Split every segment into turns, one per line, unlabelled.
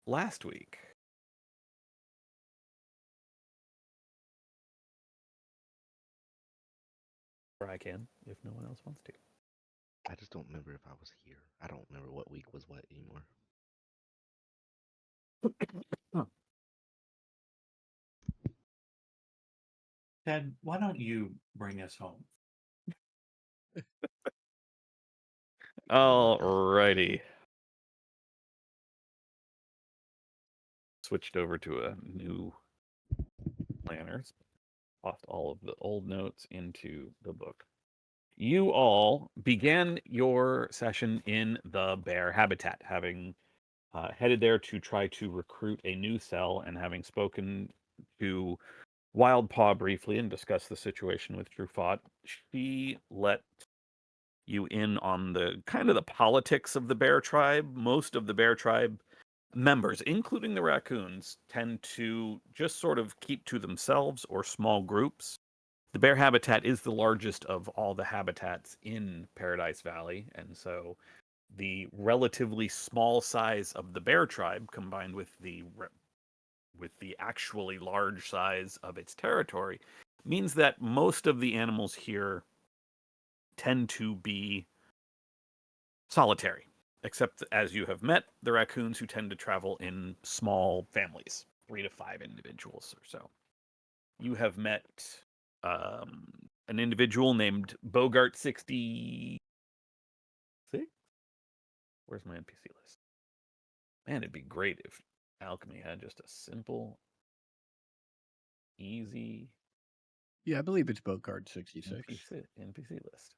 last week? Or I can, if no one else wants to.
I just don't remember if I was here. I don't remember what week was what anymore.
Huh.
Ted, why don't you bring us home?
Alrighty. Switched over to a new planner. Lost all of the old notes into the book. You all began your session in the bear habitat, having headed there to try to recruit a new cell, and having spoken to Wildpaw briefly and discussed the situation with Drufot, she let you in on the kind of the politics of the bear tribe. Most of the bear tribe members, including the raccoons, tend to just sort of keep to themselves or small groups. The bear habitat is the largest of all the habitats in Paradise Valley, and so the relatively small size of the bear tribe combined with the actually large size of its territory means that most of the animals here tend to be solitary, except as you have met the raccoons, who tend to travel in small families, 3 to 5 individuals or so. You have met an individual named Bogart 66. Where's my NPC list? Man, it'd be great if Alchemy had just a simple, easy
Yeah, I believe it's Bogart 66.
NPC list.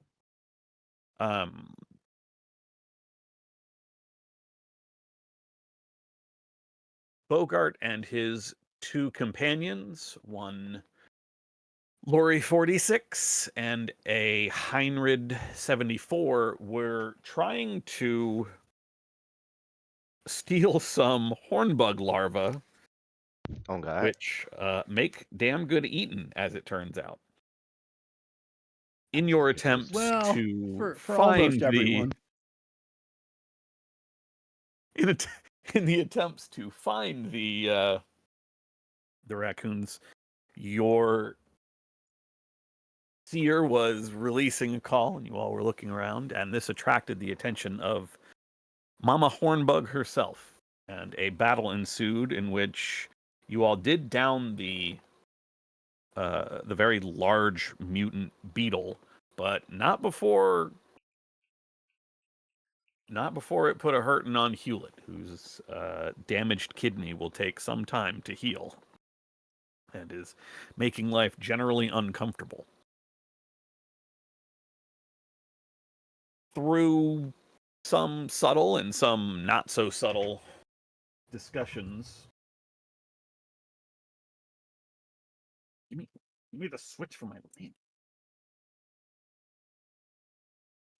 Um, Bogart and his 2 companions, one Lori 46 and a Heinrid 74, were trying to steal some hornbug larvae,
Oh God.
which make damn good eating, as it turns out. In your attempts
Well,
to
for almost
find
everyone.
in the attempts to find the raccoons, your seer was releasing a call, and you all were looking around, and this attracted the attention of Mama Hornbug herself, and a battle ensued in which you all did down the very large mutant beetle, but not before it put a hurting on Hewlett, whose damaged kidney will take some time to heal, and is making life generally uncomfortable. Through some subtle and some not so subtle discussions. Give me the switch for my lamp.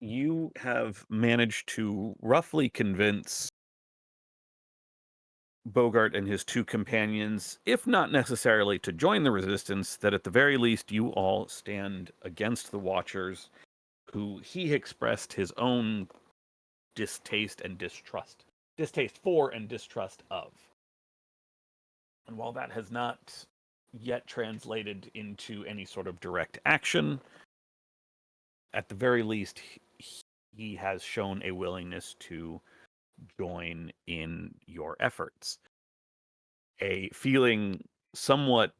You have managed to roughly convince Bogart and his 2 companions, if not necessarily to join the resistance, that at the very least you all stand against the Watchers, who he expressed his own distaste for and distrust of. And while that has not yet translated into any sort of direct action, at the very least, he has shown a willingness to join in your efforts. A feeling somewhat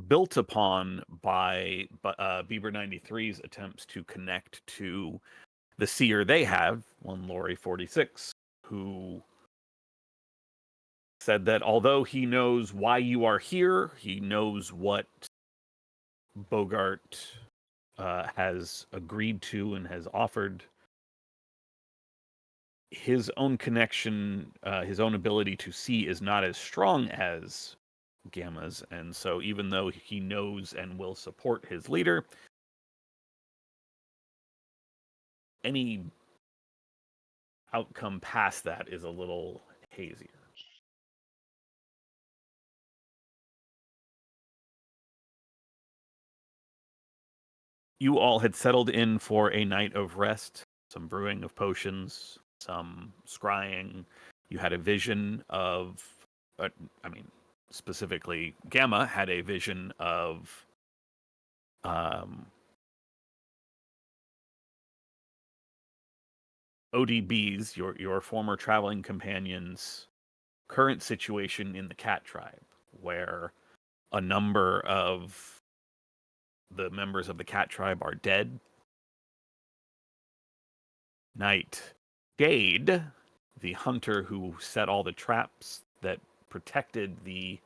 built upon by Bieber 93's attempts to connect to the seer they have, one Lori 46, who said that although he knows why you are here, he knows what Bogart has agreed to and has offered, his own connection, his own ability to see is not as strong as Gamma's. And so even though he knows and will support his leader, any outcome past that is a little hazier. You all had settled in for a night of rest, some brewing of potions, some scrying. You had a vision of, specifically, Gamma had a vision of ODB's, your former traveling companion's current situation in the Cat Tribe, where a number of the members of the Cat Tribe are dead. Nightshade, the hunter who set all the traps that protected the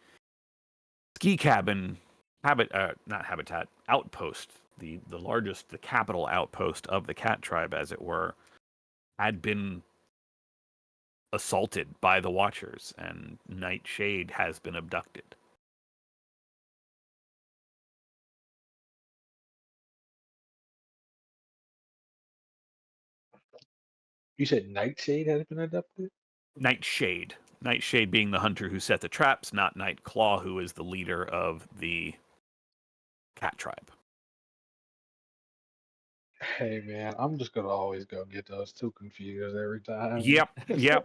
ski cabin outpost, the largest, the capital outpost of the Cat Tribe, as it were, had been assaulted by the Watchers, and Nightshade has been abducted.
You said Nightshade has been adopted?
Nightshade. Nightshade being the hunter who set the traps, not Nightclaw, who is the leader of the Cat Tribe.
Hey man, I'm just gonna always go get those two confused every time.
Yep.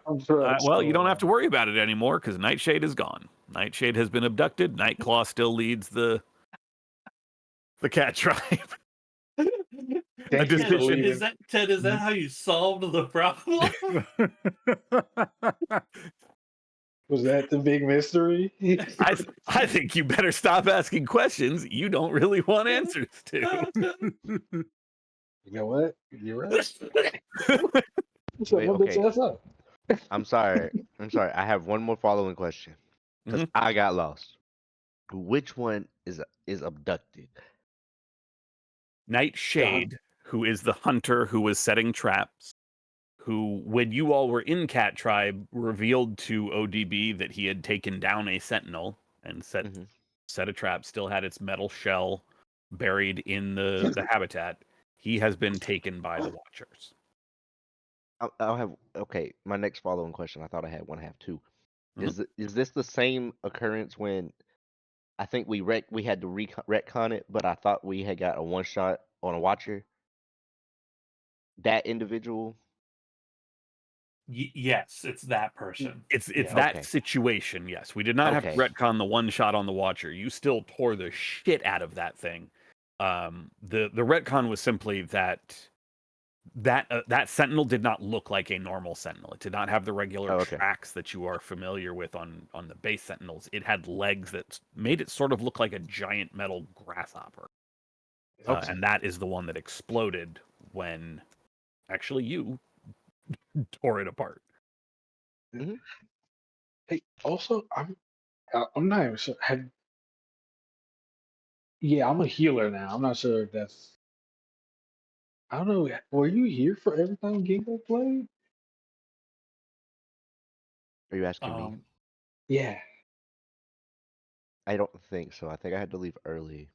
I'm sure that's
Well, you don't
going
have to
on.
worry about it anymore because Nightshade is gone. Nightshade has been abducted. Nightclaw still leads the Cat Tribe.
Thank you for
decision-
leaving.
Is that Ted? Is that how you solved the problem?
Was that the big mystery?
I think you better stop asking questions you don't really want answers to.
You know what? You're right. Shut
Wait,
my bitch
okay.
ass up.
I'm sorry. I have one more following question because I got lost. Which one is abducted?
Nightshade, who is the hunter who was setting traps, who, when you all were in Cat Tribe, revealed to ODB that he had taken down a sentinel and set a trap, still had its metal shell buried in the habitat. He has been taken by the Watchers.
I'll have okay. My next following question. I thought I had one. I have two.
Mhm.
Is this the same occurrence when I think we had to retcon it, but I thought we had got a one shot on a Watcher? That individual.
Yes, it's that person.
It's
Yeah.
that
Okay.
situation, yes. We did not have to
Okay.
retcon the one shot on the Watcher. You still tore the shit out of that thing. The retcon was simply that sentinel did not look like a normal sentinel. It did not have the regular
Oh, okay.
tracks that you are familiar with on the base sentinels. It had legs that made it sort of look like a giant metal grasshopper.
Okay.
And that is the one that exploded when actually you tore it apart.
Hey, also, I'm not even sure. Yeah, I'm a healer now. I'm not sure if that's. I don't know. Were you here for every time Gingo played?
Are you asking me?
Yeah.
I don't think so. I think I had to leave early,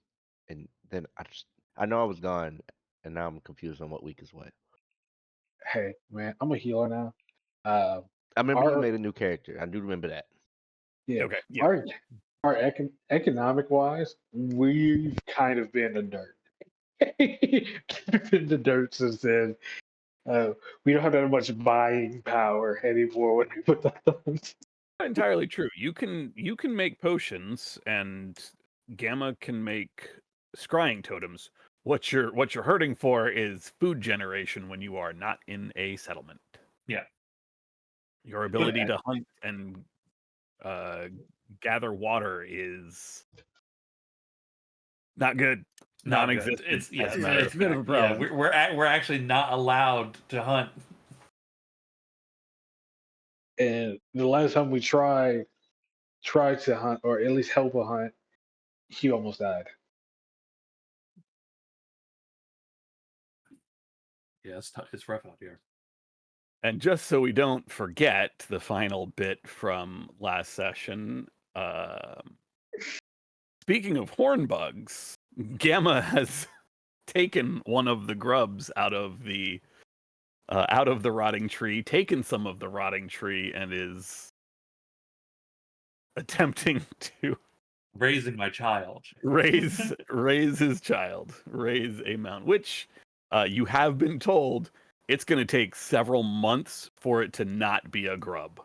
and then I know I was gone, and now I'm confused on what week is what.
Hey, man, I'm a healer now.
I remember you
Our-
made a new character. I do remember that.
Yeah.
Okay. Yeah.
Our economic wise, we've kind of been the dirt. Been the dirt since then. We don't have that much buying power anymore when we put that on.
Not entirely true. You can make potions, and Gamma can make scrying totems. What you're hurting for is food generation when you are not in a settlement.
Yeah.
Your ability to hunt and gather water is not good.
Not good.
Non-existent.
It's
as a
yeah,
matter
it's
of
a bit of a
fact.
problem.
Yeah, we're actually not allowed to hunt.
And the last time we tried to hunt, or at least help a hunt, he almost died.
Yeah, it's rough out here.
And just so we don't forget the final bit from last session, speaking of horn bugs, Gamma has taken one of the grubs out of the rotting tree, taken some of the rotting tree, and is attempting to
Raising my child.
raise his child, raise a mount, which you have been told it's going to take several months for it to not be a grub.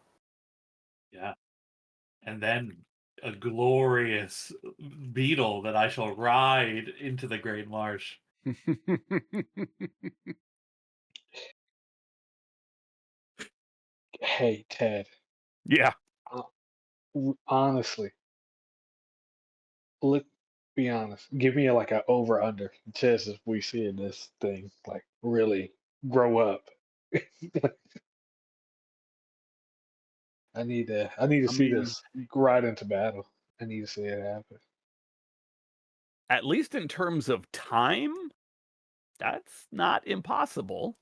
Yeah. And then a glorious beetle that I shall ride into the great marsh.
Hey, Ted.
Yeah.
Honestly, look, be honest. Give me like a over under just if we see this thing like really grow up. I need to see
mean,
this ride into battle. I need to see it happen.
At least in terms of time, that's not impossible.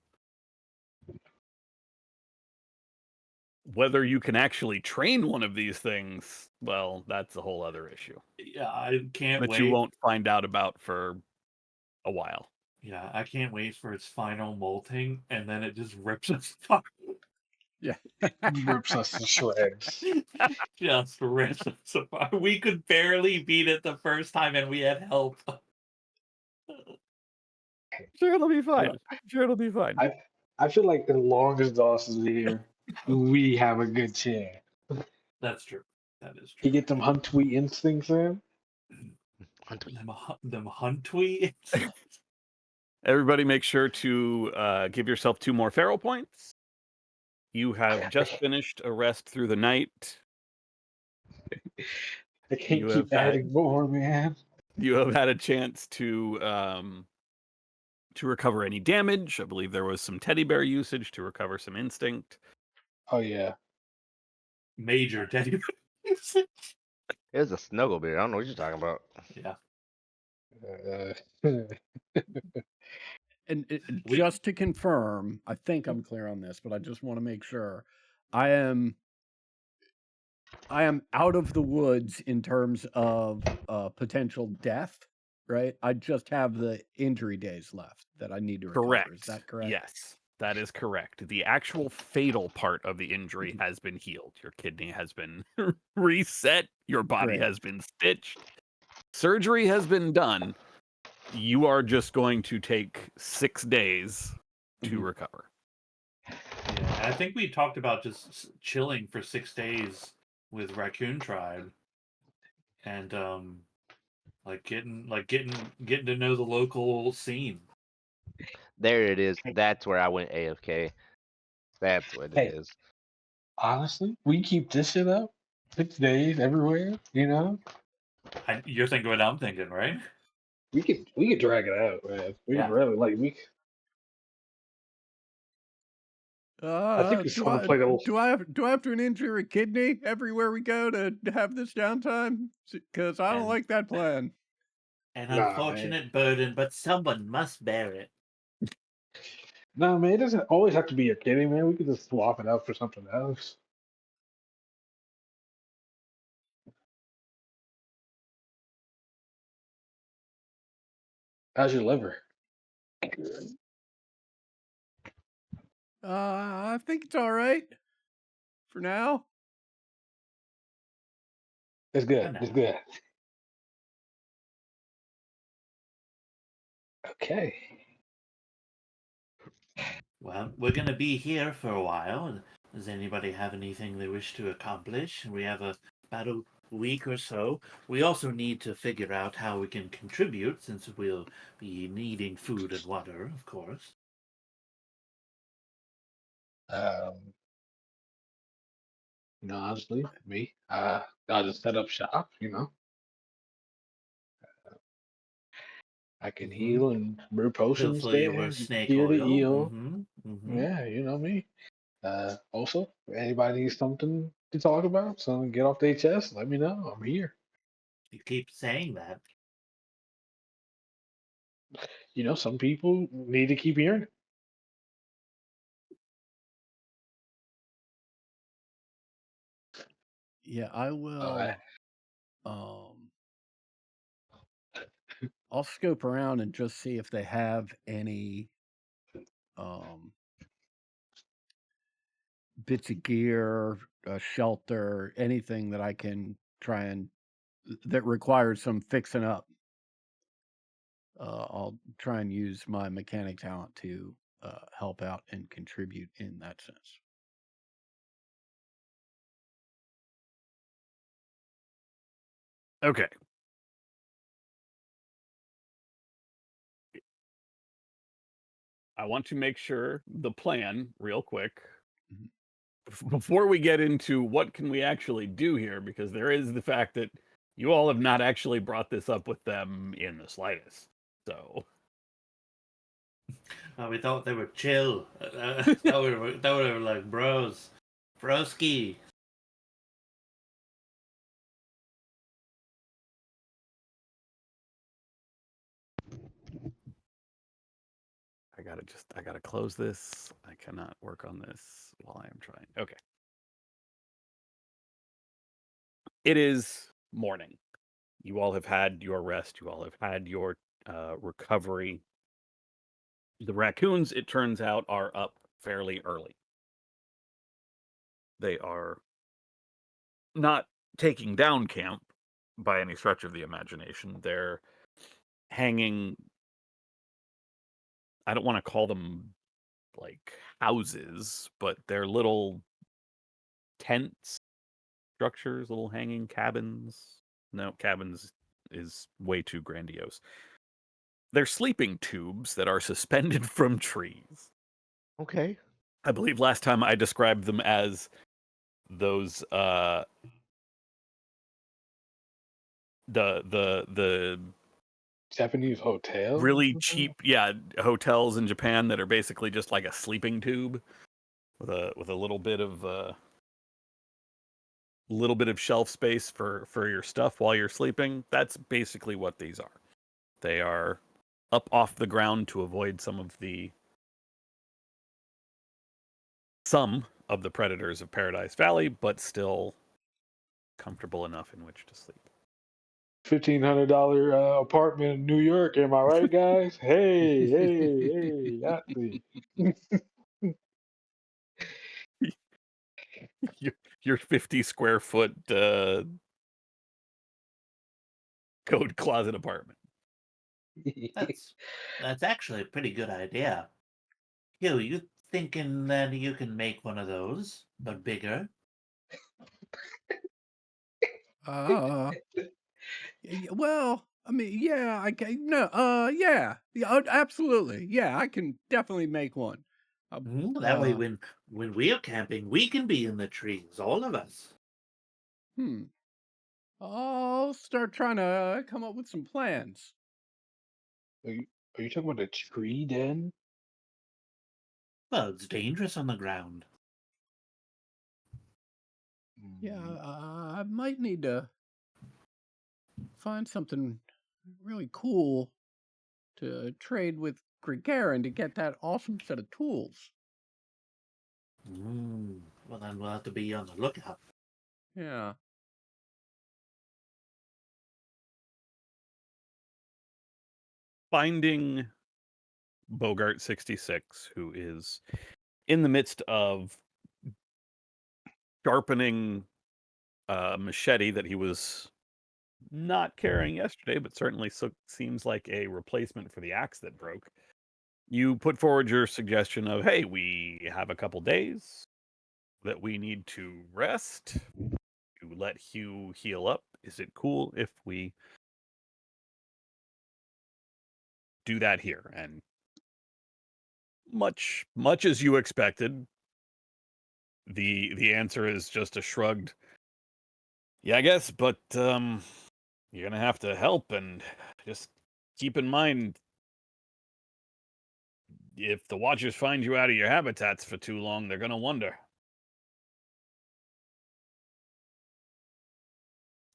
Whether you can actually train one of these things, well, that's a whole other issue
Yeah, I can't
that
wait.
you won't find out about for a while.
Yeah, I can't wait for its final molting, and then it just rips us apart.
Yeah.
Rips us to shreds.
Just rips us apart. We could barely beat it the first time, and we had help.
Sure, it'll be fine. Sure, it'll be fine.
I feel like as long as Dawson's here, we have a good chance.
That's true. That is
You
true.
get them Huntwee instincts in.
Them hunt tweets.
Everybody make sure to give yourself 2 more feral points. You have just finished a rest through the night.
I can't
You
keep
have had-
adding more, man.
You have had a chance to recover any damage. I believe there was some teddy bear usage to recover some instinct.
Oh yeah.
Major teddy bear.
It was a snuggle bear. I don't know what you're talking about.
Yeah.
And
We-
just to confirm, I think I'm clear on this, but I just want to make sure. I am out of the woods in terms of potential death, right? I just have the injury days left that I need to recover.
Correct.
Is that correct?
Yes, that is correct. The actual fatal part of the injury has been healed. Your kidney has been reset. Your body
Great.
has been stitched. Surgery has been done. You are just going to take 6 days to
Mhm.
recover.
Yeah, I think we talked about just chilling for 6 days with Raccoon Tribe, and getting to know the local scene.
There it is. That's where I went AFK. That's what
Hey.
it is.
Honestly, we keep this shit up 6 days everywhere. You know,
You're thinking what I'm thinking, right?
we could drag it out, man. We
Yeah.
could really I think we
do
still
I
play the.
do I have to injure a kidney everywhere we go to have this downtime? Because I don't
And-
like that plan.
An
Nah, man.
unfortunate burden, but someone must bear it.
No, man, it doesn't always have to be a kidding, man. We could just swap it out for something else. How's your liver?
I think it's all right for now.
It's good.
know.
It's good. Okay.
Well, we're going to be here for a while. Does anybody have anything they wish to accomplish? We have about a week or so. We also need to figure out how we can contribute, since we'll be needing food and water, of course.
Honestly, me, I just set up shop. I can
Mhm.
heal and brew potions
Fill
there.
you with snake
Cure the
oil.
eel.
Mm-hmm.
Yeah, you know me. Also, if anybody needs something to talk about, something to get off their chest, let me know. I'm here.
You keep saying that.
Some people need to keep hearing it.
Yeah, I will. I'll scope around and just see if they have any bits of gear, shelter, anything that I can try and that requires some fixing up. I'll try and use my mechanic talent to help out and contribute in that sense.
Okay. I want to make sure the plan real quick
Mhm.
before we get into what can we actually do here, because there is the fact that you all have not actually brought this up with them in the slightest. So
We thought they were chill. Thought we were like bros. Broski.
I gotta close this. I cannot work on this while I am trying. Okay. It is morning. You all have had your rest. You all have had your recovery. The raccoons, it turns out, are up fairly early. They are not taking down camp by any stretch of the imagination. They're hanging, I don't want to call them like houses, but they're little tents, structures, little hanging cabins. No, cabins is way too grandiose. They're sleeping tubes that are suspended from trees.
Okay.
I believe last time I described them as those the
Japanese hotel.
really cheap hotels in Japan that are basically just like a sleeping tube with a little bit of shelf space for your stuff while you're sleeping. That's basically what these are. They are up off the ground to avoid some of the predators of Paradise Valley, but still comfortable enough in which to sleep.
$1,500 apartment in New York. Am I right, guys? Hey, got me.
Your 50 square foot code closet apartment.
That's actually a pretty good idea. Hugh, you thinking that you can make one of those, but bigger?
Well, I mean, yeah, I can. No, yeah, absolutely, yeah, I can definitely make one.
That way, when we're camping, we can be in the trees, all of us.
I'll start trying to come up with some plans.
Are you talking about a tree den?
Well, it's dangerous on the ground.
Yeah, I might need to find something really cool to trade with Gregarian to get that awesome set of tools.
Well, then we'll have to be on the lookout.
Yeah.
Finding Bogart 66, who is in the midst of sharpening a machete that he was not carrying yesterday, but certainly seems like a replacement for the axe that broke. You put forward your suggestion of, hey, we have a couple days that we need to rest, to let Hugh heal up. Is it cool if we do that here? And much as you expected, the answer is just a shrugged, yeah, I guess, but you're gonna have to help, and just keep in mind, if the Watchers find you out of your habitats for too long, they're gonna wonder.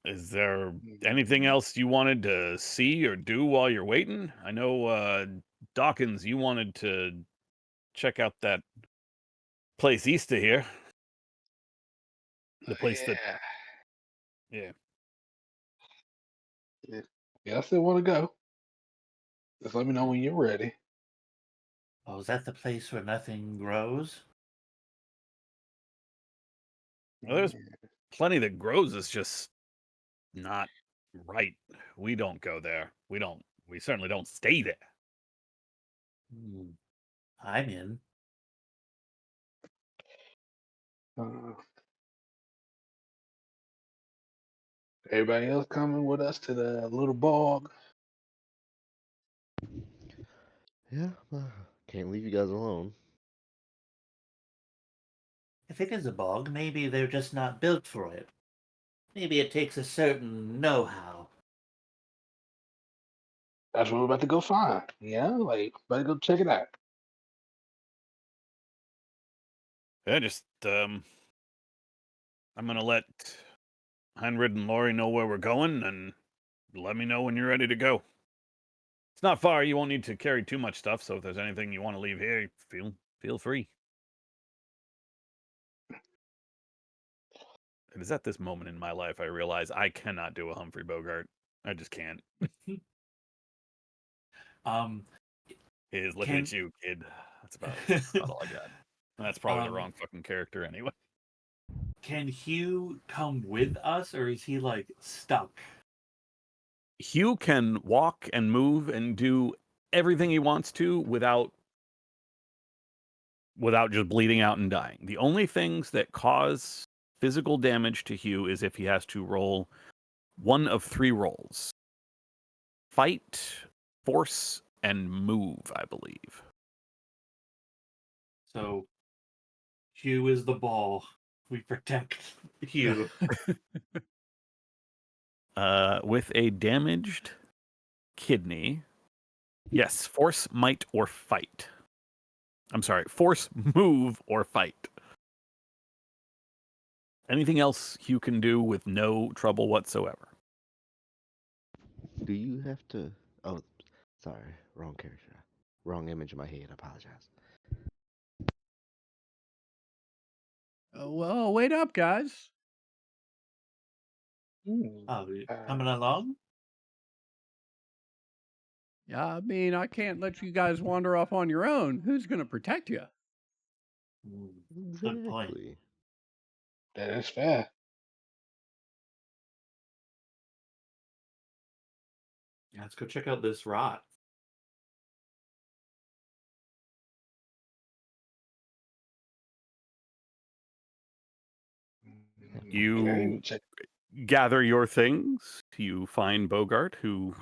Is there anything else you wanted to see or do while you're waiting? I know, Dawkins, you wanted to check out that place east of here. The place that, yeah.
Yeah, I still want to go. Just let me know when you're ready.
Oh, is that the place where nothing grows?
Well, there's plenty that grows. It's just not right. We don't go there. We certainly don't stay there.
I'm in.
Uh, everybody else coming with us to the little bog.
Yeah, can't leave you guys alone.
If it is a bog, maybe they're just not built for it. Maybe it takes a certain know-how.
That's what we're about to go find. Yeah, like better go check it out.
Yeah, just I'm gonna let Heinrich and Laurie know where we're going, and let me know when you're ready to go. It's not far. You won't need to carry too much stuff. So if there's anything you want to leave here, feel free. It is at this moment in my life I realize I cannot do a Humphrey Bogart. I just can't. Is looking
Can
at you, kid. That's about all I got. That's probably the wrong fucking character anyway.
can Hugh come with us, or is he like stuck?
Hugh can walk and move and do everything he wants to without just bleeding out and dying. The only things that cause physical damage to Hugh is if he has to roll one of 3 rolls. Fight, force, and move, I believe.
So Hugh is the ball. We protect Hugh.
With a damaged kidney, yes, force, might, or fight. I'm sorry, force, move, or fight. Anything else Hugh can do with no trouble whatsoever.
Do you have to? Oh, sorry, wrong character, wrong image in my head. I apologize.
Well, wait up, guys.
Oh, you
Uh,
coming along?
Yeah, I mean, I can't let you guys wander off on your own. Who's going to protect you?
Good point.
Exactly.
that is fair.
Let's go check out this rot.
You
Okay, check.
gather your things. You find Bogart, who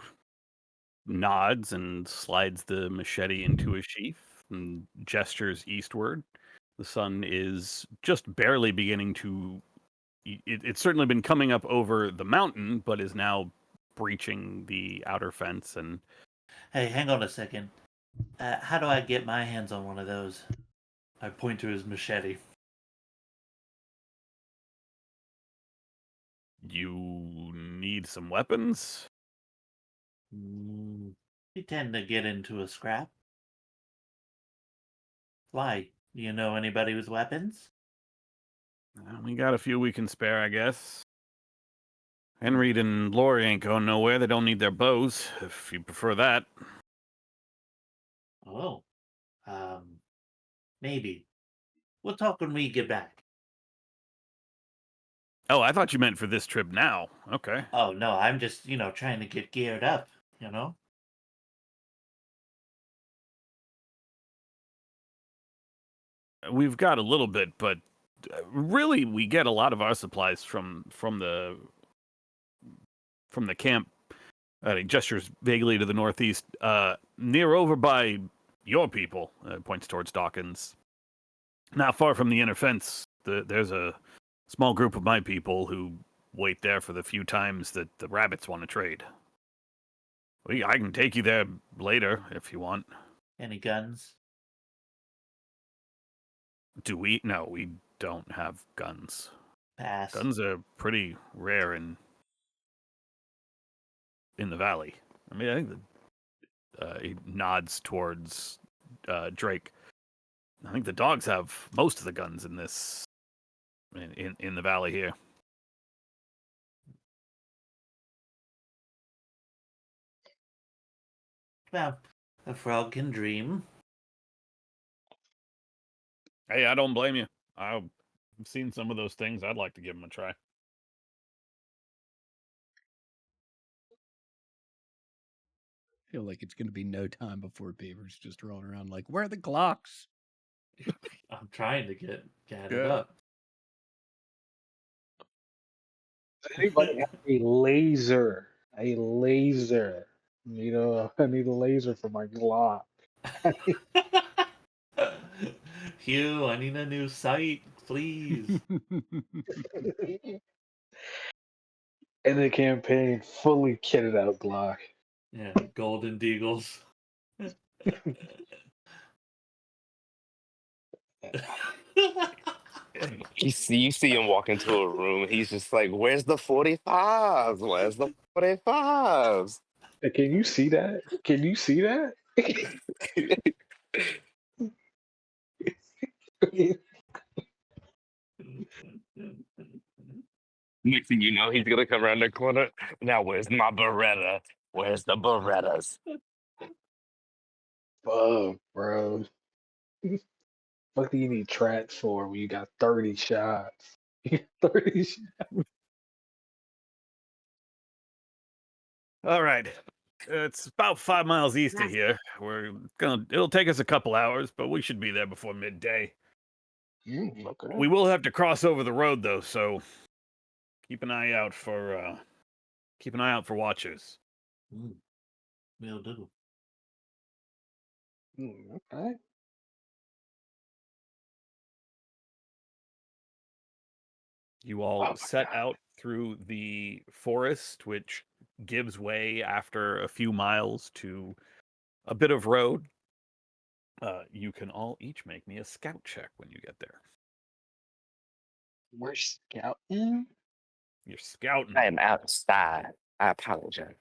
nods and slides the machete into a sheath and gestures eastward. The sun is just barely beginning to. It's certainly been coming up over the mountain, but is now breaching the outer fence. And
Hey, hang on a second. How do I get my hands on one of those? I point to his machete.
you need some weapons.
We tend to get into a scrap. Why? You know anybody with weapons?
We got a few we can spare, I guess. Henry and Laurie ain't going nowhere. They don't need their bows, if you prefer that.
Oh, maybe. We'll talk when we get back.
Oh, I thought you meant for this trip now. Okay.
Oh no, I'm just trying to get geared up.
We've got a little bit, but really we get a lot of our supplies from the camp. He gestures vaguely to the northeast, near over by your people. Points towards Dawkins. Not far from the inner fence. There's a small group of my people who wait there for the few times that the rabbits want to trade. I can take you there later if you want.
Any guns?
Do we? No, we don't have guns.
Pass.
Guns are pretty rare in the valley. I mean, I think he nods towards Drake. I think the dogs have most of the guns in this in the valley here.
Well, a frog can dream.
Hey, I don't blame you. I've seen some of those things. I'd like to give them a try.
feel like it's going to be no time before Beaver's just rolling around like, where are the Glocks?
I'm trying to get it
Yeah.
up.
Does anybody have a laser? A laser. I need a laser for my Glock.
Hugh, I need a new sight, please.
In the campaign, fully kitted out Glock.
Yeah, golden deagles.
You see him walk into a room. He's just like, "Where's the 45s? Where's the 45s?"
Hey, can you see that? Can you see that?
Next thing you know, he's gonna come around the corner. Now, where's my Beretta? Where's the Berettas?
Fuck, bro. What do you need tracks for when you got 30 shots? 30 shots.
All right. It's about 5 miles east of here. It'll take us a couple hours, but we should be there before midday.
Okay.
We will have to cross over the road though, so keep an eye out for watchers.
Will do.
Okay.
You all
Oh my
set
God.
out through the forest, which gives way after a few miles to a bit of road. You can all each make me a scout check when you get there.
We're scouting?
You're scouting.
I am outside. I apologize.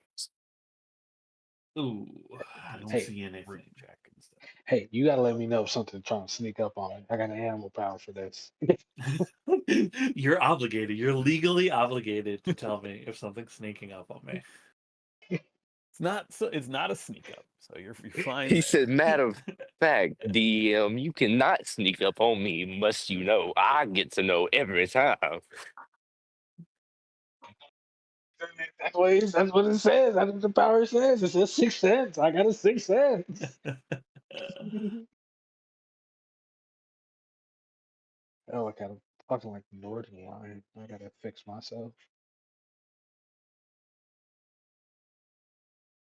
Ooh, I don't
Hey,
see anything.
Root check instead.
Hey, you gotta let me know if something's trying to sneak up on me. I got an animal power for this.
You're obligated. You're legally obligated to tell me if something's sneaking up on me.
It's not a sneak up, so you're fine.
He
there.
said, "Matter of fact, DM, you cannot sneak up on me, must you know? I get to know every time."
That's what it says. That's what the power says. It says 6 cents. I got a 6 cents. Oh, I got a fucking like Northern line. I gotta fix myself.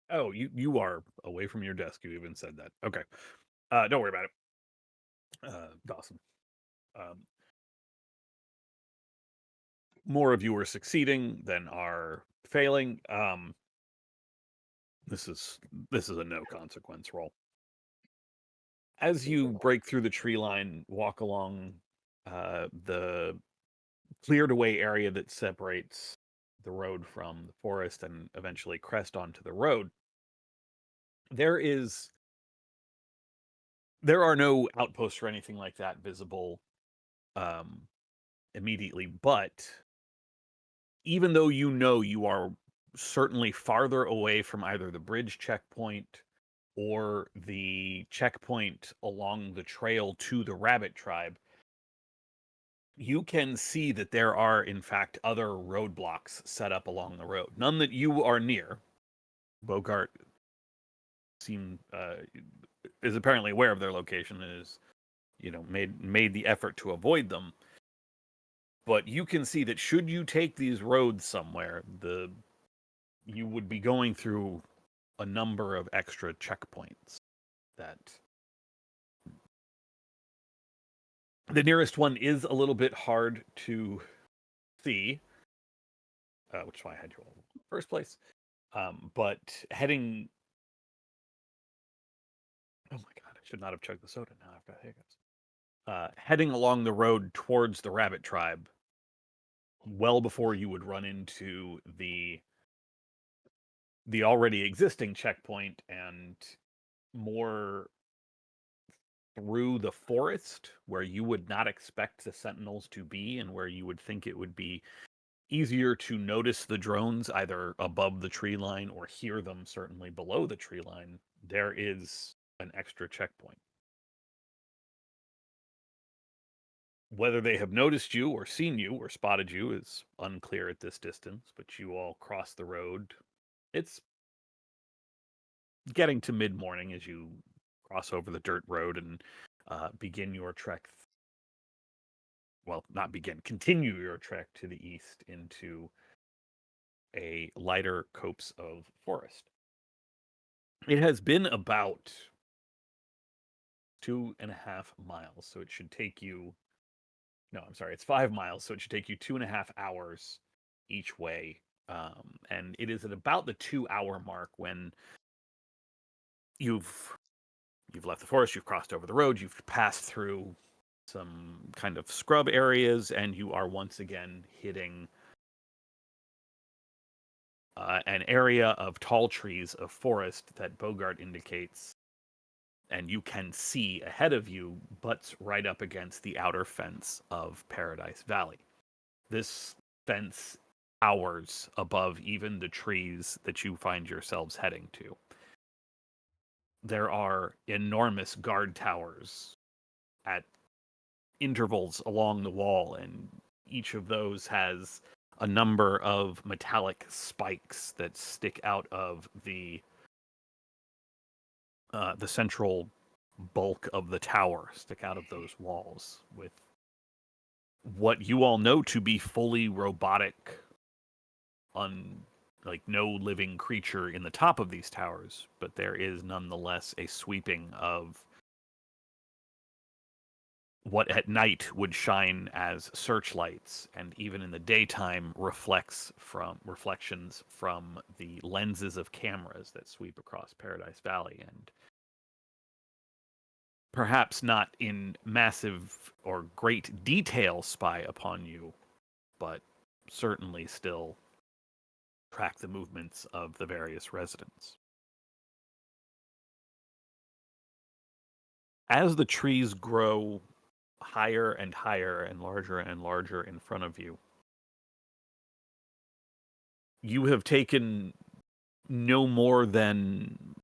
Oh, you are away from your desk. You even said that. Okay. Don't worry about it. Dawson. More of you are succeeding than are failing. This is a no consequence roll. As you break through the tree line, walk along the cleared away area that separates the road from the forest and eventually crest onto the road, there are no outposts or anything like that visible immediately, but even though you are certainly farther away from either the bridge checkpoint or the checkpoint along the trail to the rabbit tribe, you can see that there are, in fact, other roadblocks set up along the road. None that you are near. Bogart is apparently aware of their location and is, made the effort to avoid them. But you can see that should you take these roads somewhere, you would be going through a number of extra checkpoints. That the nearest one is a little bit hard to see, which is why I had you all in the first place. But heading, oh my god, I should not have chugged the soda. Now I've got hiccups. Heading along the road towards the rabbit tribe, well before you would run into the already existing checkpoint and more through the forest where you would not expect the sentinels to be and where you would think it would be easier to notice the drones either above the tree line or hear them certainly below the tree line, there is an extra checkpoint. Whether they have noticed you or seen you or spotted you is unclear at this distance, but you all cross the road. It's getting to mid-morning as you cross over the dirt road and begin your trek. Well, not begin, continue your trek to the east into a lighter copse of forest. It has been about 2.5 miles, so it should take you. No, I'm sorry, it's 5 miles, so it should take you 2.5 hours each way. And it is at about the 2-hour mark when you've left the forest, you've crossed over the road, you've passed through some kind of scrub areas, and you are once again hitting an area of tall trees of forest that Bogart indicates, and you can see ahead of you, butts right up against the outer fence of Paradise Valley. This fence towers above even the trees that you find yourselves heading to. There are enormous guard towers at intervals along the wall, and each of those has a number of metallic spikes that stick out of the central bulk of the tower, stick out of those walls, with what you all know to be fully robotic, like no living creature in the top of these towers, but there is nonetheless a sweeping of what at night would shine as searchlights, and even in the daytime reflections from the lenses of cameras that sweep across Paradise Valley, and perhaps not in massive or great detail spy upon you, but certainly still track the movements of the various residents. As the trees grow higher and higher and larger in front of you, you have taken no more than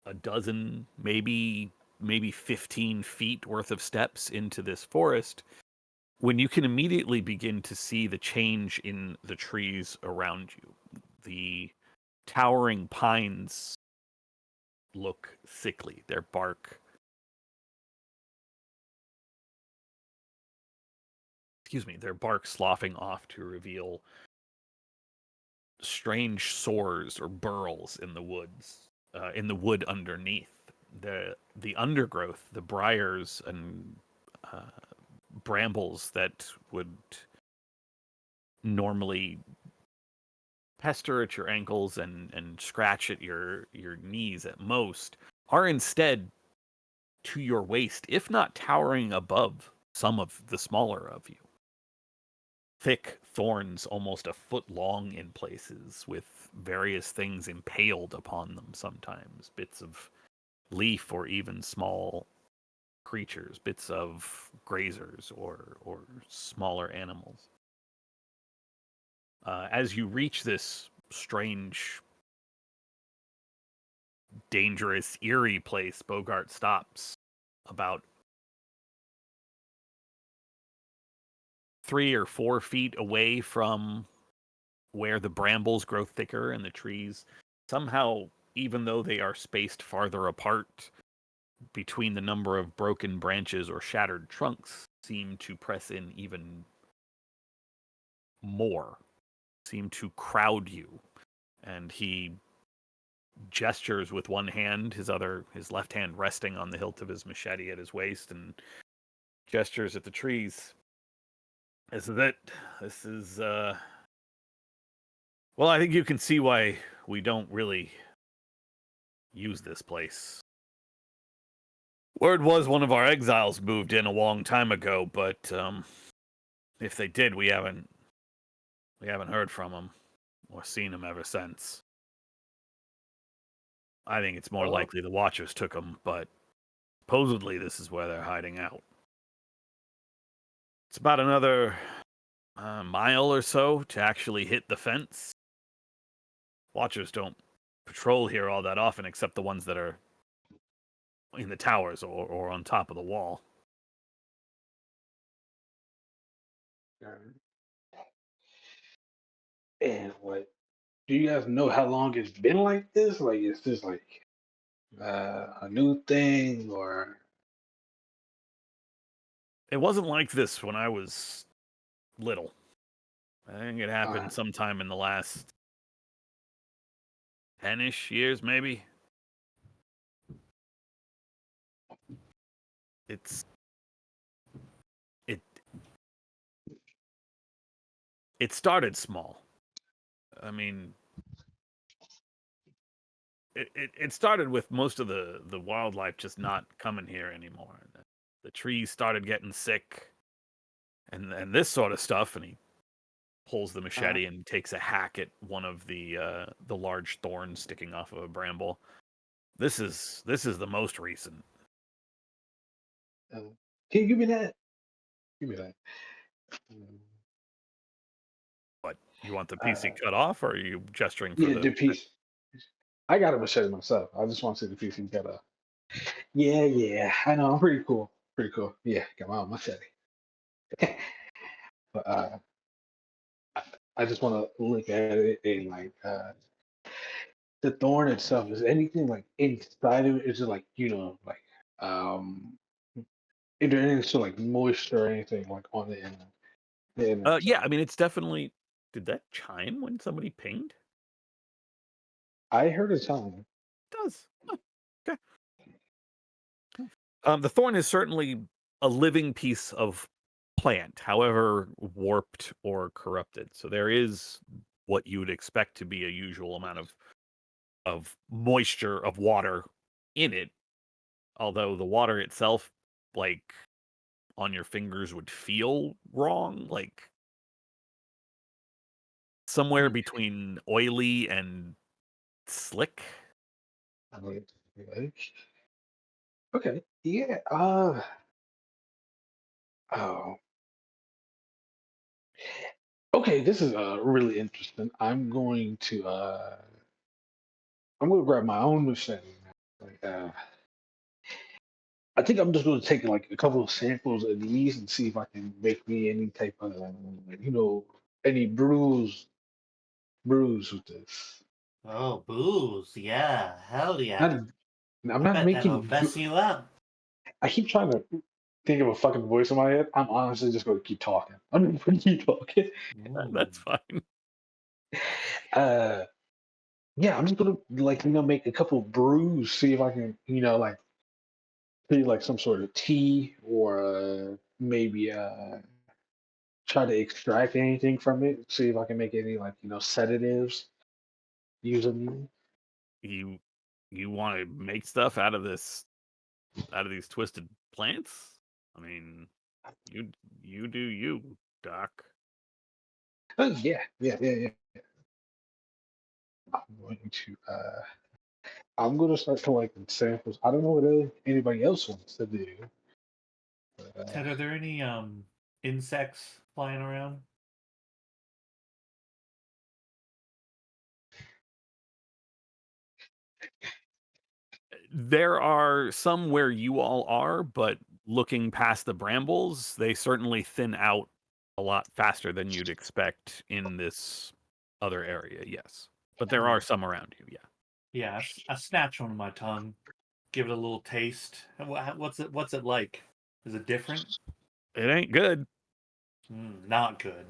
a dozen, maybe 15 feet worth of steps into this forest, when you can immediately begin to see the change in the trees around you. The towering pines look sickly, their bark sloughing off to reveal strange sores or burls in the woods, in the wood underneath. The undergrowth, the briars and brambles that would normally pester at your ankles and scratch at your knees at most, are instead to your waist, if not towering above some of the smaller of you. Thick thorns almost a foot long in places, with various things impaled upon them sometimes, bits of leaf or even small creatures, bits of grazers or smaller animals. As you reach this strange, dangerous, eerie place, Bogart stops about 3 or 4 feet away from where the brambles grow thicker and the trees somehow, even though they are spaced farther apart between the number of broken branches or shattered trunks, seem to press in even more, seem to crowd you. And he gestures with one hand, his left hand resting on the hilt of his machete at his waist, and gestures at the trees. This is it. This is, well, I think you can see why we don't really use this place. Word was one of our exiles moved in a long time ago, but if they did, we haven't heard from them or seen them ever since. I think it's more
Oh.
likely the Watchers took them, but supposedly this is where they're hiding out. It's about another mile or so to actually hit the fence. Watchers don't patrol here all that often, except the ones that are in the towers or on top of the wall.
And what do you guys know how long it's been like this? Like, is this like a new thing or?
It wasn't like this when I was little. I think it
Uh,
happened sometime in the last 10-ish years, maybe. It's it it started small. I mean, it started with most of the wildlife just not coming here anymore. The trees started getting sick, and this sort of stuff. And he pulls the machete and takes a hack at one of the large thorns sticking off of a bramble. This is the most recent.
can you give me that? Give me that.
What, you want the PC cut off, or are you gesturing for
Yeah, the piece. I got a machete myself. I just want to see the piece you got up. Yeah. I know. I'm pretty cool. Pretty cool. Yeah, got my own machete. But I just want to look at it and like the thorn itself. Is anything like inside of it? Is it like like is there any sort of like moisture or anything like on the end?
Yeah, I mean, it's definitely. Did that chime when somebody pinged?
I heard a sound.
It does. Oh, okay. The thorn is certainly a living piece of plant, however warped or corrupted. So there is what you would expect to be a usual amount of moisture, of water in it. Although the water itself, like on your fingers, would feel wrong, like somewhere between oily and slick.
Okay. Yeah. Oh. Okay. This is really interesting. I'm going to grab my own machete. Like, I think I'm just going to take like a couple of samples of these and see if I can make me any type of, any brews with this.
Oh, booze. Yeah. Hell yeah.
Not, I'm
I
not
bet that'll
making.
mess you up.
I keep trying to think of a fucking voice in my head. I'm honestly just going to keep talking. I'm just going to keep talking.
That's fine.
Yeah, I'm just gonna like make a couple brews, see if I can like see like some sort of tea or maybe try to extract anything from it. See if I can make any like sedatives using these.
You want to make stuff out of these twisted plants? I mean, you do you, Doc.
Oh yeah. I'm going to start collecting samples. I don't know what anybody else wants to do. But,
Ted, are there any insects flying around?
There are some where you all are, but looking past the brambles, they certainly thin out a lot faster than you'd expect in this other area. Yes, but there are some around you. Yeah.
Yeah, I snatch one on my tongue, give it a little taste. What's it like? Is it different?
It ain't good.
Not good.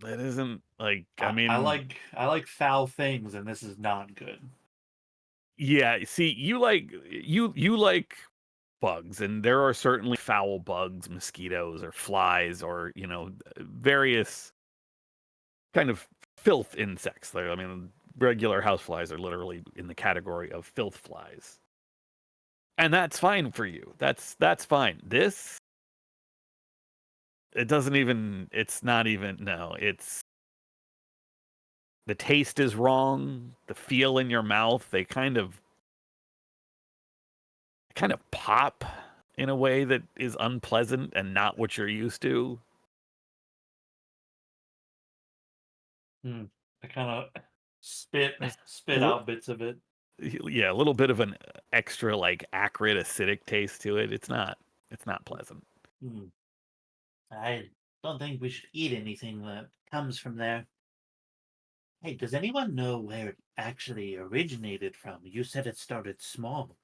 It isn't like, I mean,
I like foul things, and this is not good.
yeah. See, you like bugs, and there are certainly foul bugs, mosquitoes or flies, or various kind of filth insects. I mean, regular houseflies are literally in the category of filth flies, and that's fine for you. That's fine. This, it doesn't even. It's not even. No, it's the taste is wrong. The feel in your mouth, they kind of pop in a way that is unpleasant and not what you're used to.
I kind of spit
Wh-
out bits of it.
Yeah, a little bit of an extra like acrid acidic taste to it. It's not pleasant.
I don't think we should eat anything that comes from there. Hey, does anyone know where it actually originated from? You said it started small.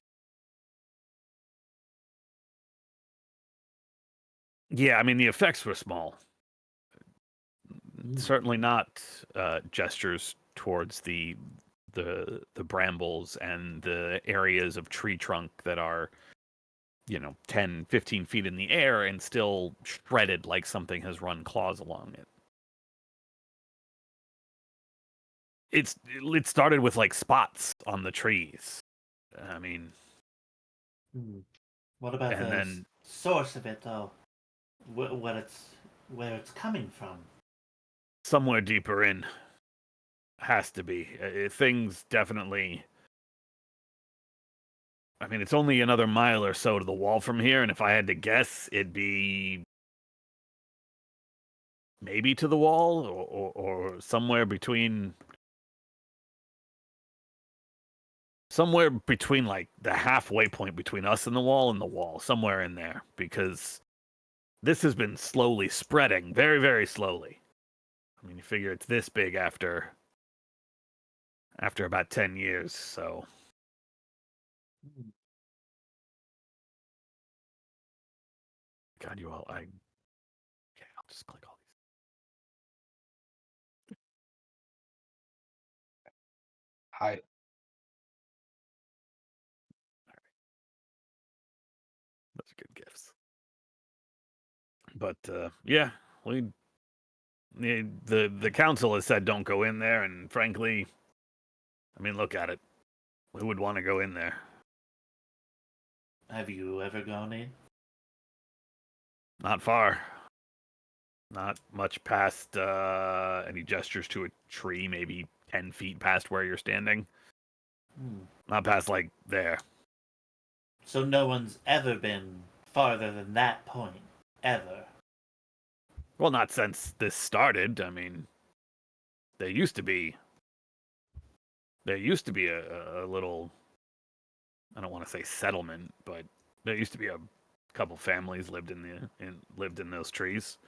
Yeah, I mean the effects were small. Certainly not gestures towards the brambles and the areas of tree trunk that are 10, 15 feet in the air and still shredded like something has run claws along it. It started with like spots on the trees. I mean,
What about
and
the
then
source of it, though? Where it's coming from?
somewhere deeper in has to be. Things definitely. I mean, it's only another mile or so to the wall from here, and if I had to guess, it'd be maybe to the wall or somewhere between like the halfway point between us and the wall, somewhere in there, because this has been slowly spreading, very, very slowly. I mean, you figure it's this big after about 10 years, so. God, okay, I'll just click all these.
Hi.
Those are good gifts. But yeah, the council has said don't go in there, and frankly, I mean, look at it. Who would want to go in there?
Have you ever gone in?
Not far. Not much past any gestures to a tree, maybe 10 feet past where you're standing. Not past like there.
So no one's ever been farther than that point, ever.
Well, not since this started. I mean, there used to be a little, I don't want to say settlement, but there used to be a couple families lived in those trees.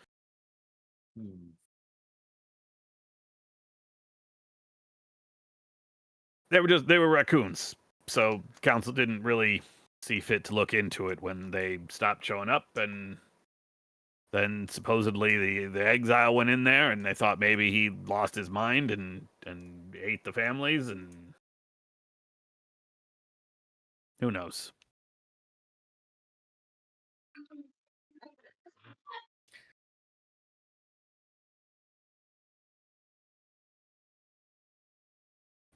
They were raccoons. So council didn't really see fit to look into it when they stopped showing up, and then supposedly the exile went in there and they thought maybe he lost his mind and ate the families, and who knows.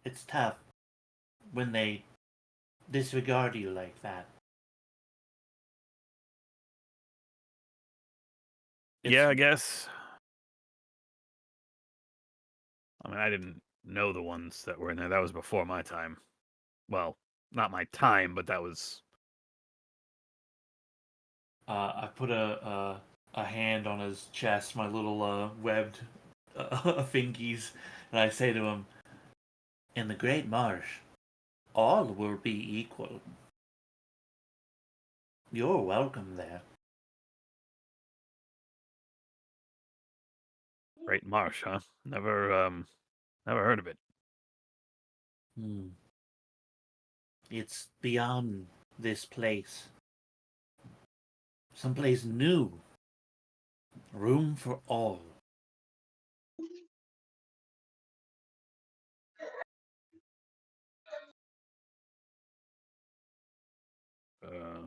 It's tough when they disregard you like that.
Yeah, I guess. I mean, I didn't know the ones that were in there. That was before my time. Well, not my time, but that was.
I put a hand on his chest, my little webbed fingies, and I say to him, "In the Great Marsh, all will be equal. You're welcome there."
Great Marsh, huh? Never heard of it.
It's beyond this place. Someplace new. Room for all.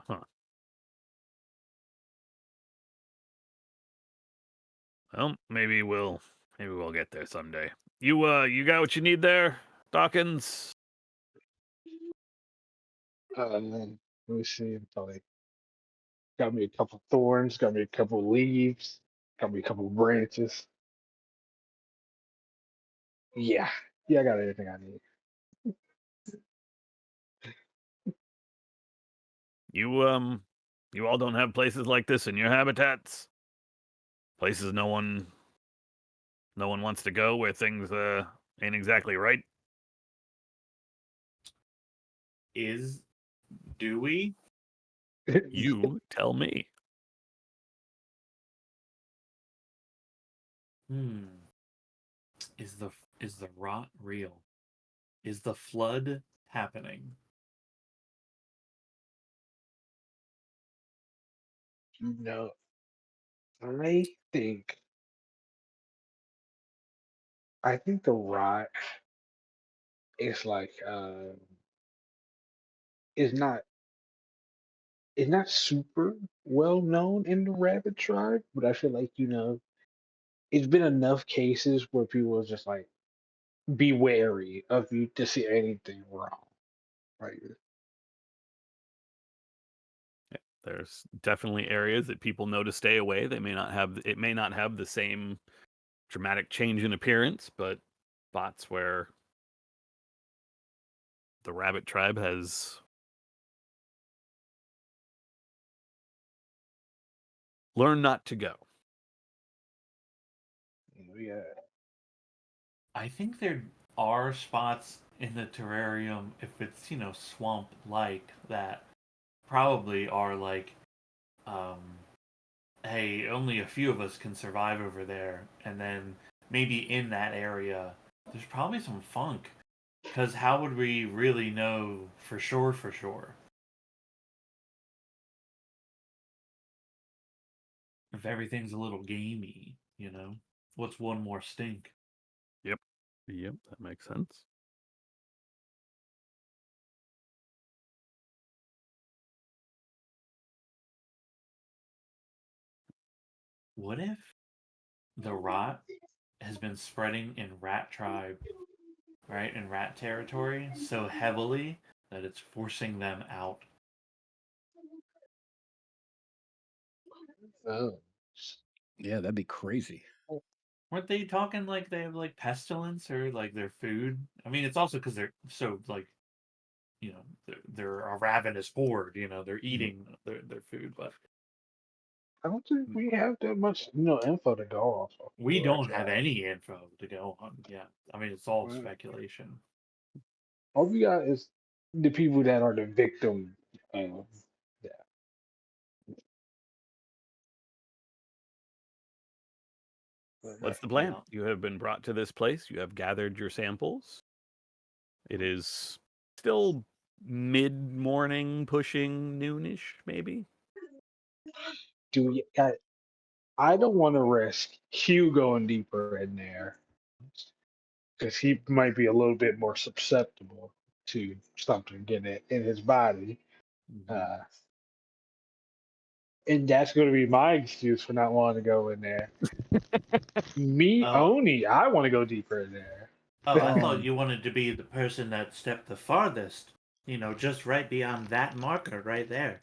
Huh. Well, maybe we'll get there someday. You got what you need there, Dawkins?
Let me see. Like, got me a couple thorns, got me a couple leaves, got me a couple branches. Yeah, I got everything I need.
You all don't have places like this in your habitats? Places no one wants to go, where things ain't exactly right?
Do we?
You tell me.
Is the rot real? Is the flood happening?
No, I think the rot is like is not super well known in the rabbit tribe, but I feel like it's been enough cases where people are just like be wary of you to see anything wrong. Right.
There's definitely areas that people know to stay away. They may not have it may not have the same dramatic change in appearance, but spots where the rabbit tribe has learned not to go.
Yeah.
I think there are spots in the terrarium, if it's swamp like that, probably are like, um, hey, only a few of us can survive over there, and then maybe in that area, there's probably some funk. Because how would we really know for sure? For sure, if everything's a little gamey, what's one more stink?
Yep, that makes sense.
What if the rot has been spreading in rat tribe, right, in rat territory, so heavily that it's forcing them out?
Oh.
Yeah, that'd be crazy.
Weren't they talking like they have like pestilence or like their food? I mean, it's also because they're so like, they're a ravenous horde. They're eating their food, but
I don't think we have that much, info to go off of.
we
For our
don't have
tribe.
any info to go on. Yeah, I mean, it's all
Right.
speculation.
All we got is the people that are the victim. Yeah.
What's the
Yeah.
plan? You have been brought to this place. You have gathered your samples. It is still mid-morning, pushing noonish, maybe.
Do we? I don't want to risk Hugh going deeper in there because he might be a little bit more susceptible to something getting in his body. Uh, and that's going to be my excuse for not wanting to go in there. Me,
Oh,
Oni, I want to go deeper in there.
I thought
Um,
you wanted to be the person that stepped the farthest. Just right beyond that marker right there.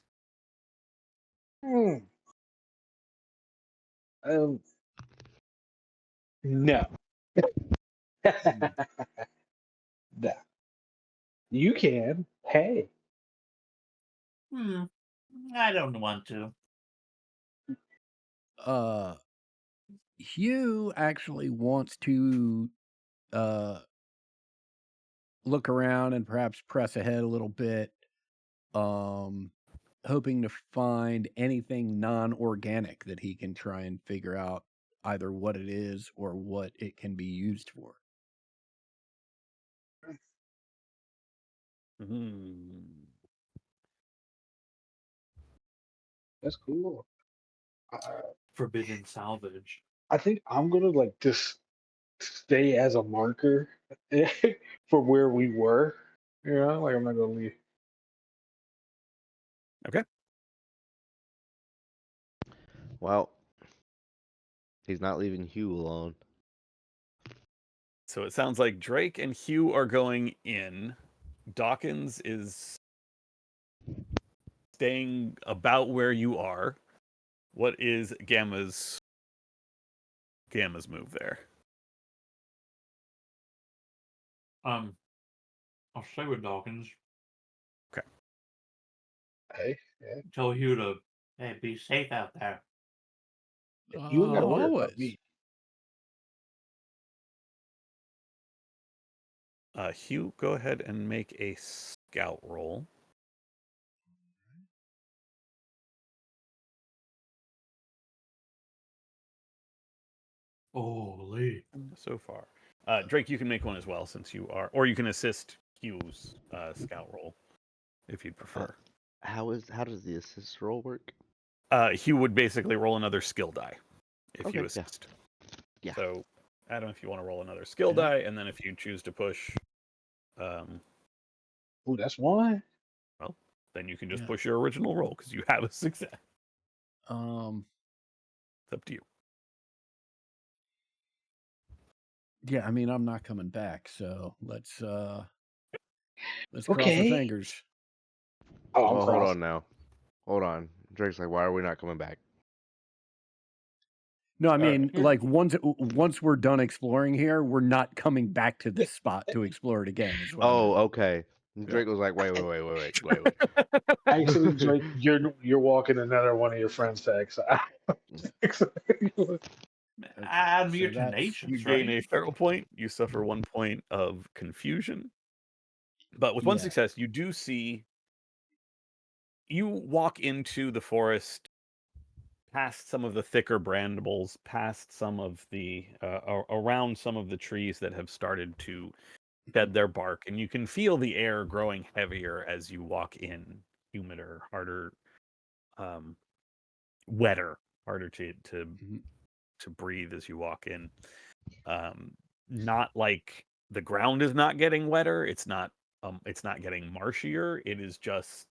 Hmm. No. No. You can. Hey.
Hmm. I don't want to.
uh, Hugh actually wants to uh look around and perhaps press ahead a little bit, um, hoping to find anything non-organic that he can try and figure out either what it is or what it can be used for.
Hmm.
That's cool.
Forbidden salvage.
I think I'm gonna like just stay as a marker for where we were. Like I'm not gonna leave.
Okay.
Well, he's not leaving Hugh alone.
So it sounds like Drake and Hugh are going in. Dawkins is staying about where you are. What is Gamma's move there?
I'll stay with Dawkins.
Okay.
Hey, yeah.
Tell Hugh to, hey, be safe out there.
You ain't gotta worry about
Always.
me.
Hugh, go ahead and make a scout roll.
Holy.
So far. Drake, you can make one as well since you are, or you can assist Hugh's scout roll if you'd prefer.
How does the assist roll work?
Hugh would basically roll another skill die if
Okay,
you
yeah.
assist.
Yeah.
So, Adam, if you want to roll another skill
Yeah.
die, and then if you choose to push,
Ooh, that's one.
then you can just
Yeah.
push your original roll because you have a success. It's up to you.
Yeah, I mean, I'm not coming back, so let's cross our
Okay.
fingers.
Oh, I'm
Well, hold
crossed.
on now. Hold on. Drake's like, why are we not coming back?
No, I
All right,
mean,
here-
like once we're done exploring here, we're not coming back to this spot to explore it again. Is what I
Oh,
meant.
okay. Drake was like, wait.
Actually, Drake, you're walking another one of your friends' tags.
Add
So that's-
mutations,
You gain
right?
a feral point. You suffer 1 point of confusion. But with one
Yeah.
success, you do see. You walk into the forest, past some of the thicker brambles, past some of the around some of the trees that have started to shed their bark, and you can feel the air growing heavier as you walk in, humider, harder, wetter, harder to
Mhm.
to breathe as you walk in. Not like the ground is not getting wetter. It's not getting marshier. It is just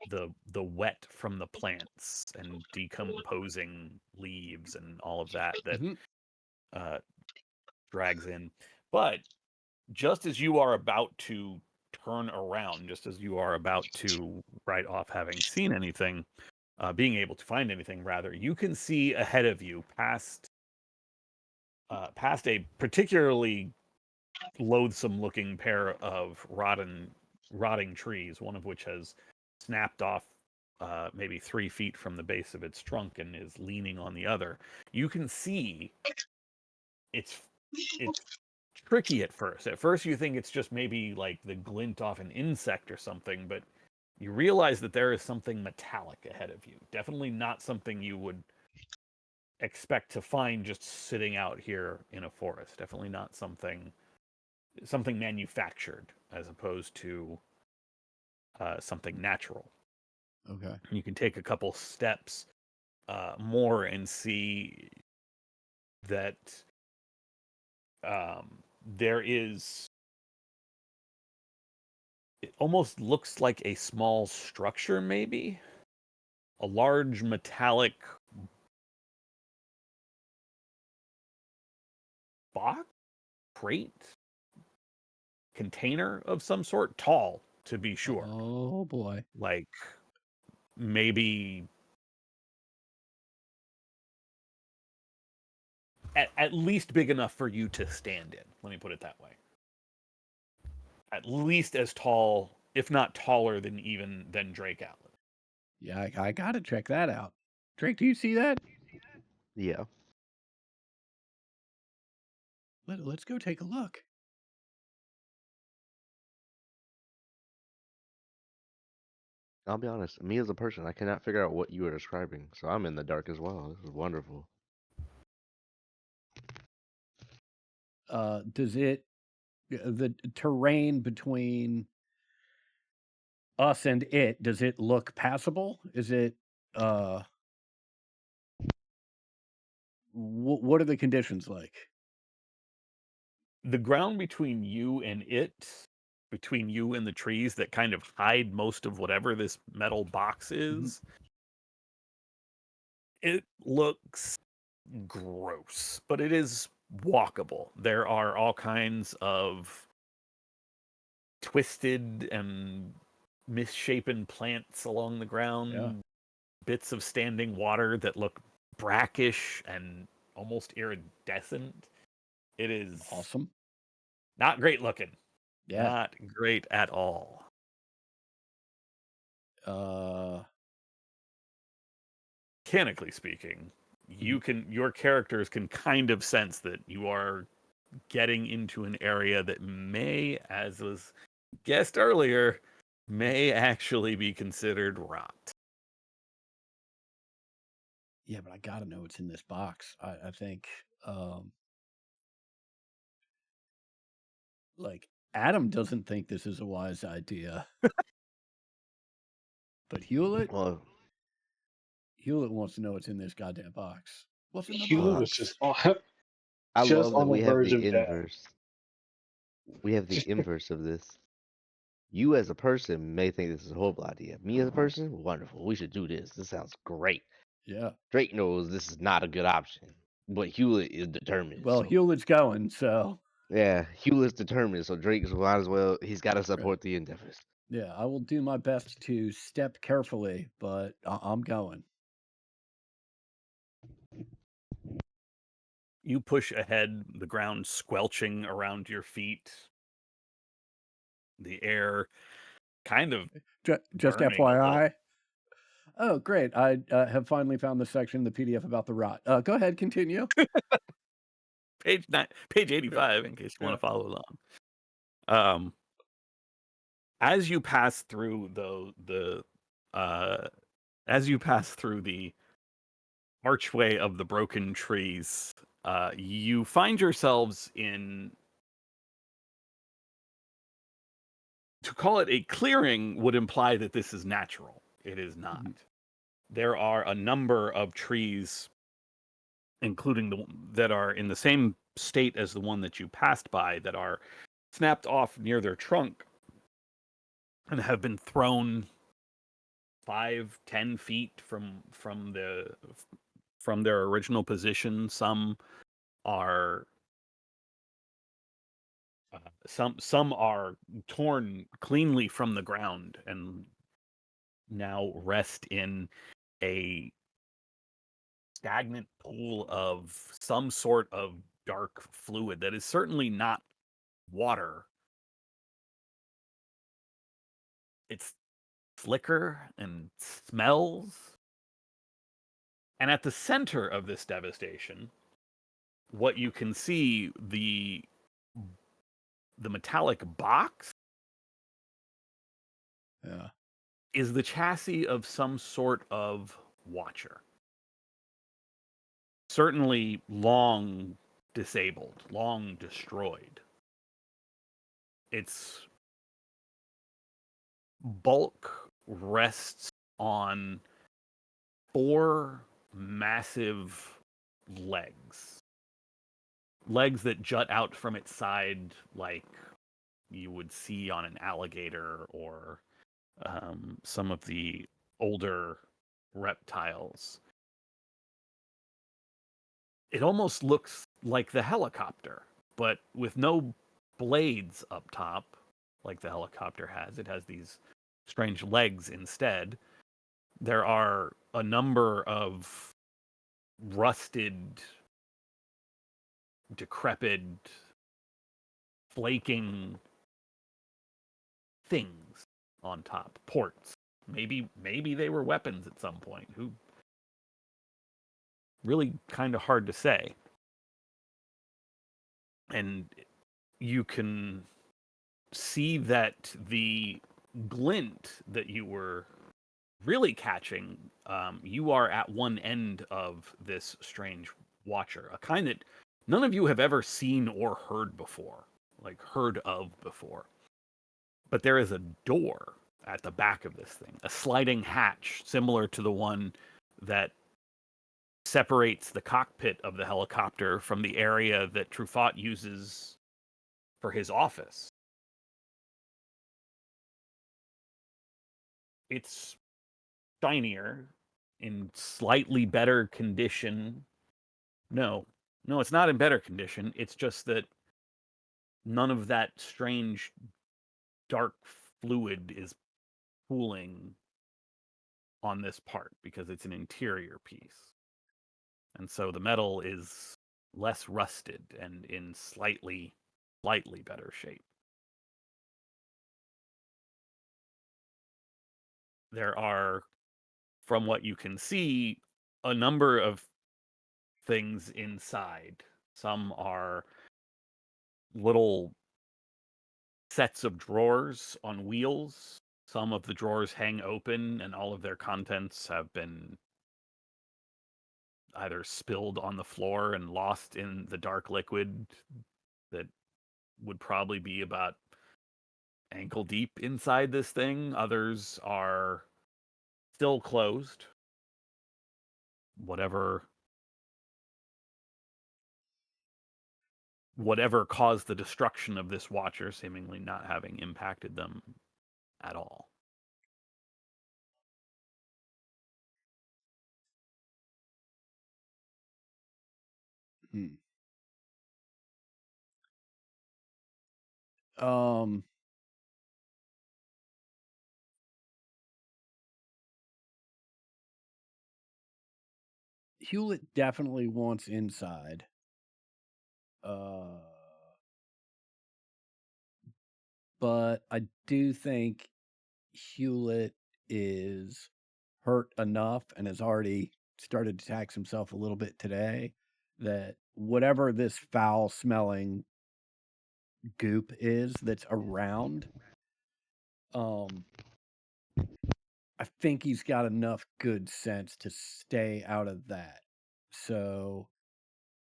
the wet from the plants and decomposing leaves and all of that
Mhm.
drags in. But just as you are about to turn around, just as you are about to write off having seen anything, being able to find anything, rather, you can see ahead of you past a particularly loathsome looking pair of rotting trees, one of which has snapped off maybe 3 feet from the base of its trunk and is leaning on the other. You can see it's tricky at first. At first you think it's just maybe like the glint off an insect or something, but you realize that there is something metallic ahead of you. Definitely not something you would expect to find just sitting out here in a forest. Definitely not something manufactured as opposed to something natural.
Okay.
You can take a couple steps more and see that there is. It almost looks like a small structure, maybe a large metallic box, crate, container of some sort, tall to be sure.
Oh boy.
Like maybe at least big enough for you to stand in. Let me put it that way. At least as tall, if not taller than Drake Atlas.
Yeah, I gotta check that out. Drake, do you see that?
Yeah.
Let's go take a look.
I'll be honest. Me as a person, I cannot figure out what you are describing, so I'm in the dark as well. This is wonderful.
Does it the terrain between us and it, does it look passable? Is it what are the conditions like?
The ground between you and between you and the trees that kind of hide most of whatever this metal box is, it looks gross, but it is walkable. There are all kinds of twisted and misshapen plants along the ground, bits of standing water that look brackish and almost iridescent. It is
Awesome.
not great looking.
Yeah.
Not great at all. Mechanically speaking, your characters can kind of sense that you are getting into an area that may, as was guessed earlier, may actually be considered rot.
Yeah, but I gotta know what's in this box. I think Like, Adam doesn't think this is a wise idea. But Hewlett
Well,
wants to know what's in this goddamn box. What's in the
Hewlett was
box?
just on,
I
just
love that
on the
we have
verge
the
of death.
inverse. We have the inverse of this. You as a person may think this is a horrible idea. Me as a person, wonderful. We should do this. This sounds great.
Yeah.
Drake knows this is not a good option, but Hewlett is determined.
Well,
so,
Hewlett's going, so
yeah, Hewlett's determined, so Drake might as well. He's got to support the endeavors.
yeah, I will do my best to step carefully, but I'm going.
You push ahead, the ground squelching around your feet. The air kind of
Just
burning a little.
FYI. Oh, great. I have finally found the section in the PDF about the rot. Go ahead, continue.
page 85 in case you want to follow along. As you pass through the archway of the broken trees, you find yourselves in, to call it a clearing would imply that this is natural. It is not. There are a number of trees, including that are in the same state as the one that you passed by, that are snapped off near their trunk and have been thrown 5-10 feet from their original position. Some are some are torn cleanly from the ground and now rest in a stagnant pool of some sort of dark fluid that is certainly not water. It's flicker and smells. And at the center of this devastation, what you can see, the metallic box,
Yeah.
is the chassis of some sort of watcher. Certainly long disabled, long destroyed. Its bulk rests on 4 massive legs. Legs that jut out from its side like you would see on an alligator or some of the older reptiles. It almost looks like the helicopter, but with no blades up top like the helicopter has. It has these strange legs instead. There are a number of rusted, decrepit, flaking things on top. Ports. Maybe they were weapons at some point. Who? Really kind of hard to say. And you can see that the glint that you were really catching, you are at one end of this strange watcher, a kind that none of you have ever seen or heard before, like heard of before. But there is a door at the back of this thing, a sliding hatch similar to the one that separates the cockpit of the helicopter from the area that Truffaut uses for his office. It's shinier, in slightly better condition. No, it's not in better condition. It's just that none of that strange dark fluid is pooling on this part because it's an interior piece. And so the metal is less rusted and in slightly better shape. There are, from what you can see, a number of things inside. Some are little sets of drawers on wheels. Some of the drawers hang open and all of their contents have been either spilled on the floor and lost in the dark liquid that would probably be about ankle deep inside this thing. Others are still closed. Whatever caused the destruction of this watcher seemingly not having impacted them at all.
Um, Hewlett definitely wants inside. But I do think Hewlett is hurt enough and has already started to tax himself a little bit today that whatever this foul smelling goop is that's around, I think he's got enough good sense to stay out of that. So,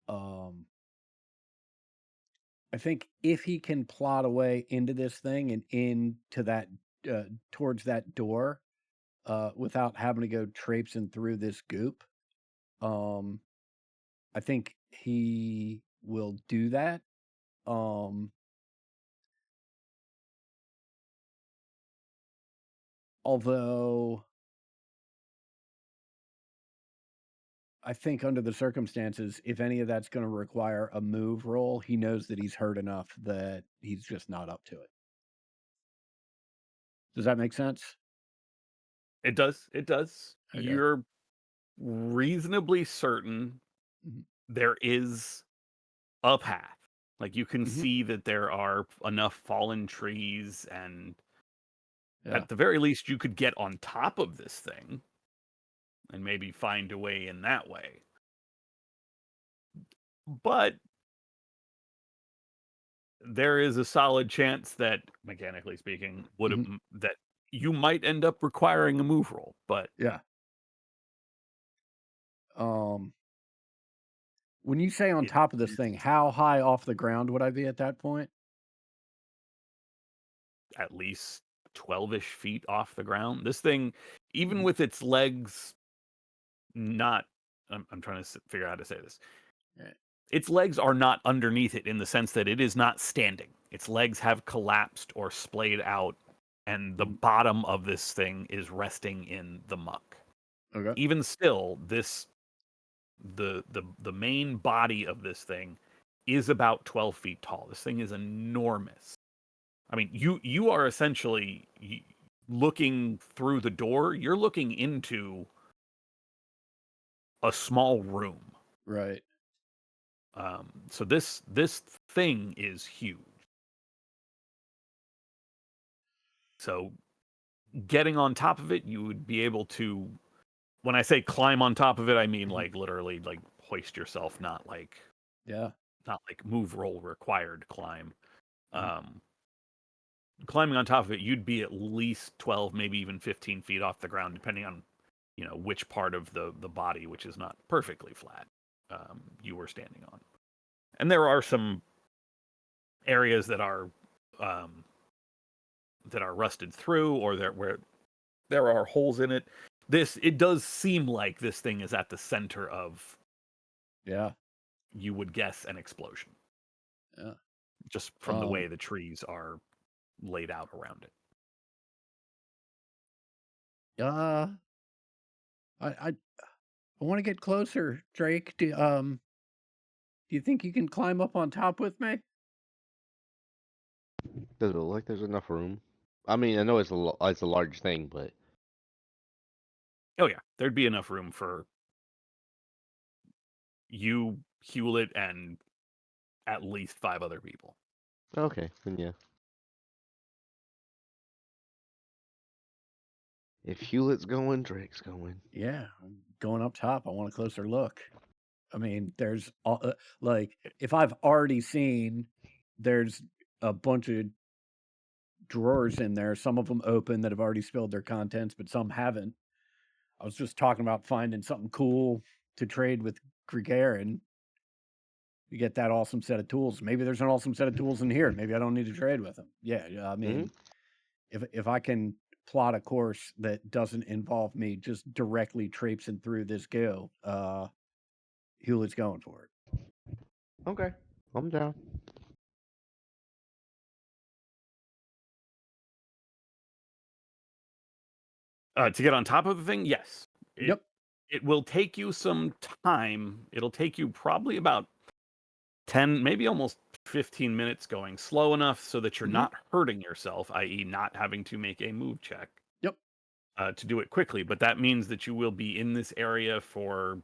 I think if he can plot a way into this thing and into that, towards that door, without having to go traipsing through this goop, I think he will do that. Although I think under the circumstances, if any of that's going to require a move roll, he knows that he's hurt enough that he's just not up to it. Does that make sense?
It does. It does.
Okay.
You're reasonably certain
Mhm.
there is a path. Like you can
Mhm.
see that there are enough fallen trees, and
Yeah.
at the very least, you could get on top of this thing and maybe find a way in that way. But there is a solid chance that, mechanically speaking, that you might end up requiring a move roll. But
Yeah. When you say on
it
top of this
is
thing, how high off the ground would I be at that point?
at least 12-ish feet off the ground. This thing, even
Mhm.
with its legs not, I'm trying to figure out how to say this.
Right.
Its legs are not underneath it in the sense that it is not standing. Its legs have collapsed or splayed out, and the bottom of this thing is resting in the muck.
Okay.
Even still, the main body of this thing is about 12 feet tall. This thing is enormous. I mean, you are essentially looking through the door. You're looking into a small room.
Right.
So this thing is huge. So getting on top of it, you would be able to. When I say climb on top of it, I mean like literally like hoist yourself, not like move roll required climb. Climbing on top of it, you'd be at least 12, maybe even 15 feet off the ground, depending on which part of the body, which is not perfectly flat, you were standing on. And there are some areas that are rusted through, or where there are holes in it. It does seem like this thing is at the center of, you would guess, an explosion.
Yeah.
Just from the way the trees are laid out around it.
I want to get closer, Drake. Do you think you can climb up on top with me?
Does it look like there's enough room? I mean, I know it's a large thing, but
Oh yeah, there'd be enough room for you, Hewlett, and at least 5 other people.
okay, then yeah. If Hewlett's going, Drake's going.
Yeah, I'm going up top. I want a closer look. I mean, there's like if I've already seen there's a bunch of drawers in there, some of them open that have already spilled their contents, but some haven't. I was just talking about finding something cool to trade with Gregarian. to get that awesome set of tools. Maybe there's an awesome set of tools in here. Maybe I don't need to trade with them. Yeah, I mean, if I can plot a course that doesn't involve me just directly traipsing through this guild, Hewlett's going for it.
Okay, I'm down.
To get on top of the thing, yes.
Yep.
It will take you some time. It'll take you probably about 10, maybe almost 15 minutes going slow enough so that you're not hurting yourself, i.e. not having to make a move check.
Yep.
To do it quickly, but that means that you will be in this area for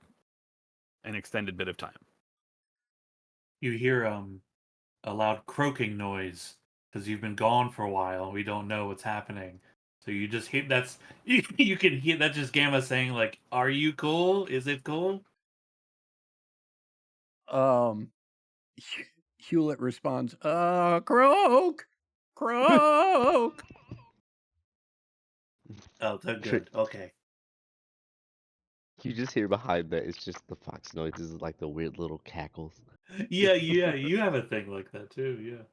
an extended bit of time.
You hear a loud croaking noise because you've been gone for a while. We don't know what's happening. So you just hear you can hear that just Gamma saying like, "Are you cool? Is it cool?"
Hewlett responds, croak.
Oh, they're good. Okay.
You just hear behind that. It's just the fox noises, like the weird little cackles.
Yeah, you have a thing like that too. Yeah.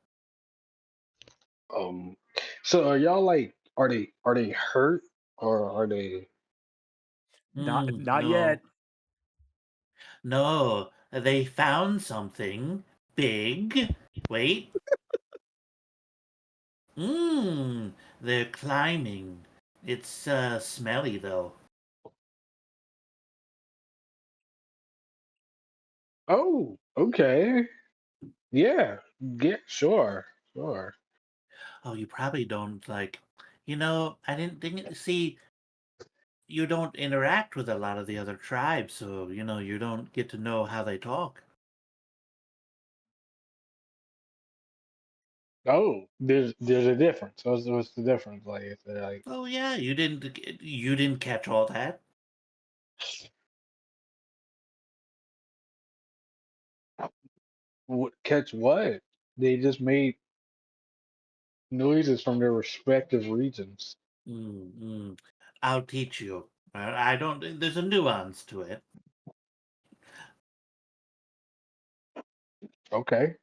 So are y'all like, are they hurt or are they?
Not
no.
yet.
No, they found something big. Wait. They're climbing. It's smelly though.
Oh, okay. Yeah, sure.
Oh, you probably don't like. I didn't think. See, you don't interact with a lot of the other tribes, so you don't get to know how they talk.
Oh, there's a difference. What's the difference? Like, is there like,
Oh yeah, you didn't catch all that.
catch what? They just made noises from their respective regions.
Mm-hmm. I'll teach you. I don't. There's a nuance to it.
Okay.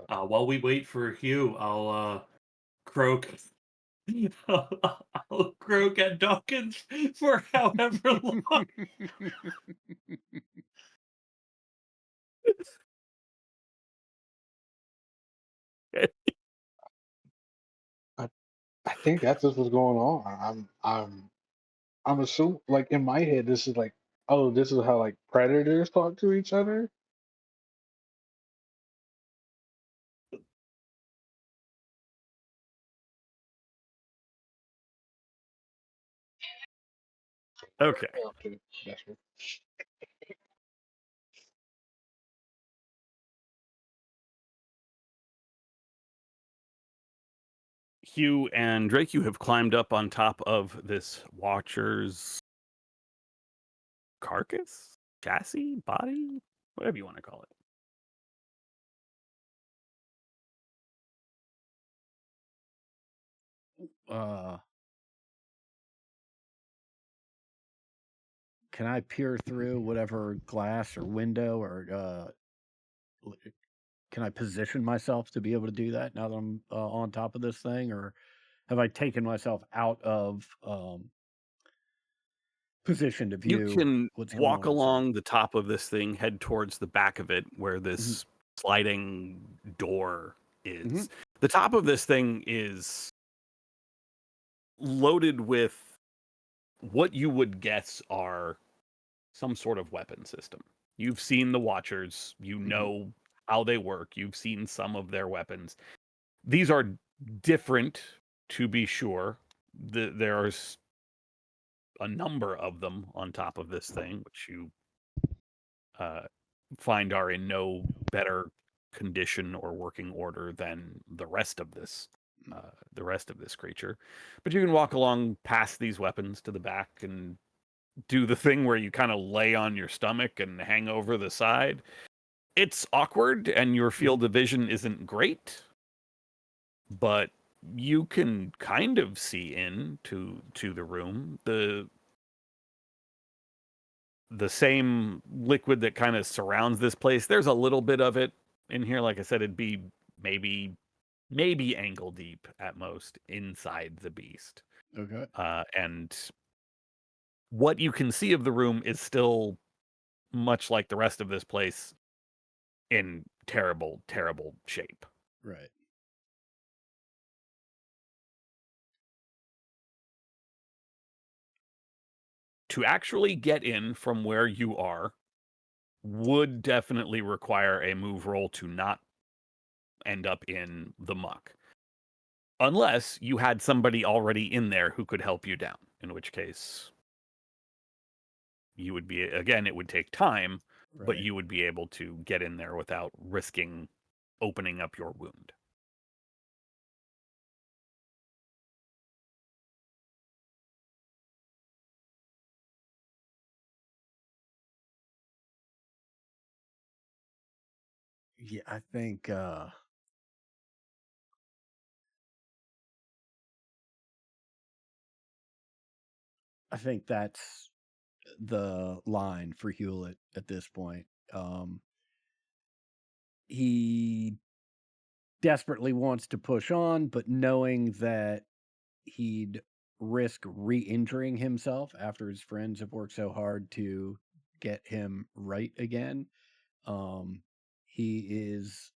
While we wait for Hugh, I'll croak. I'll croak at Dawkins for however long.
I think that's just what's going on. I'm assuming, like in my head, this is like, oh, this is how like predators talk to each other.
Okay.
Okay, that's what-
Hugh and Drake, you have climbed up on top of this Watcher's carcass, chassis, body, whatever you want to call it.
Can I peer through whatever glass or window or can I position myself to be able to do that now that I'm on top of this thing, or have I taken myself out of position to
You
view
can
what's going
walk
on inside?
along the top of this thing, head towards the back of it where this sliding door is. The top of this thing is loaded with what you would guess are some sort of weapon system. You've seen the Watchers, you know how they work, you've seen some of their weapons. These are different, to be sure. There's a number of them on top of this thing, which you find are in no better condition or working order than the rest of this creature. But you can walk along past these weapons to the back and do the thing where you kind of lay on your stomach and hang over the side. It's awkward and your field of vision isn't great, but you can kind of see into the room. the same liquid that kind of surrounds this place. There's a little bit of it in here. Like I said, it'd be maybe ankle deep at most inside the beast.
Okay.
And what you can see of the room is still much like the rest of this place in terrible, terrible shape.
Right.
To actually get in from where you are would definitely require a move roll to not end up in the muck. Unless you had somebody already in there who could help you down, in which case you would be, again, it would take time, but
Right.
you would be able to get in there without risking opening up your wound.
Yeah, I think that's the line for Hewlett at this point. He desperately wants to push on, but knowing that he'd risk re-injuring himself after his friends have worked so hard to get him right again, he is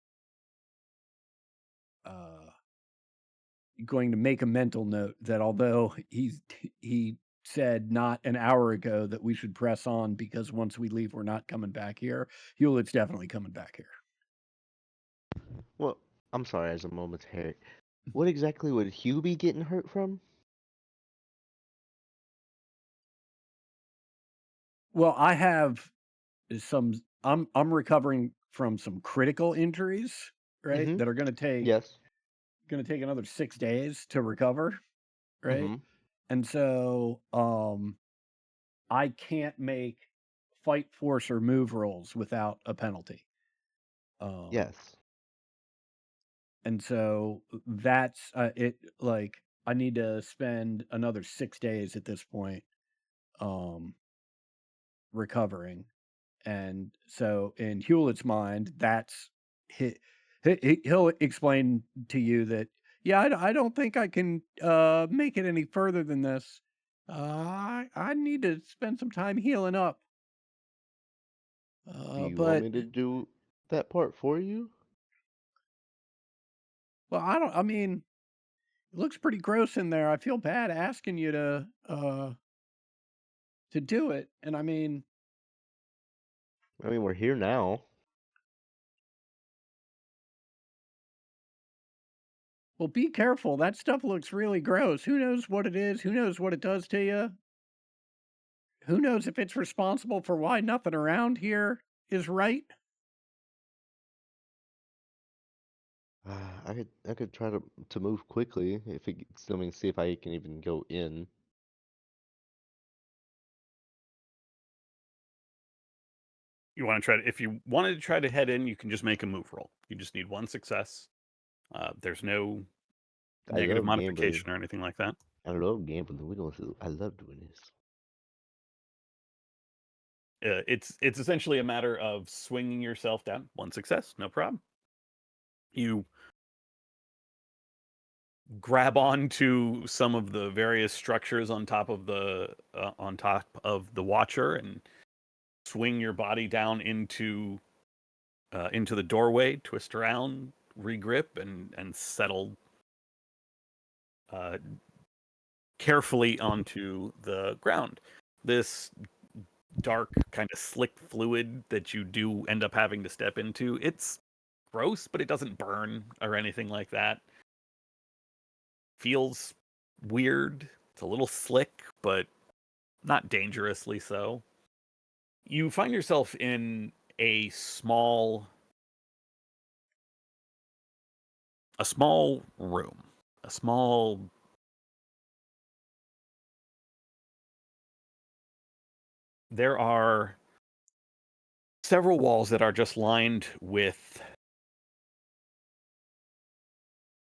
going to make a mental note that although he said not an hour ago that we should press on because once we leave we're not coming back here, Hewlett's definitely coming back here.
Well, I'm sorry as a momentary. What exactly would Hugh be getting hurt from?
Well, I have some. I'm recovering from some critical injuries, right?
Mm-hmm.
That are going to
Yes.
take another 6 days to recover, right?
Mm-hmm.
And so I can't make fight, force, or move rolls without a penalty.
Yes.
And so that's it. Like I need to spend another 6 days at this point, recovering. And so in Hewlett's mind, that's he'll explain to you that, yeah, I don't think I can make it any further than this. I need to spend some time healing up.
Do you want
But
me to do that part for you?
well, I mean, it looks pretty gross in there. I feel bad asking you to do it. And I mean,
I mean, we're here now.
well, be careful. That stuff looks really gross. Who knows what it is? Who knows what it does to you? Who knows if it's responsible for why nothing around here is right?
I could try to move quickly if it. I mean, see if I can even go in.
You want to try to, if you wanted to try to head in, you can just make a move roll. You just need one success. There's no
I
negative
love gambling.
modification or anything like that.
I love gambling. I love doing this.
It's essentially a matter of swinging yourself down. One success, no problem. You grab onto some of the various structures on top of the Watcher and swing your body down into the doorway, twist around, regrip, and settle carefully onto the ground. This dark, kind of slick fluid that you do end up having to step into, it's gross, but it doesn't burn or anything like that. Feels weird. It's a little slick, but not dangerously so. You find yourself in a small room. A small There are several walls that are just lined with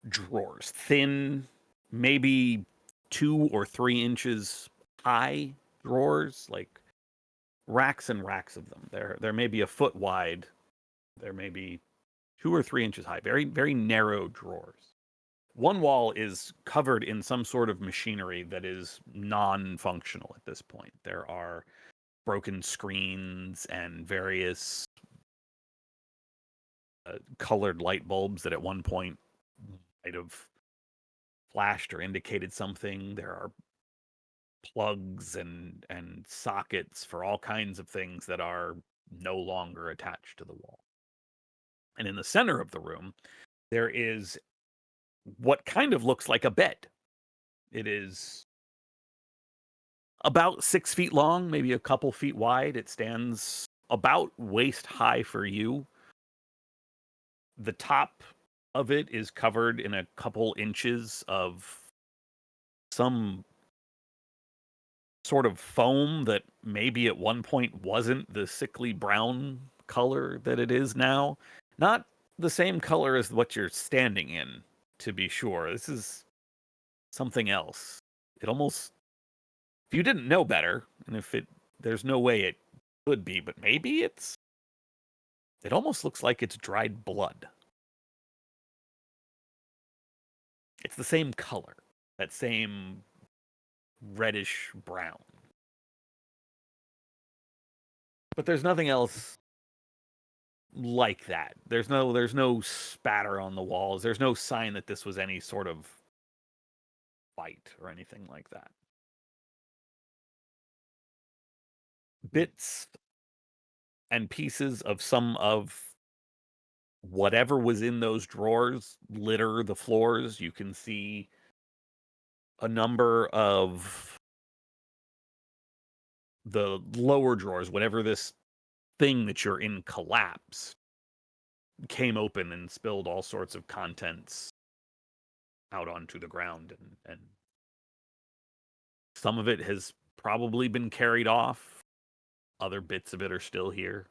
drawers, thin, maybe 2 or 3 inches high drawers, like racks and racks of them. There may be a foot wide. There may be 2 or 3 inches high. Very, very narrow drawers. One wall is covered in some sort of machinery that is non-functional at this point. There are broken screens and various colored light bulbs that at one point might have flashed or indicated something. There are plugs and sockets for all kinds of things that are no longer attached to the wall. And in the center of the room, there is what kind of looks like a bed. It is about 6 feet long, maybe a couple feet wide. It stands about waist high for you. The top of it is covered in a couple inches of some sort of foam that maybe at one point wasn't the sickly brown color that it is now. Not the same color as what you're standing in, to be sure. This is something else. It almost, if you didn't know better, and there's no way it could be, but maybe it almost looks like it's dried blood. It's the same color, that same reddish brown. But there's nothing else like that. There's no spatter on the walls. There's no sign that this was any sort of fight or anything like that. Bits and pieces of some of whatever was in those drawers litter the floors. You can see a number of the lower drawers, whatever this thing that you're in collapsed, came open and spilled all sorts of contents out onto the ground, and some of it has probably been carried off. Other bits of it are still here.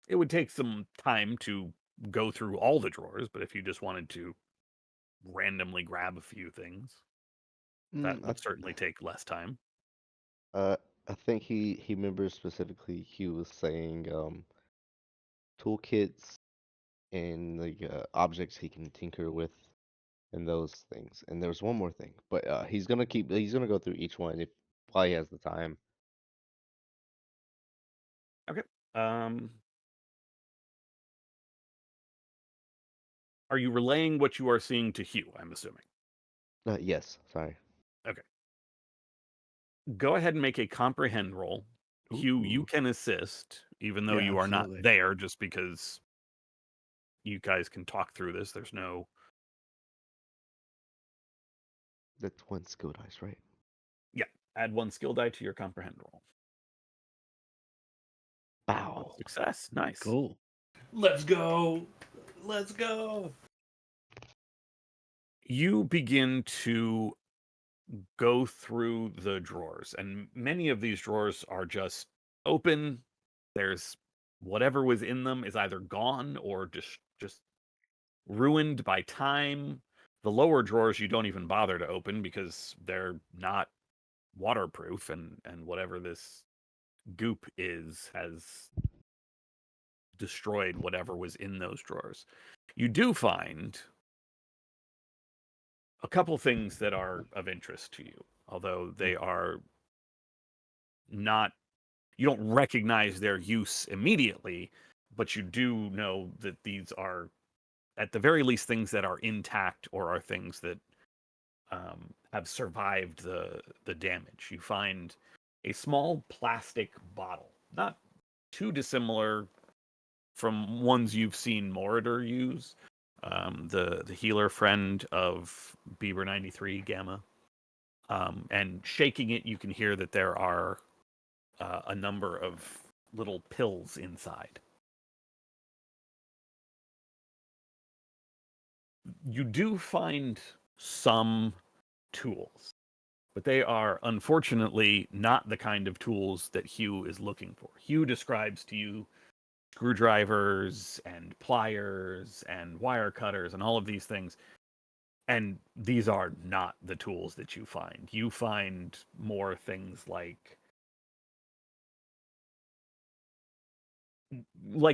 It would take some time to go through all the drawers, but if you just wanted to randomly grab a few things, that would certainly take less time.
I think he remembers specifically Hugh was saying toolkits and the objects he can tinker with and those things. And there's one more thing, but he's gonna go through each one if while he has the time.
Okay. Are you relaying what you are seeing to Hugh, I'm assuming?
Yes, sorry.
Go ahead and make a comprehend roll. Hugh, you
Ooh.
can assist, even though
Yeah,
you are not
absolutely.
there, just because you guys can talk through this. There's no...
That's one skill dice, right?
Yeah, add 1 skill die to your comprehend roll.
Bow.
Success. Nice.
Cool.
Let's go. Let's go.
You begin to go through the drawers, and many of these drawers are just open. There's whatever was in them is either gone or just ruined by time. The lower drawers you don't even bother to open because they're not waterproof, and whatever this goop has destroyed whatever was in those drawers. You do find a couple things that are of interest to you, although they are not, you don't recognize their use immediately, but you do know that these are, at the very least, things that are intact or are things that have survived the damage. You find a small plastic bottle, not too dissimilar from ones you've seen Moroder use, the healer friend of Bieber 93 Gamma. And shaking it, you can hear that there are a number of little pills inside. You do find some tools, but they are unfortunately not the kind of tools that Hugh is looking for. Hugh describes to you screwdrivers and pliers and wire cutters and all of these things. And these are not the tools that you find. You find more things like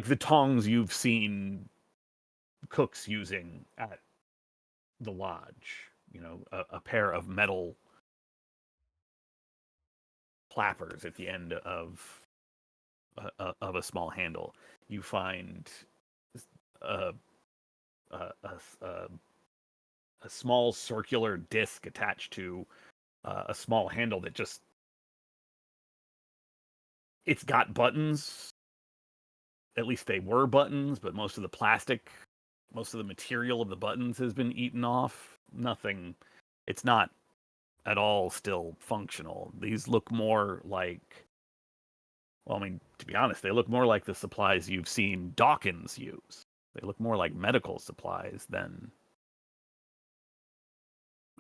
the tongs you've seen cooks using at the lodge. You know, a pair of metal clappers at the end of a small handle. You find a small circular disc attached to a small handle that just it's got buttons. At least they were buttons, but most of the material of the buttons has been eaten off. Nothing. It's not at all still functional. These look more like, well, I mean, to be honest, they look more like the supplies you've seen Dawkins use. They look more like medical supplies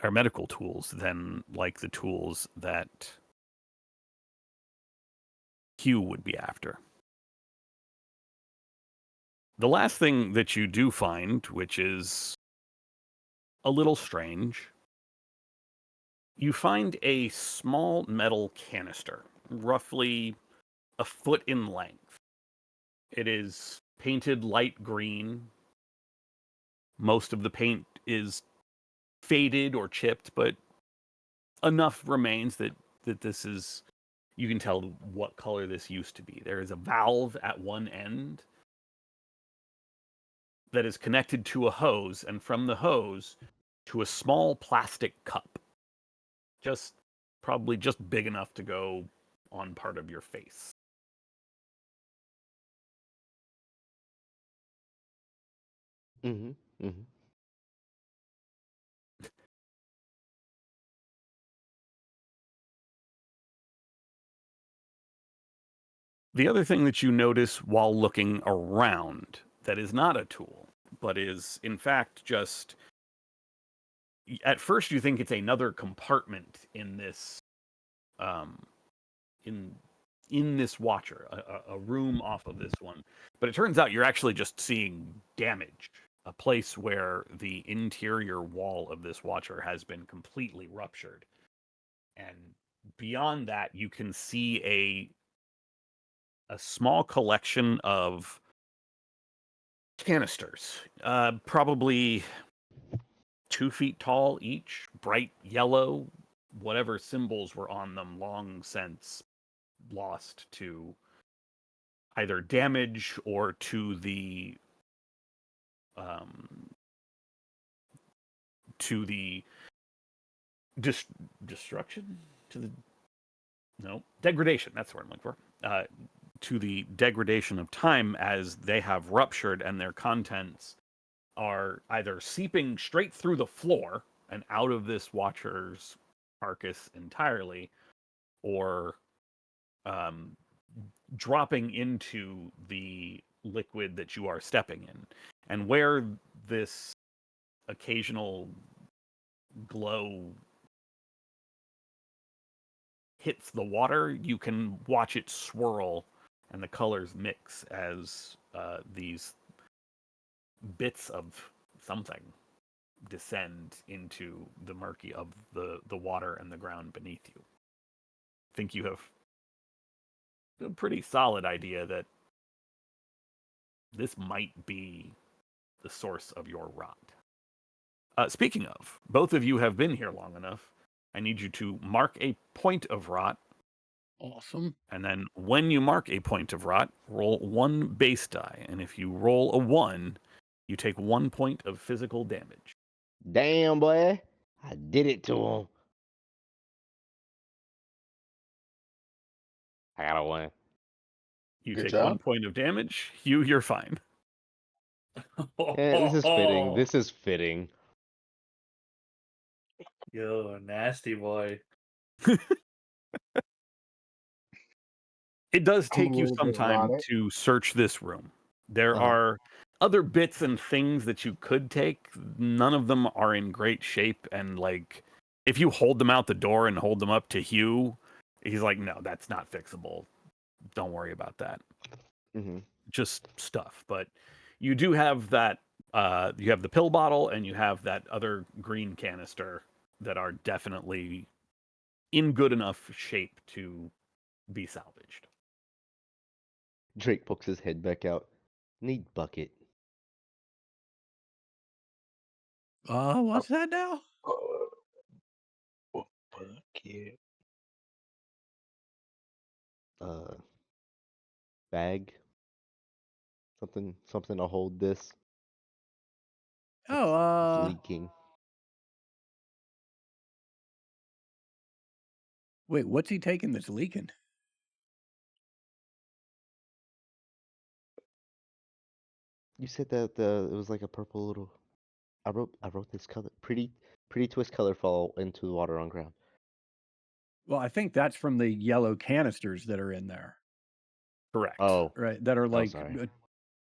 or medical tools than like the tools that Hugh would be after. The last thing that you do find, which is a little strange, you find a small metal canister, roughly a foot in length. It is painted light green. Most of the paint is faded or chipped, but enough remains that this is, you can tell what color this used to be. There is a valve at one end that is connected to a hose, and from the hose to a small plastic cup. Probably just big enough to go on part of your face.
Mm-hmm. Mm-hmm.
The other thing that you notice while looking around that is not a tool, but is in fact just, at first you think it's another compartment in this in this watcher, a room off of this one. But it turns out you're actually just seeing damage, a place where the interior wall of this watcher has been completely ruptured. And beyond that, you can see a small collection of canisters, probably 2 feet tall each, bright yellow. Whatever symbols were on them long since lost to either damage or to the destruction, degradation. That's the word I'm looking for. To the degradation of time, as they have ruptured and their contents are either seeping straight through the floor and out of this watcher's carcass entirely, or dropping into the liquid that you are stepping in. And where this occasional glow hits the water, you can watch it swirl and the colors mix as these bits of something descend into the murky of the water and the ground beneath you. I think you have a pretty solid idea that this might be the source of your rot. Speaking of, both of you have been here long enough. I need you to mark a point of rot.
Awesome.
And then when you mark a point of rot, roll 1 base die. And if you roll a 1, you take 1 point of physical damage.
Damn, boy. I did it to him. I got a 1.
You
Good
take
job.
1 point of damage. You're fine.
Yeah, this is fitting. This is fitting.
Yo, nasty boy.
It does
I'm a
take you
little
some
bit
time
rotted.
to search this room. There
Uh-huh.
are other bits and things that you could take. None of them are in great shape, and like if you hold them out the door and hold them up to Hugh, he's like, no, that's not fixable. Don't worry about that.
Mm-hmm.
just stuff. But you do have that. You have the pill bottle, and you have that other green canister that are definitely in good enough shape to be salvaged.
Drake pokes his head back out. Need bucket.
What's that now?
Bucket.
Bag. Something to hold this.
Oh,
It's leaking.
wait, what's he taking that's leaking?
You said that it was like a purple little. I wrote this color. Pretty twist color fall into the water on ground.
Well, I think that's from the yellow canisters that are in there,
Correct.
Oh,
right? That are like
sorry.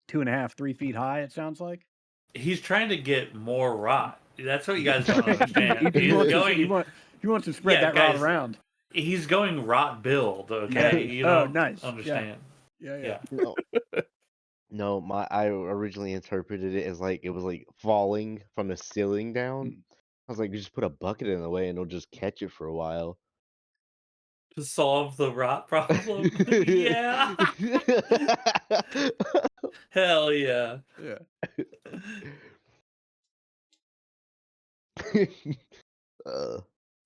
2.5, 3 feet high. It sounds like.
He's trying to get more rot. That's what you guys don't understand.
he,
He's
wants to,
going.
he wants to spread
Yeah,
that rot
guys,
around.
He's going rot build. Okay,
Yeah.
you
Oh,
don't
nice. Yeah.
understand.
Yeah.
No, I originally interpreted it as like it was like falling from the ceiling down.
Mm.
I was like, you just put a bucket in the way and it'll just catch it for a while.
To solve the rot problem. Yeah. Hell yeah.
Yeah.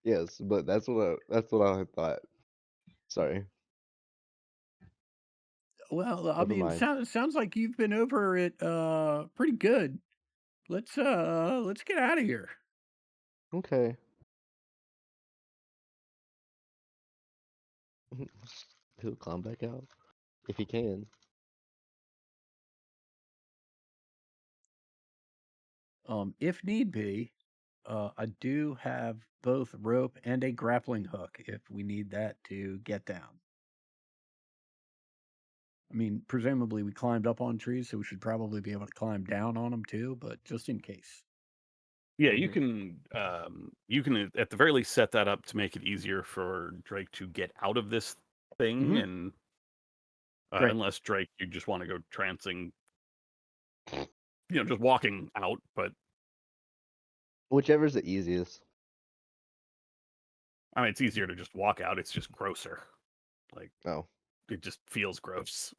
Yes, but that's what I thought. Sorry.
Well, I
Never
mean,
mind.
sounds like you've been over it pretty good. Let's get out of here.
Okay. He'll climb back out if he can.
If need be, I do have both rope and a grappling hook if we need that to get down. I mean, presumably we climbed up on trees, so we should probably be able to climb down on them too, but just in case.
Yeah, you can at the very least set that up to make it easier for Drake to get out of this thing,
Mhm.
and
Great.
unless Drake, you just want to go trancing, just walking out. But
Whichever's the easiest.
I mean, it's easier to just walk out. It's just grosser. Like,
Oh.
it just feels gross.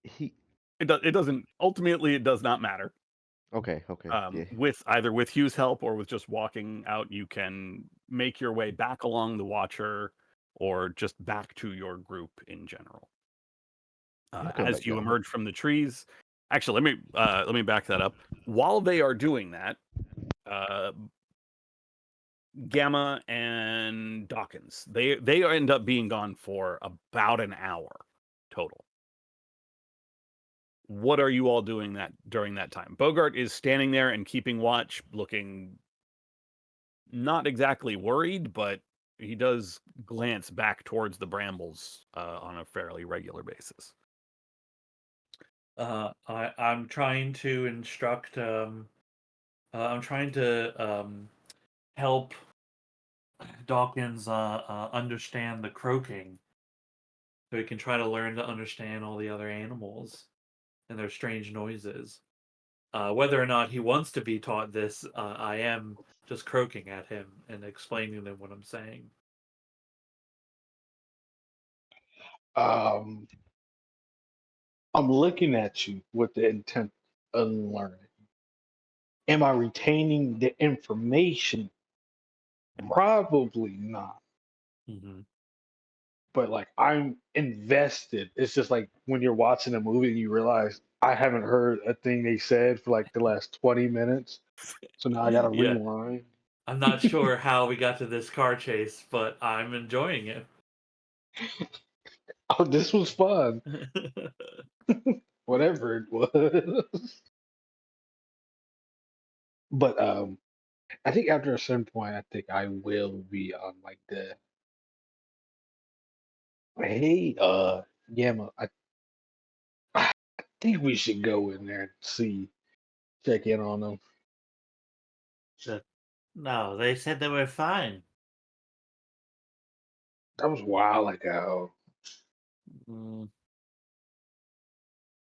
He
It doesn't. Ultimately, it does not matter.
Okay, yeah.
With either with Hugh's help or with just walking out, you can make your way back along the Watcher, or just back to your group in general.
I'm coming
As
back
you
down.
emerge from the trees, actually, let me back that up. While they are doing that, Gamma and Dawkins, they end up being gone for about an hour total. What are you all doing during that time? Bogart is standing there and keeping watch, looking not exactly worried, but he does glance back towards the brambles on a fairly regular basis.
I'm trying to instruct. I'm trying to help Dawkins understand the croaking, so he can try to learn to understand all the other animals and their strange noises. Whether or not he wants to be taught this, I am just croaking at him and explaining to him what I'm saying.
I'm looking at you with the intent of learning. Am I retaining the information? Probably not.
Mm-hmm.
But like I'm invested. It's just like when you're watching a movie and you realize I haven't heard a thing they said for like the last 20 minutes. So now I gotta
Yeah.
rewind.
I'm not sure how we got to this car chase, but I'm enjoying it.
Oh, this was fun. Whatever it was. But I think after a certain point I think I will be on like the hey Yama, I think we should go in there and see, check in on them.
No, they said they were fine.
That was a while ago.
Mm,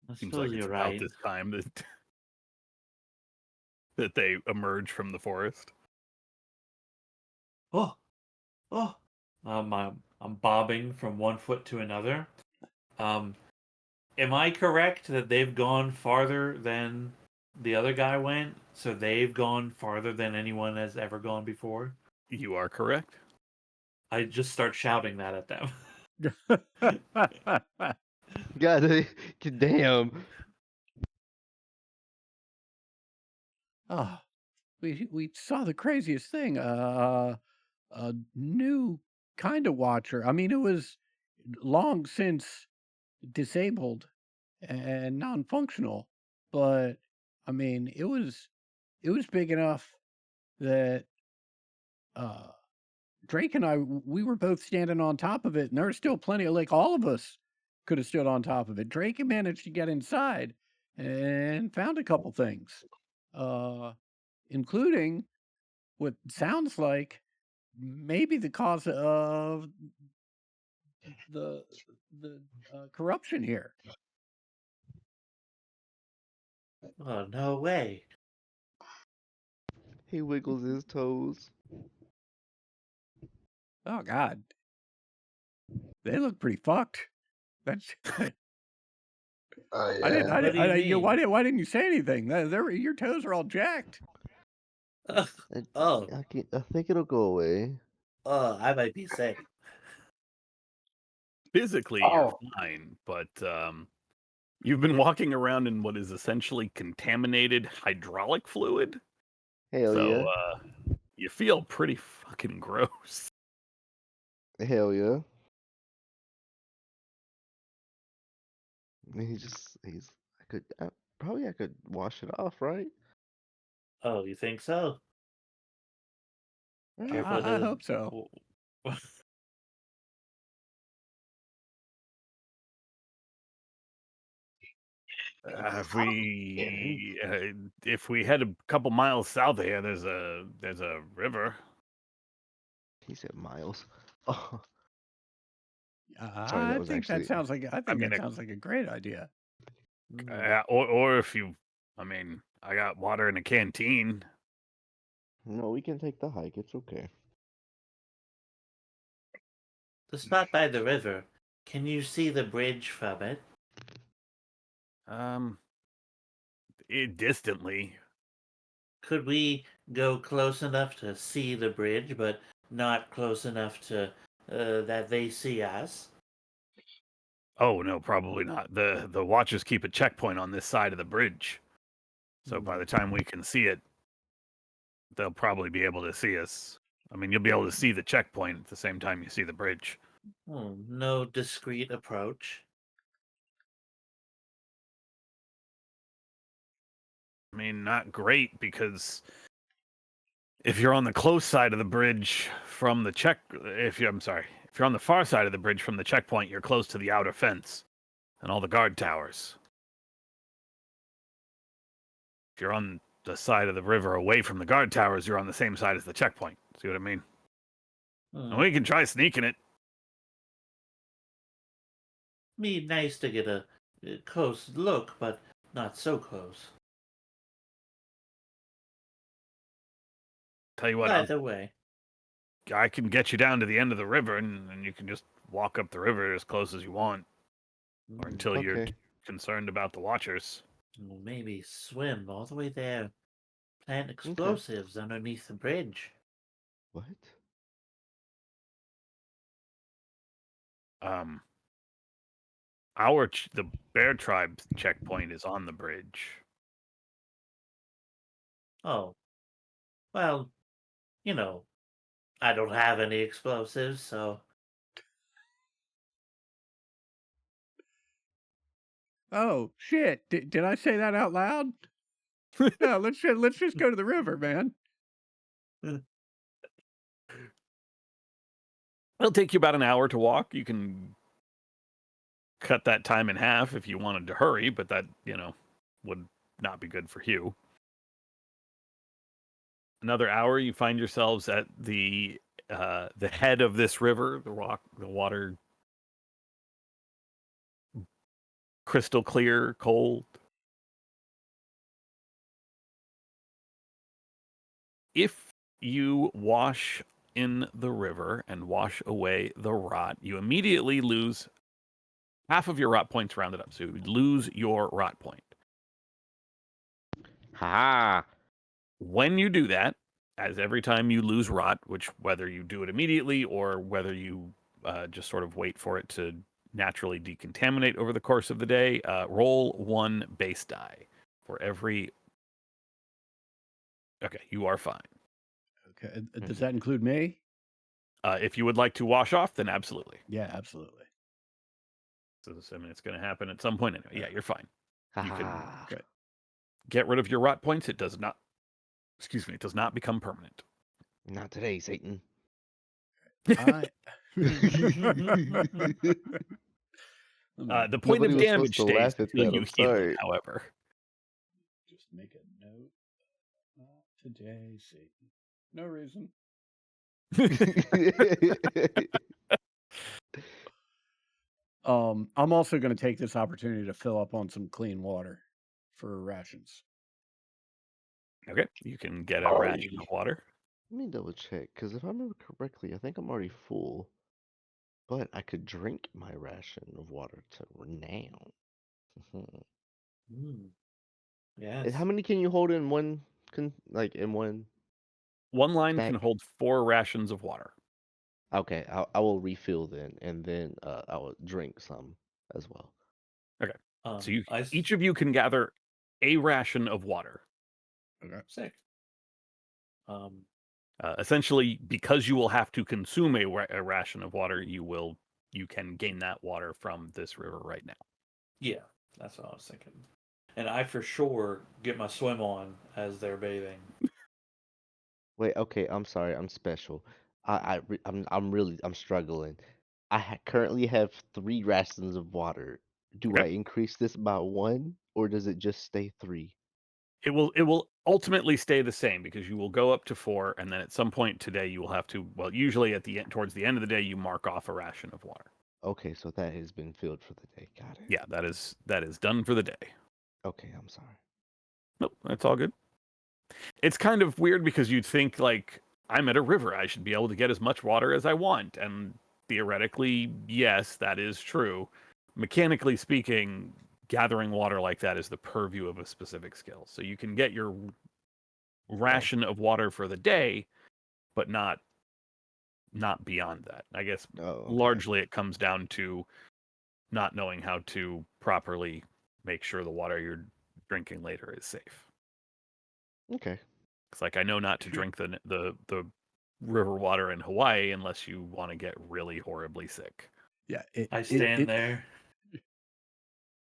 I
Seems
suppose
like it's
you're
about
right.
this time that that they emerge from the forest.
Oh, oh. I'm bobbing from one foot to another. Am I correct that they've gone farther than the other guy went? So they've gone farther than anyone has ever gone before?
You are correct.
I just start shouting that at them.
God damn.
Oh, we saw the craziest thing. A new kind of watcher. I mean, it was long since disabled and non-functional, but I mean, it was big enough that uh Drake and we were both standing on top of it, and there was still plenty of, like, all of us could have stood on top of it. Drake had managed to get inside and found a couple things, uh, including what sounds like maybe the cause of the corruption here.
Oh, no way.
He wiggles his toes.
Oh God, they look pretty fucked. That's
Oh
I didn't.
yeah.
What do you
You know,
mean?
why didn't you say anything? Your toes are all jacked.
Ugh,
I,
oh,
I think it'll go away.
I might be sick.
Physically, you're
Oh,
fine, but you've been walking around in what is essentially contaminated hydraulic fluid.
Hell
So
yeah.
you feel pretty fucking gross.
Hell yeah. And I could wash it off, right?
Oh, you think so?
Right.
Careful, it
I
doesn't.
hope so.
If we head a couple miles south of here, there's a river.
He said miles. Oh, sorry,
I
that was
think that
actually.
sounds like
I mean,
a great idea.
Hmm.
or if you, I mean, I got water in a canteen.
No, we can take the hike. It's okay.
The spot by the river. Can you see the bridge from it?
Um, distantly.
Could we go close enough to see the bridge, but not close enough to that they see us?
Oh no, probably not. The watchers keep a checkpoint on this side of the bridge, so by the time we can see it, they'll probably be able to see us. I mean, you'll be able to see the checkpoint at the same time you see the bridge.
No discreet approach.
I mean, not great because if you're on the close side of the bridge from the if you're on the far side of the bridge from the checkpoint, you're close to the outer fence and all the guard towers. If you're on the side of the river away from the guard towers, you're on the same side as the checkpoint. See what I mean? And we can try sneaking it.
Be nice to get a close look, but not so close.
Tell you what,
Either way.
I can get you down to the end of the river, and you can just walk up the river as close as you want, or until you're
Okay.
concerned about the watchers.
Well, maybe swim all the way there. Plant explosives underneath the bridge.
What?
Um, the bear tribe's checkpoint is on the bridge.
Oh. Well, you know, I don't have any explosives, so
Oh shit! Did I say that out loud? No, let's just go to the river, man.
It'll take you about an hour to walk. You can cut that time in half if you wanted to hurry, but that, would not be good for you. Another hour, you find yourselves at the head of this river. The water crystal clear, cold. If you wash in the river and wash away the rot, you immediately lose half of your rot points rounded up. So you lose your rot point.
Ha!
When you do that, as every time you lose rot, which whether you do it immediately or whether you just sort of wait for it to naturally decontaminate over the course of the day, roll 1 base die for every. Okay, you are fine.
Okay. Does that include me?
If you would like to wash off, then absolutely.
Yeah, absolutely.
So I mean, it's going to happen at some point anyway. Yeah, you're fine.
Ha
You can
ha.
get rid of your rot points. It does not. Excuse me. It does not become permanent.
Not today, Satan.
I.
The point
Nobody
of
was supposed
damage
to
stays
laugh at
until
that,
you
I'm
heal,
sorry.
however.
Just make a note. Not today, Satan. No reason. I'm also going to take this opportunity to fill up on some clean water for rations.
Okay, you can get a ration of water.
Let me double check, because if I remember correctly, I think I'm already full. But I could drink my ration of water to now.
Yes.
How many can you hold in one, in one?
One line can
Stack.
hold 4 rations of water.
Okay, I will refill then, and then I will drink some as well.
So each of you can gather a ration of water.
Sick.
Essentially, because you will have to consume a ration of water, you can gain that water from this river right now.
Yeah, that's what I was thinking. And I for sure get my swim on as they're bathing.
Wait, okay, I'm sorry, I'm special. I'm struggling. Currently have 3 rations of water. Do
Okay.
I increase this by 1, or does it just stay 3?
It will ultimately stay the same because you will go up to 4, and then at some point today you will have to. Well, usually at the end, towards the end of the day, you mark off a ration of water.
Okay, so that has been filled for the day. Got it.
Yeah, that is done for the day.
Okay, I'm sorry.
Nope, that's all good. It's kind of weird because you'd think like I'm at a river, I should be able to get as much water as I want, and theoretically, yes, that is true. Mechanically speaking, gathering water like that is the purview of a specific skill. So you can get your ration of water for the day, but not beyond that. I guess
Oh, okay.
largely it comes down to not knowing how to properly make sure the water you're drinking later is safe.
Okay.
It's like I know not to drink the river water in Hawaii unless you want to get really horribly sick.
Yeah.
I stand there.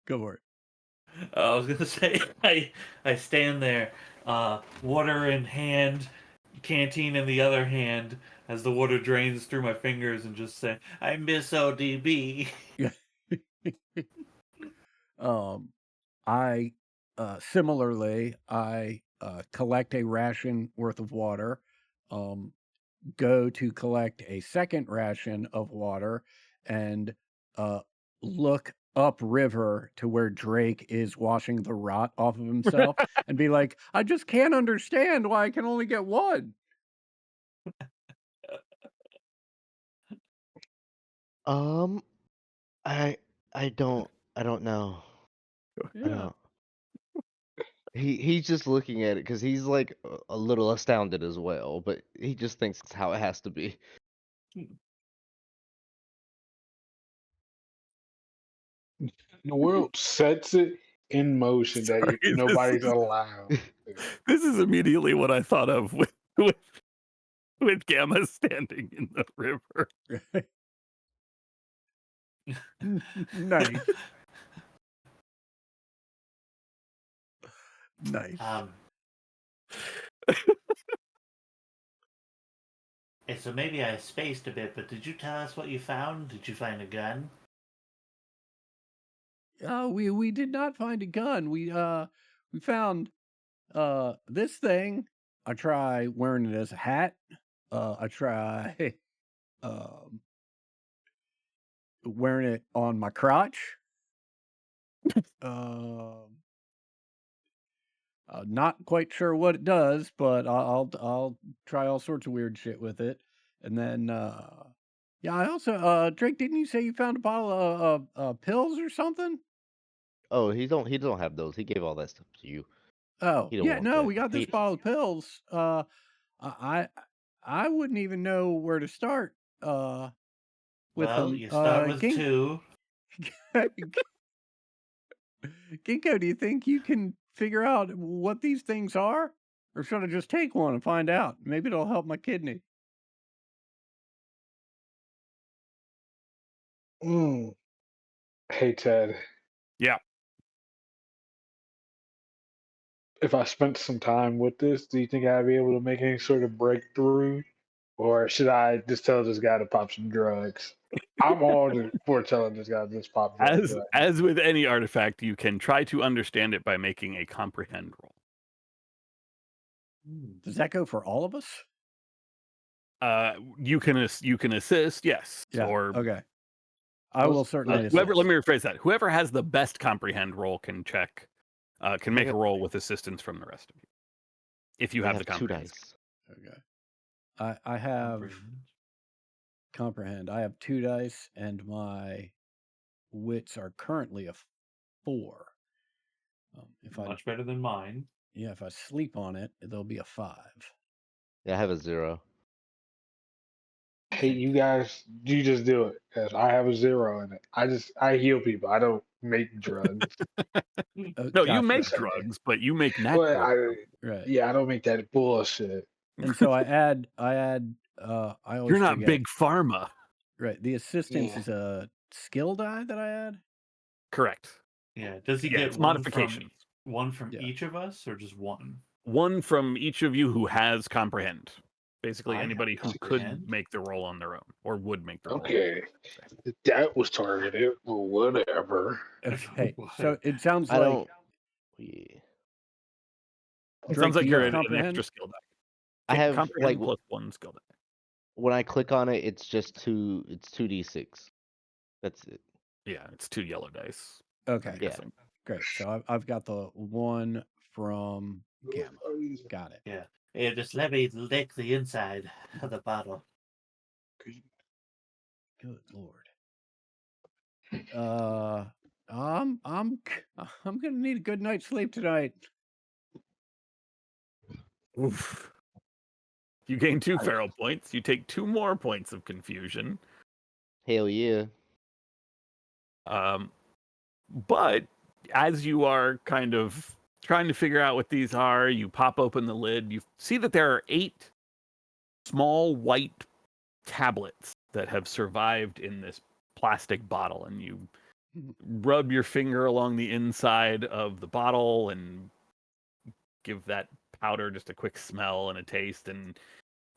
Go for it.
I was gonna say I stand there, water in hand, canteen in the other hand, as the water drains through my fingers, and just say, "I miss ODB."
I similarly, I collect a ration worth of water, go to collect a second ration of water, and look upriver to where Drake is washing the rot off of himself and be like, I just can't understand why I can only get one.
I don't know. I
Yeah.
don't. He's just looking at it because he's like a little astounded as well, but he just thinks it's how it has to be.
The world sets it in motion that
Sorry, this
nobody's
is-
allowed.
This is immediately what I thought of with Gamma standing in the river.
Nice. Nice.
And so maybe I spaced a bit, but did you tell us what you found? Did you find a gun?
We did not find a gun. We found this thing. I try wearing it as a hat. I try wearing it on my crotch. Not quite sure what it does, but I'll try all sorts of weird shit with it. And then yeah, I also Drake, didn't you say you found a bottle of pills or something?
Oh, he don't have those. He gave all that stuff to you.
Oh,
He don't
yeah,
want
no,
that.
we got this
He,
bottle of pills. I I wouldn't even know where to start with
Well,
them.
you start with
Gink,
2.
Ginkgo, do you think you can figure out what these things are? Or should I just take one and find out? Maybe it'll help my kidney.
Mm. Hey Ted,
Yeah.
if I spent some time with this, do you think I'd be able to make any sort of breakthrough, or should I just tell this guy to pop some drugs? I'm all for telling this guy to just pop drugs. Right?
As with any artifact, you can try to understand it by making a comprehend roll.
Does that go for all of us?
You can assist, yes,
Yeah.
or
Okay. I will certainly
whoever. Let
assist.
me rephrase that. Whoever has the best comprehend roll can check, can make a
Yep.
roll with assistance from the rest of you, if you
I
have the
have 2
comprehend.
dice.
Okay. I have comprehend. I have 2 dice, and my wits are currently a 4. If I
Much better than mine.
if I sleep on it, there'll be a 5.
Yeah, I have a 0.
Hey, you guys, you just do it because I have a 0 in it. I heal people. I don't make drugs.
No, you make
Gotcha.
drugs, but you make
Well,
necro.
Right.
yeah, I don't make that bullshit.
And so I add I always
You're not
forget.
big pharma.
Right. The assistance
Yeah.
is a skill die that I add?
Correct.
Yeah. Does he
Yeah,
get
it's
one
modifications.
from
Yeah.
each of us, or just one?
One from each of you who has comprehend. Basically,
I have
anybody who
comprehend.
could make the roll on their own, or would make the roll.
Okay, that was targeted. Well, whatever.
Okay.
What?
So it sounds
I
like
don't. Yeah.
It
Drake,
sounds like
do you
you're
have
an
comprehend?
extra skill die.
I have
comprehend
like
plus 1 skill die.
when I click on it, it's just 2. It's 2d6. That's it.
Yeah, it's 2 yellow dice.
Okay.
I'm
Yeah.
guessing.
Great. So I've got the 1 from Gamma. Got it.
Yeah. Yeah, just let me lick the inside of the bottle.
Good Lord. I'm gonna need a good night's sleep tonight.
Oof. You gain 2 feral points. You take 2 more points of confusion.
Hell yeah.
But as you are kind of trying to figure out what these are, you pop open the lid. You see that there are 8 small white tablets that have survived in this plastic bottle, and you rub your finger along the inside of the bottle and give that powder just a quick smell and a taste, and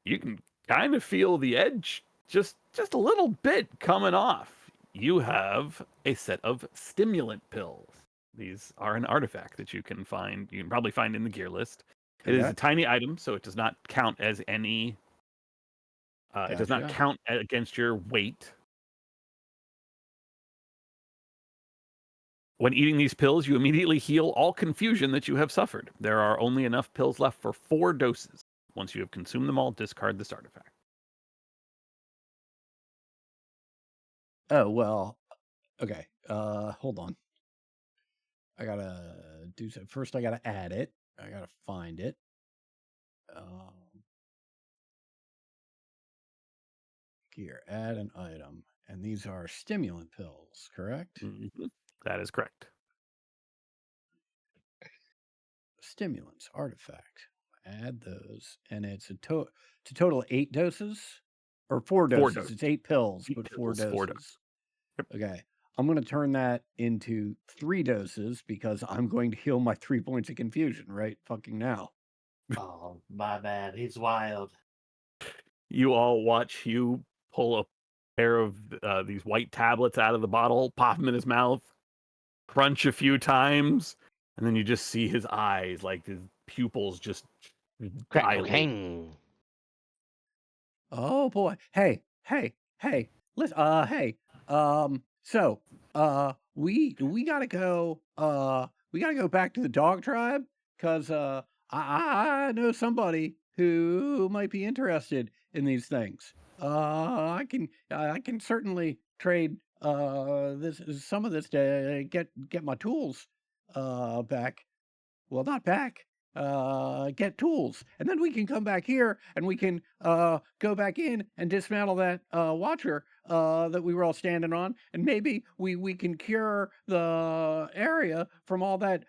you can kind of feel the edge just a little bit coming off. You have a set of stimulant pills. These are an artifact that you can find. You can probably find in the gear list. It is
Okay.
a tiny item, so it does not count as any. It does not
Gotcha.
count against your weight. When eating these pills, you immediately heal all confusion that you have suffered. There are only enough pills left for 4 doses. Once you have consumed them all, discard this artifact.
Oh well. Okay. Hold on. I gotta do so. First, I gotta add it. I gotta find it. Here, add an item, and these are stimulant pills, correct?
Mhm. That is correct.
Stimulants artifact. Add those, and it's a total 8 doses or 4
4
doses.
doses.
It's 8 pills,
8
but 4
pills, 4
doses.
Yep.
Okay. I'm going to turn that into 3 doses because I'm going to heal my 3 points of confusion right fucking now.
Oh, my man, he's wild.
You all watch Hugh pull a pair of these white tablets out of the bottle, pop them in his mouth, crunch a few times, and then you just see his eyes, like his pupils just
Crack
dilate.
cocaine.
Oh boy. Hey. Listen, hey. So, we gotta go. We gotta go back to the dog tribe because I know somebody who might be interested in these things. I can certainly trade this some of this to get my tools back. Well, not back. Get tools, and then we can come back here and we can go back in and dismantle that watcher that we were all standing on, and maybe we can cure the area from all that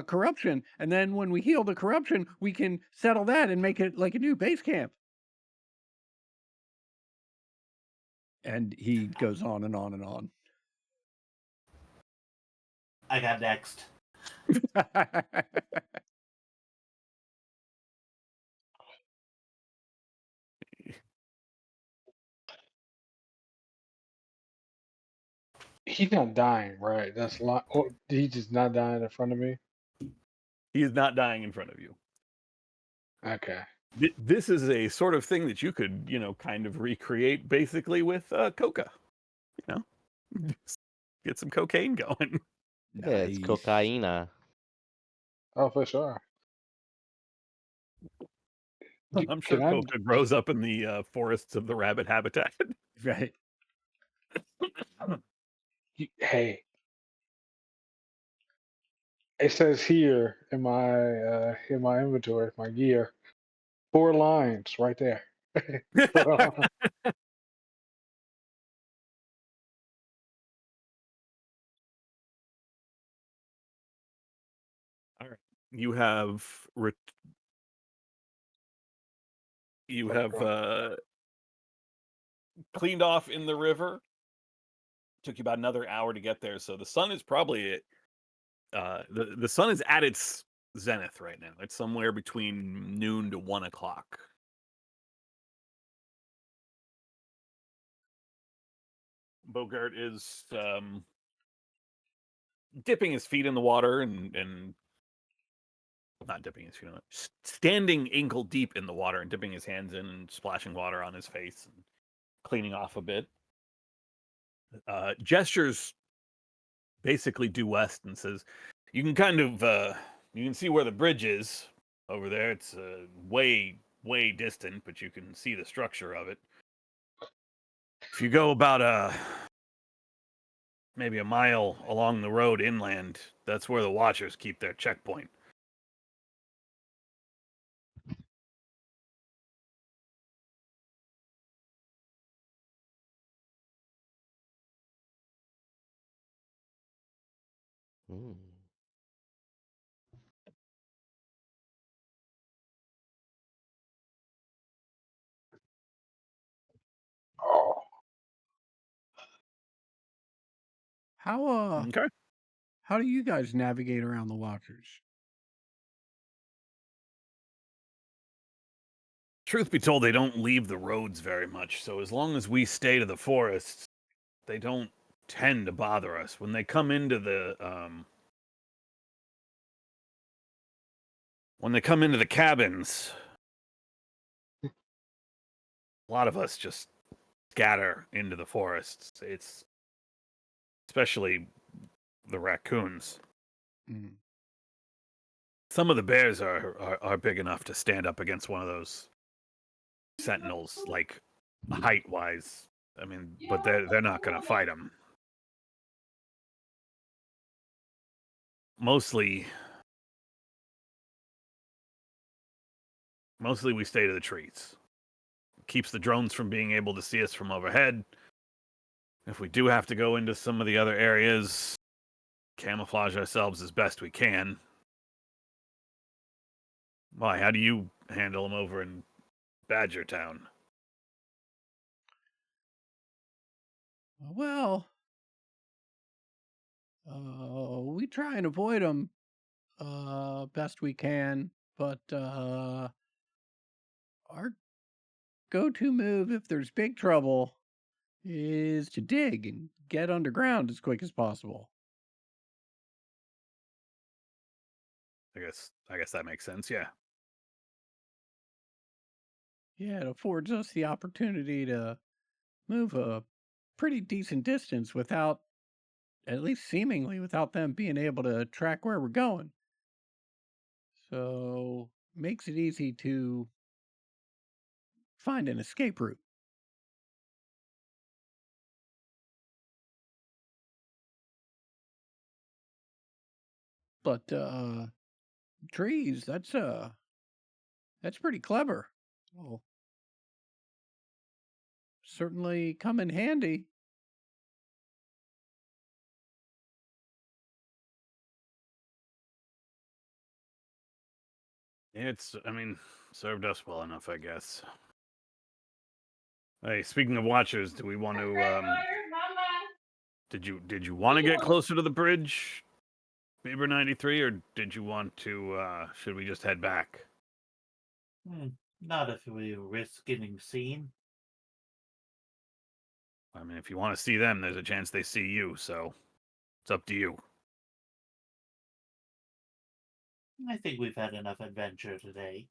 corruption. And then when we heal the corruption, we can settle that and make it like a new base camp. And he goes on and on and on.
I got next.
He's not dying, right? That's a lot. Oh, he's just not dying in front of me.
He is not dying in front of you.
Okay.
This is a sort of thing that you could, kind of recreate basically with coca. Just get some cocaine going.
Yeah, it's
Nice.
cocaina.
Oh, for sure.
I'm sure
Can I?
coca grows up in the forests of the rabbit habitat.
Right.
Hey, it says here in my inventory, my gear, 4 lines right there. 4 lines.
All right. You have cleaned off in the river. Took you about another hour to get there, so the sun is probably the sun is at its zenith right now. It's somewhere between noon to 1 o'clock. Bogart is dipping his feet in the water and not dipping his feet in it, standing ankle deep in the water and dipping his hands in and splashing water on his face and cleaning off a bit. Gestures basically due west and says, "You can kind of you can see where the bridge is over there. It's way distant, but you can see the structure of it. If you go about maybe a mile along the road inland, that's where the Watchers keep their checkpoint."
Mm.
Oh,
How
Okay.
how do you guys navigate around the Watchers?
Truth be told, they don't leave the roads very much, so as long as we stay to the forests, they don't tend to bother us. When they come into the cabins, a lot of us just scatter into the forests. It's especially the raccoons.
Mm.
Some of the bears are big enough to stand up against one of those sentinels, like height wise. I mean, but they're not going to fight them. Mostly we stay to the trees. Keeps the drones from being able to see us from overhead. If we do have to go into some of the other areas, camouflage ourselves as best we can. Why? How do you handle them over in Badger Town?
Well, we try and avoid them best we can, but our go-to move if there's big trouble is to dig and get underground as quick as possible.
I guess that makes sense. Yeah.
Yeah, it affords us the opportunity to move a pretty decent distance without at least seemingly, without them being able to track where we're going. So makes it easy to find an escape route. But trees, that's pretty clever. Well, certainly come in handy.
I mean, served us well enough, I guess. Hey, speaking of watchers, do we want to did you want to get closer to the bridge, Bieber 93, or did you want to should we just head back?
Not if we risk getting seen.
I mean, if you want to see them, there's a chance they see you, so it's up to you.
I think we've had enough adventure today.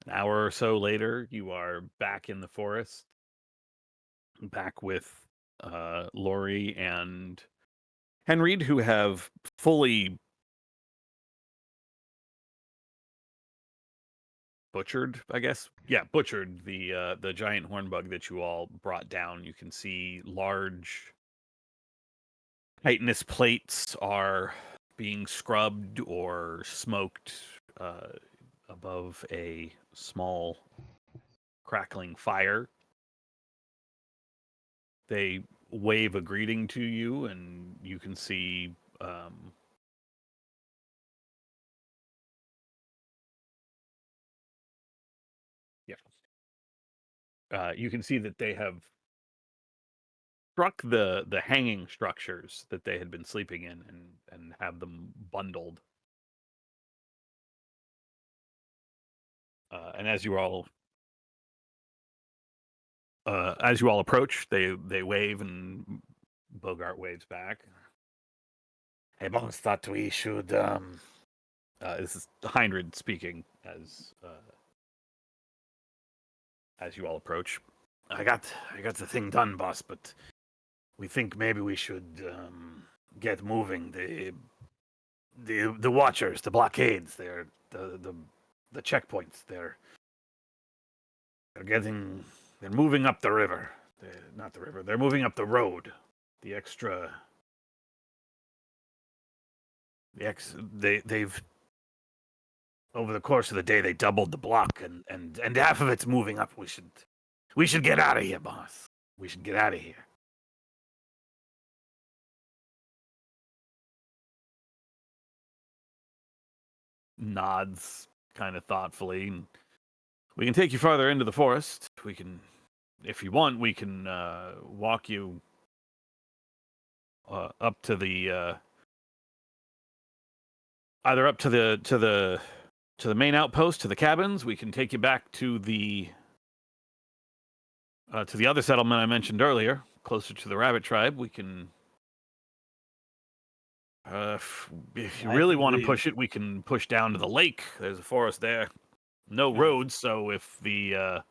An hour or so later, you are back in the forest, back with Lori and Henry, who have fully butchered, I guess. Yeah, butchered the giant hornbug that you all brought down. You can see large chitinous plates are being scrubbed or smoked above a small crackling fire. They wave a greeting to you, and you can see you can see that they have struck the hanging structures that they had been sleeping in and have them bundled. And as you all approach, they wave, and Bogart waves back. Hey, boss, thought we should. This is Heinrich speaking as you all approach. I got the thing done, boss, but we think maybe we should get moving. The watchers, the blockades, the checkpoints. They're moving up the river. Not the river. They're moving up the road. They've over the course of the day they doubled the block, and half of it's moving up. We should get out of here, boss. We should get out of here. Nods kind of thoughtfully. We can take you farther into the forest. We can, if you want, we can walk you up to the either up to the main outpost, to the cabins. We can take you back to the other settlement I mentioned earlier, closer to the rabbit tribe. We can, if you really want to push it, we can push down to the lake. There's a forest there, no roads. So if the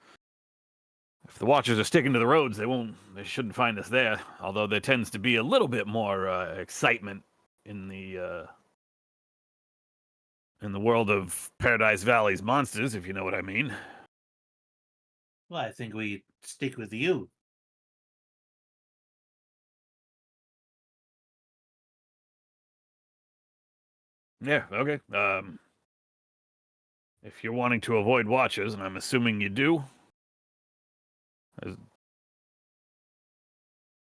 watchers are sticking to the roads, they shouldn't find us there. Although there tends to be a little bit more excitement in the world of Paradise Valley's monsters, if you know what I mean.
Well, I think we stick with you.
Yeah, okay. If you're wanting to avoid watchers, and I'm assuming you do,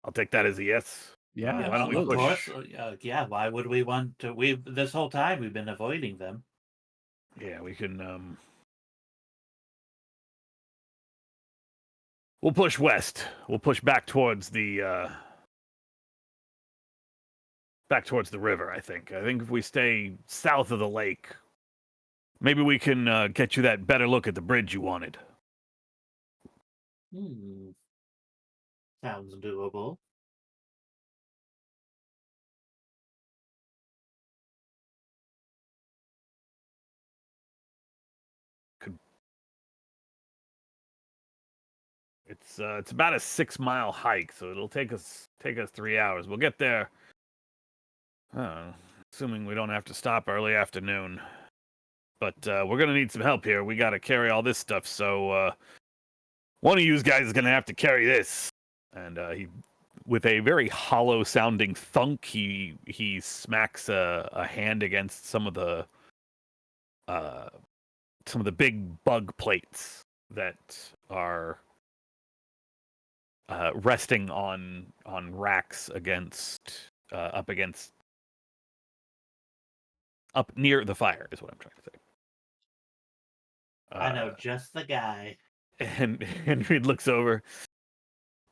I'll take that as a yes.
Yeah,
why don't we
Of
push?
course. Yeah, why would we want to? This whole time we've been avoiding them.
Yeah, we can. We'll push west. We'll push back towards the river. I think if we stay south of the lake, maybe we can get you that better look at the bridge you wanted.
Sounds doable.
It's about a 6-mile hike, so it'll take us 3 hours. We'll get there. Assuming we don't have to stop early afternoon. But we're gonna need some help here. We gotta carry all this stuff, so one of you guys is gonna have to carry this. And he, with a very hollow-sounding thunk, he smacks a hand against some of the big bug plates that are resting on racks up near the fire is what I'm trying to say.
I know just the guy.
And Henry looks over.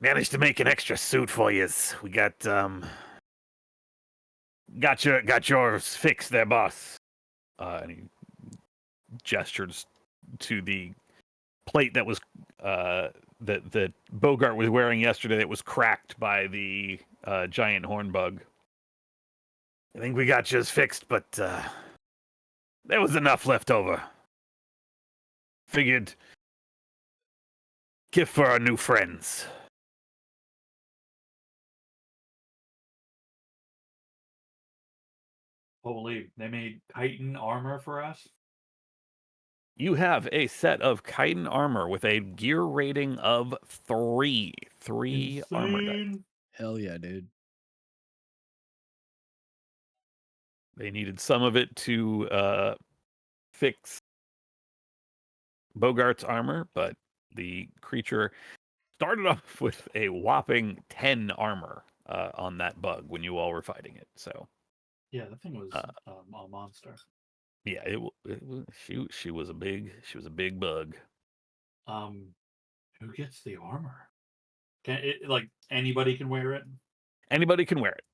Managed to make an extra suit for you. We got yours fixed there, boss. And he gestures to the plate that was that Bogart was wearing yesterday that was cracked by the giant horn bug. I think we got yours fixed, but there was enough left over. Figured gift for our new friends.
Holy, they made chitin armor for us?
You have a set of chitin armor with a gear rating of 3. 3 armor dice.
Insane.
Hell yeah, dude.
They needed some of it to fix Bogart's armor, but the creature started off with a whopping 10 armor on that bug when you all were fighting it. So
Yeah, that thing was a monster.
yeah, it was, she was a big bug.
Who gets the armor? Can it, like, anybody can wear it?
Anybody can wear it.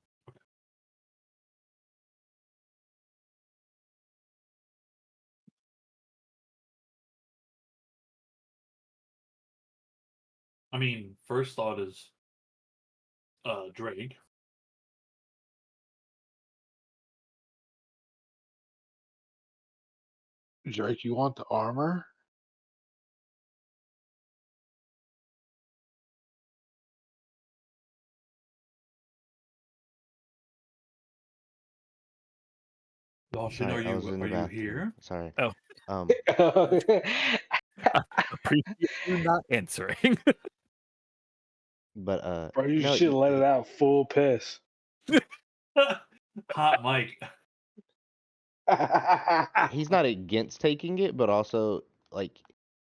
I mean, first thought is Drake.
Drake, you want the armor?
Dawson,
Sorry, I was in the
are you
bathroom.
here?
Sorry.
Oh. Appreciate you not answering.
But
Bro, you
no,
should let it out full piss.
Hot Mike.
he's not against taking it, but also like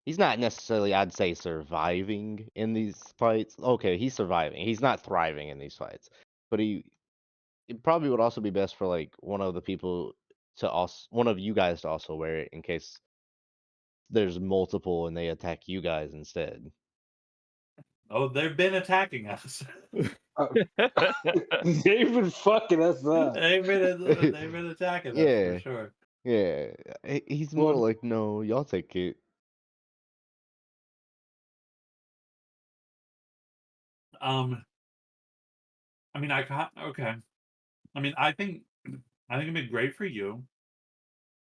he's not necessarily, I'd say, surviving in these fights. Okay, he's surviving. He's not thriving in these fights, but it probably would also be best for like one of you guys to also wear it in case there's multiple and they attack you guys instead.
Oh, they've been attacking us.
They've been fucking us up.
they've been attacking us
Yeah.
for sure.
Yeah, he's more
Well-
like, no, y'all take it.
I mean, okay. I mean, I think it'd be great for you.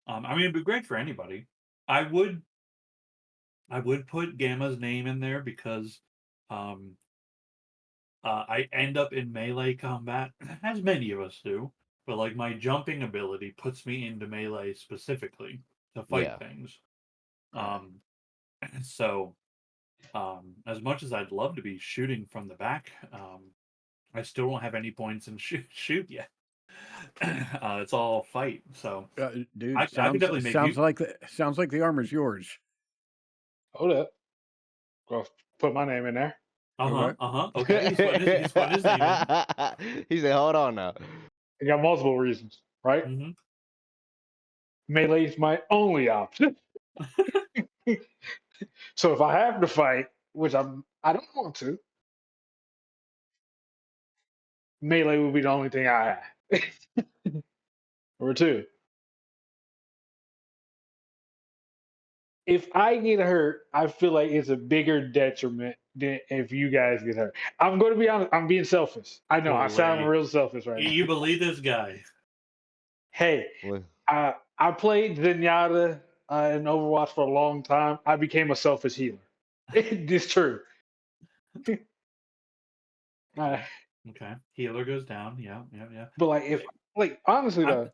I mean, it'd be great for anybody. I would put Gamma's name in there because I end up in melee combat, as many of us do. But like my jumping ability puts me into melee specifically to fight
Yeah.
things. So as much as I'd love to be shooting from the back, I still don't have any points in shoot yet. It's all fight. So
Dude,
I could definitely make
sounds
you-
like the armor's yours.
Hold up. Go put my name in there.
Okay. He's put his name in.
He said, hold on now.
I got multiple reasons, right?
Mhm.
Melee is my only option. So if I have to fight, which I don't want to, melee would be the only thing I have. Number two, if I get hurt, I feel like it's a bigger detriment than if you guys get hurt. I'm going to be honest. I'm being selfish. I know I sound
Wait.
real selfish right now.
You believe this guy?
Hey,
Well,
I played Zenyatta in Overwatch for a long time. I became a selfish healer. It's true.
Okay. Healer goes down. Yeah.
But like if like honestly
I'm-
though,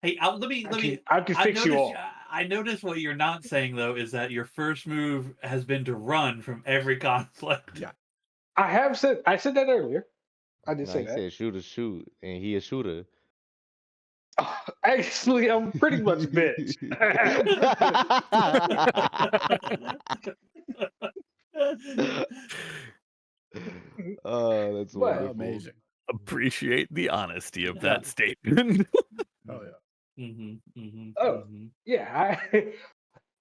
Hey, let me.
I can fix you all.
I noticed what you're not saying though is that your first move has been to run from every conflict.
Yeah.
I said that earlier. I did
No,
say
he
that.
said shoot, and he a shooter.
Actually, I'm pretty much bitch.
Oh, that's
But-
wonderful.
Amazing.
Appreciate the honesty of
Yeah.
that statement.
Oh yeah.
Oh. Yeah,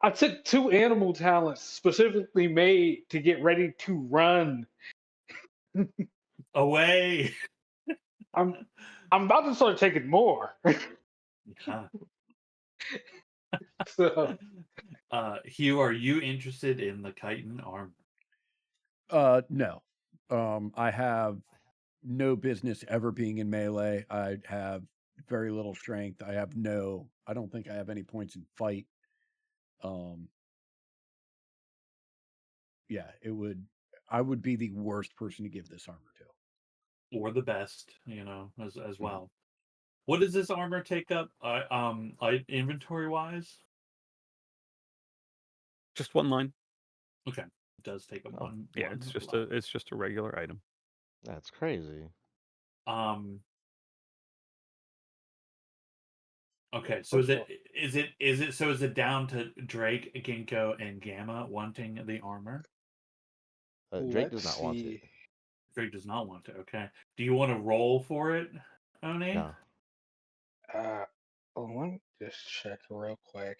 I took 2 animal talents specifically made to get ready to run.
Away.
I'm about to start taking more.
Yeah.
So
Hugh, are you interested in the chitin armor?
No. I have no business ever being in melee. I have very little strength. I don't think I have any points in fight. Yeah, I would be the worst person to give this armor to.
Or the best, as well. What does this armor take up? Inventory wise?
Just one line.
Okay, it does take up one.
Yeah,
one
it's just a regular item.
That's crazy.
Okay, so is it down to Drake, Ginkgo, and Gamma wanting the armor?
Drake does not want it.
Drake does not want it. Okay. Do you want to roll for it, Oni?
No.
let me just check real quick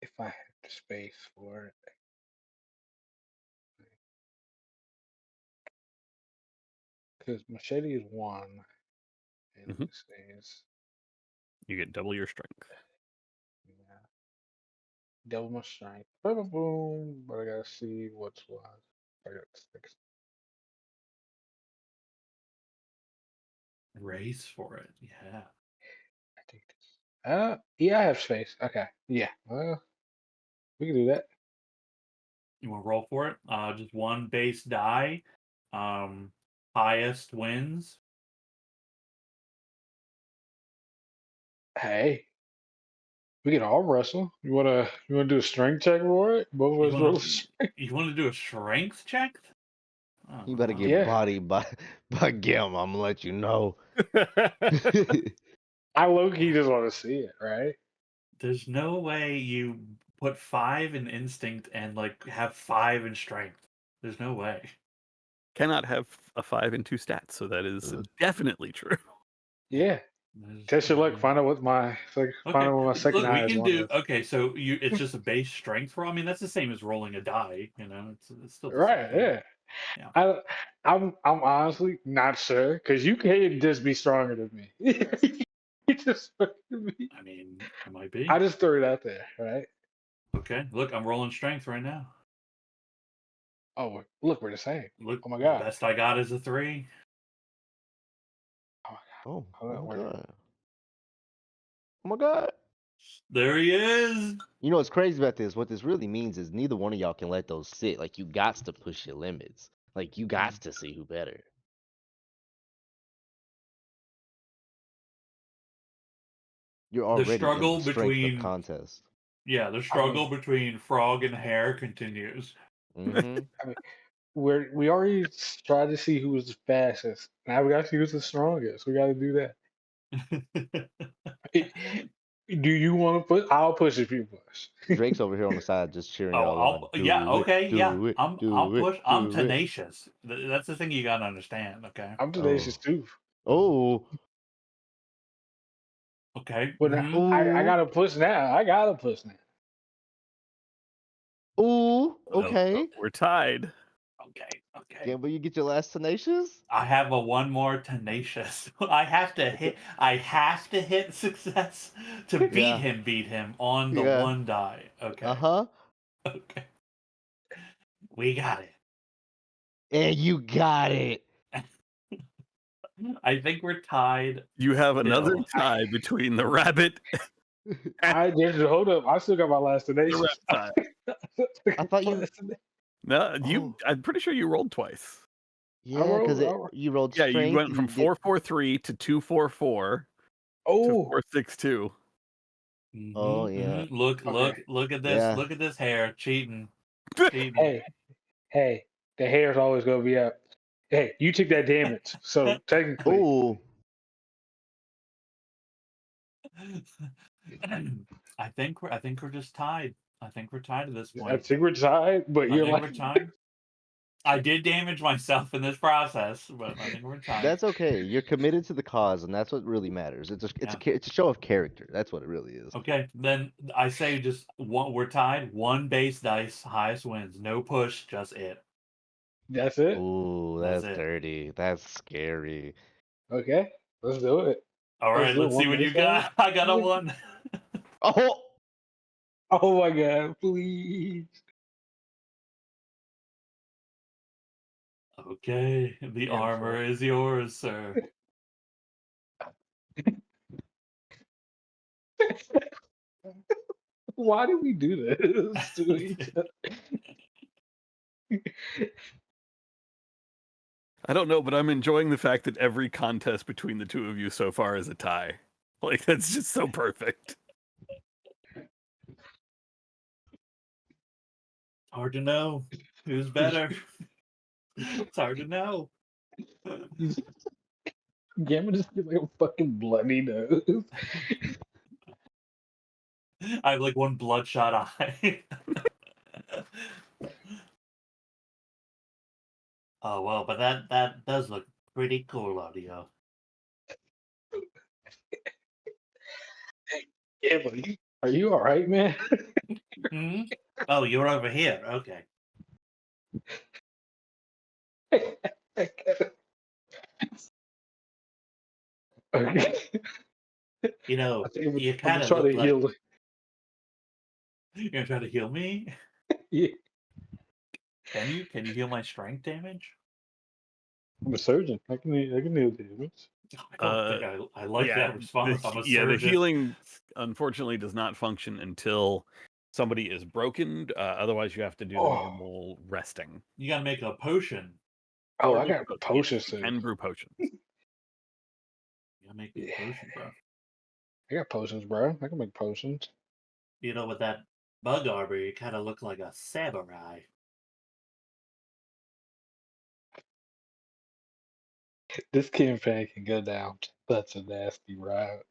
if I have the space for it. Because machete is 1, and
Mhm.
this is
You get double your strength.
double my strength. Boom, boom. But I gotta see what's what. I got 6.
Race for it. Yeah.
I think this. Yeah, I have space. Okay. Yeah. Well, we can do that.
You want to roll for it? Just one base die. Highest wins.
Hey, we can all wrestle. You wanna do a strength check for it? Both of us roll.
You want to do a strength check? Oh,
You better get
Yeah.
bodied by Gim. I'm gonna let you know.
I low-key just want to see it, right?
There's no way you put 5 in instinct and have 5 in strength. There's no way.
Cannot have a 5 and 2 stats, so that is definitely true.
Yeah. Test your luck. Find out what my find out what my second
Look, we
highest
can
one
do.
is.
Okay, so it's just a base strength roll. I mean, that's the same as rolling a die. It's still the
Right.
same thing.
Yeah. I'm honestly not sure because you can just be stronger than me. You just stronger than me.
I mean, it might be.
I just threw it out there, right?
Okay, look, I'm rolling strength right now.
Oh, look, we're the same.
Look,
Oh my god.
the best I got is a 3.
Oh
How that
my
work?
god. Oh my god.
There he is.
You know what's crazy about this? What this really means is neither one of y'all can let those sit. Like you got to push your limits. Like you got to see who better. You're already
struggle
in the strength
between-
of contest.
Yeah, the struggle between Frog and Hare continues.
hmm
We already tried to see who was the fastest. Now we got to see who's the strongest. We got to do that. Do you want to push? I'll push if you push.
Drake's over here on the side just cheering
Oh,
y'all on.
yeah,
Do it,
okay,
do
yeah.
it,
I'll
do it,
push. I'm
do it.
tenacious. That's the thing you gotta understand. Okay.
I'm tenacious too.
Oh,
Okay.
But I gotta push now. I gotta push now.
ooh,
Well,
okay.
we're tied.
Okay.
Gamble, you get your last tenacious?
I have one more tenacious. I have to hit success to
Yeah.
beat him on the
Yeah.
1 die. Okay.
Uh-huh.
Okay. We got it.
And you got it.
I think we're tied.
You have another
Still.
tie between the rabbit
I just hold up. I still got my last
and the
tenacious.
reptile.
I thought you
No,
Oh.
I'm pretty sure you rolled twice.
Yeah, because
rolled-
you rolled
Yeah,
strength.
you went
and
from
you did-
443 to 244 to
Oh,
462.
Oh, yeah.
Look
Okay.
at this.
Yeah.
Look at this hair cheating. Cheating.
hey, the hair's always gonna be up. Hey, you took that damage, so technically,
Oh,
I think we're just tied. I think we're tied at this
I
point.
think we're tied. But
I
you're
think
like,
we're tied. I did damage myself in this process, but I think we're tied.
that's okay. You're committed to the cause, and that's what really matters. It's a show of character. That's what it really is.
Okay, then I say just one. We're tied. One base dice, highest wins. No push, just it.
that's it.
Ooh,
That's
that's
it.
dirty. That's scary.
Okay, let's do it.
All right, let's see what you got. I got a 1.
Oh,
Oh my god, please.
Okay, the
Yeah,
armor
sure.
is yours, sir.
Why did we do this to each other?
I don't know, but I'm enjoying the fact that every contest between the two of you so far is a tie. Like, that's just so perfect.
Hard to know who's better. It's hard to know.
Gamma just get like a fucking bloody nose.
I have like one bloodshot eye. Oh well, but that does look pretty cool, audio.
Gamma, are you all right, man?
Hmm? Oh, you're over here. Okay.
Okay.
You know,
I think
you
I'm
kind
gonna
of
try
look
to
like
heal.
you're gonna try to heal me.
Yeah,
Can you? Can you heal my strength damage?
I'm a surgeon. I can heal damage.
I don't think I like
yeah,
that response. I'm a surgeon.
the healing unfortunately does not function until somebody is broken. Otherwise, you have to do the
Oh.
normal resting.
You gotta make a potion.
Oh,
Or
I
make
got
a potion.
potions.
Yes, you can brew potions.
You gotta make a
Yeah.
potion, bro.
I got potions, bro. I can make potions.
You know, with that bug armor, you kind of look like a samurai.
This campaign can go down such a nasty route.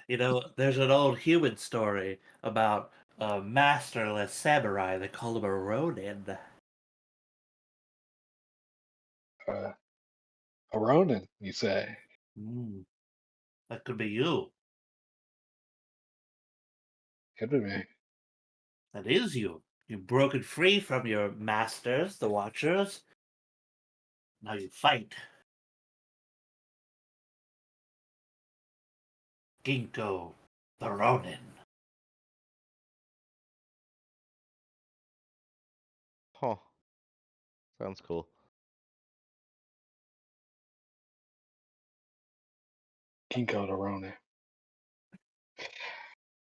You know, there's an old human story about a masterless samurai. They call him a Ronin.
A Ronin, you say?
Mm, that could be you.
Could be me.
That is you. You've broken free from your masters, the Watchers. Now you fight. Ginkgo, the Ronin.
huh. Sounds cool.
Ginkgo the Ronin.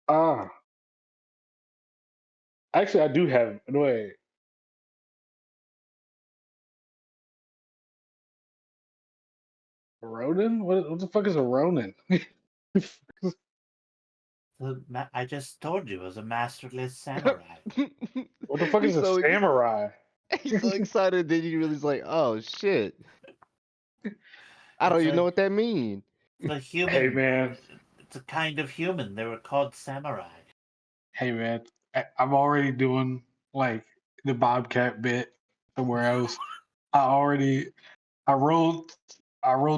Ah. Actually, I do have. Wait. Ronin? What the fuck is a Ronin?
I just told you, it was a masterless samurai.
What the fuck is
He's
a
so ex-
samurai?
He's so excited that he really like, oh shit. I don't
It's
even
a-
know what that means.
The human.
Hey man,
It's a kind of human. They were called samurai.
hey man, I'm already doing like the Bobcat bit somewhere else. I rolled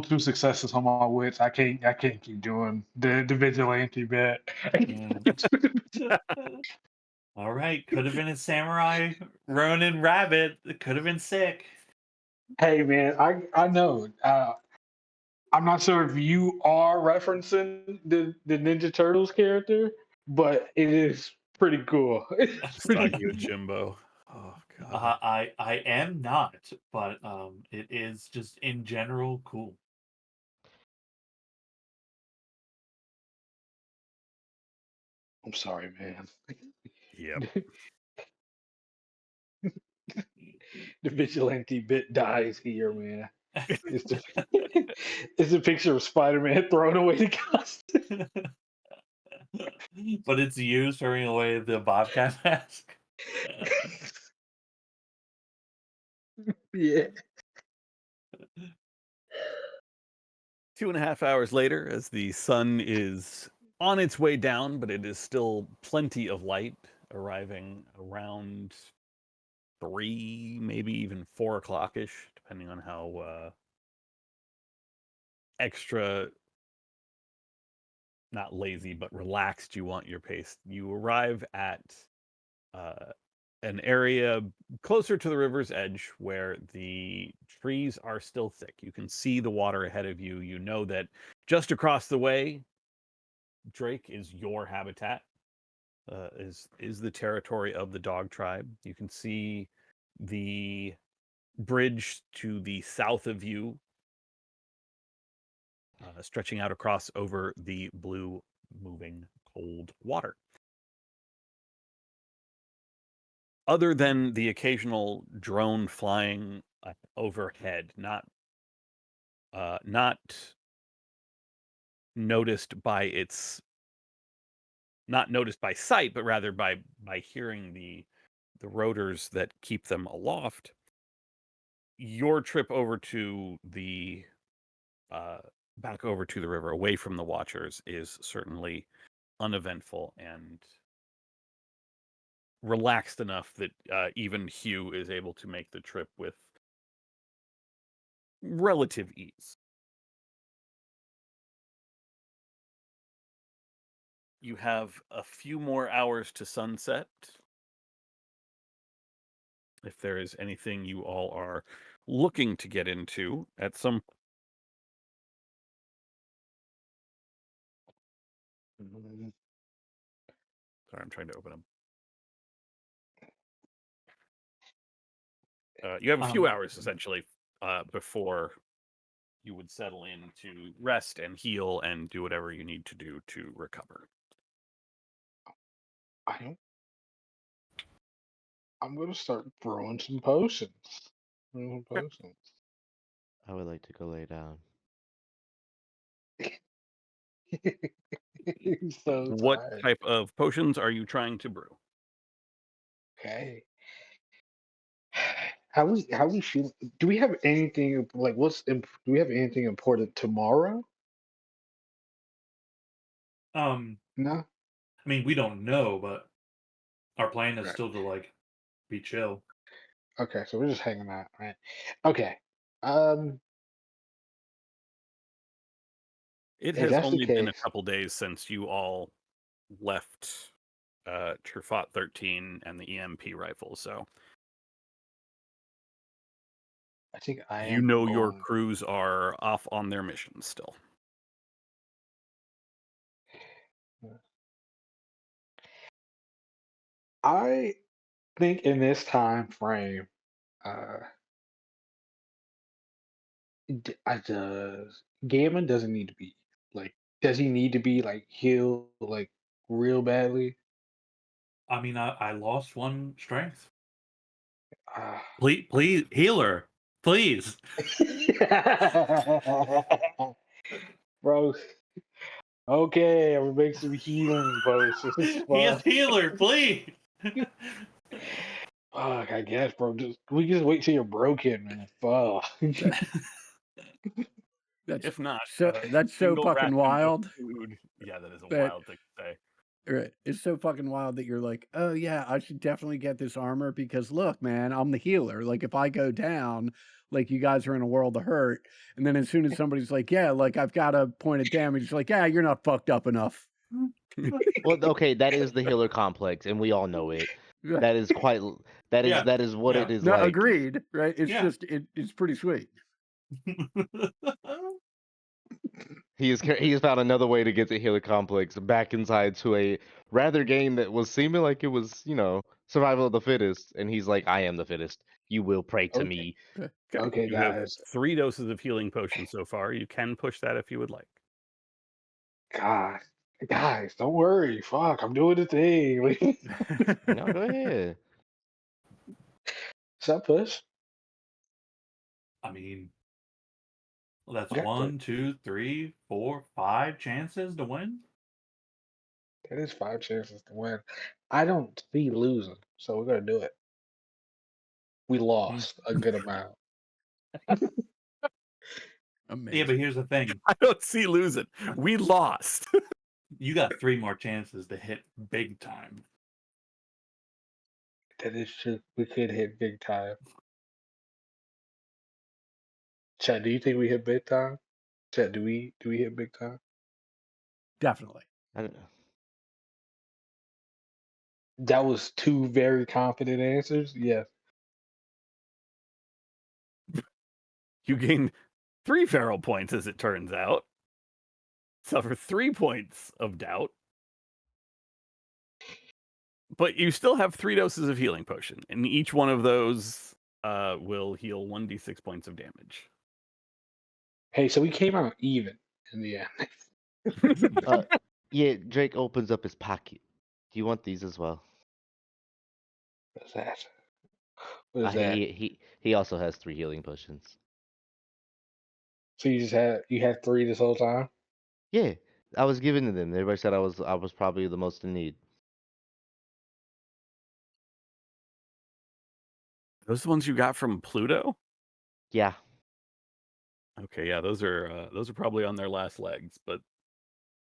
two successes on my wits. I can't keep doing the vigilante bit.
All right, could have been a samurai Ronin rabbit. It could have been sick.
Hey man, I know. I'm not sure if you are referencing the Ninja Turtles character, but it is pretty cool. It's pretty
Saki Jimbo. Oh god.
I am not, but it is just in general cool.
I'm sorry, man.
Yep.
The vigilante bit dies here, man. It's the it's a picture of Spider-Man throwing away the costume.
But it's you throwing away the Bobcat mask.
Yeah.
2.5 hours later, as the sun is on its way down, but it is still plenty of light, arriving around 3, maybe even 4 o'clock-ish, depending on how extra, not lazy, but relaxed you want your pace. You arrive at an area closer to the river's edge where the trees are still thick. You can see the water ahead of you. You know that just across the way, Drake, is your habitat, is the territory of the dog tribe. You can see the bridge to the south of you, stretching out across over the blue, moving, cold water. Other than the occasional drone flying overhead, not noticed by sight, but rather by hearing the rotors that keep them aloft. Your trip over to the back over to the river, away from the Watchers, is certainly uneventful and relaxed enough that even Hugh is able to make the trip with relative ease. You have a few more hours to sunset. If there is anything you all are looking to get into at some... Sorry, I'm trying to open them. You have a few hours, essentially, before you would settle in to rest and heal and do whatever you need to do to recover.
I'm gonna start brewing some potions.
Okay.
I would like to go lay down.
So
What
tired.
type of potions are you trying to brew?
Okay. How we feel? Do we have anything like do we have anything important tomorrow?
I
No.
mean, we don't know, but our plan is
Right.
still to like be chill.
Okay, so we're just hanging out, right? Okay.
It
If
has
that's the
only been a
case,
couple days since you all left Truffaut 13 and the EMP rifle, so
I think I
you
am
know your
going.
crews are off on their missions still.
I think in this time frame, Gammon doesn't need to be like. Does he need to be like healed like real badly?
I mean, I lost 1 strength.
Uh,
Please, healer, please.
Bro, okay, I'm gonna make some healing potions. Fuck.
Healer, please.
Fuck, I guess, bro. We just wait till you're broken, man. Fuck.
That's
If not,
so that's so
single
fucking
ration of
wild.
food. Yeah, that is a
That
wild thing to say.
right. It's so fucking wild that you're like, oh yeah, I should definitely get this armor because look, man, I'm the healer. Like if I go down, like you guys are in a world of hurt, and then as soon as somebody's like, yeah, like I've got a point of damage, it's like, yeah, you're not fucked up enough.
Well, okay, that is the healer complex, and we all know it.
Right.
That is quite. That is
Yeah,
that is what it
yeah.
is
No,
like.
agreed. Right? It's
Yeah.
just it's pretty sweet.
He has found another way to get the healer complex back inside to a rather game that was seeming like it was, survival of the fittest, and he's like, I am the fittest. You will pray to
Okay.
me.
Okay,
You have
guys.
3 doses of healing potions so far. You can push that if you would like.
God, Guys, don't worry. Fuck, I'm doing the thing.
No, go ahead.
Sup, push?
I mean, that's
Okay, so
1, 2, 3, 4, 5 chances to win.
that is 5 chances to win. I don't see losing, so we're gonna do it. We lost a good amount.
Amazing.
Yeah, but here's the thing:
I don't see losing. We lost.
you got 3 more chances to hit big time.
That is true. We could hit big time. Chad, do you think we hit big time? Chad, do we hit big time?
Definitely.
I don't know.
That was 2 very confident answers. Yes.
You gained 3 feral points, as it turns out. Suffer 3 points of doubt. But you still have 3 doses of healing potion, and each one of those will heal 1d6 points of damage.
Hey, so we came out even in the end.
Yeah, Drake opens up his pocket. Do you want these as well?
What's that? What is that?
He also has 3 healing potions.
So you had 3 this whole time?
Yeah, I was giving to them. Everybody said I was probably the most in need.
Those the ones you got from Pluto?
Yeah.
Okay, yeah, those are probably on their last legs, but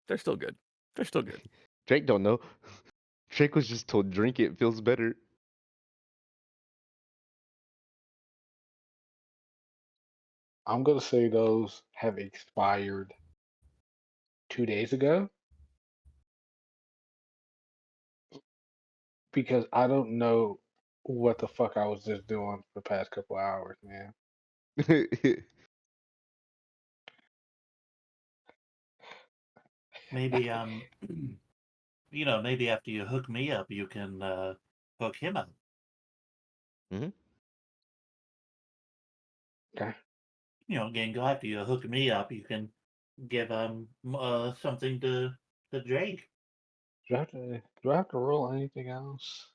they're still good. They're still good.
Drake don't know. Drake was just told drink it feels better.
I'm gonna say those have expired 2 days ago because I don't know what the fuck I was just doing for the past couple hours, man.
Maybe maybe after you hook me up, you can hook him up.
Okay.
Gengo, after you hook me up, you can give something to Drake.
Do I have to roll anything else?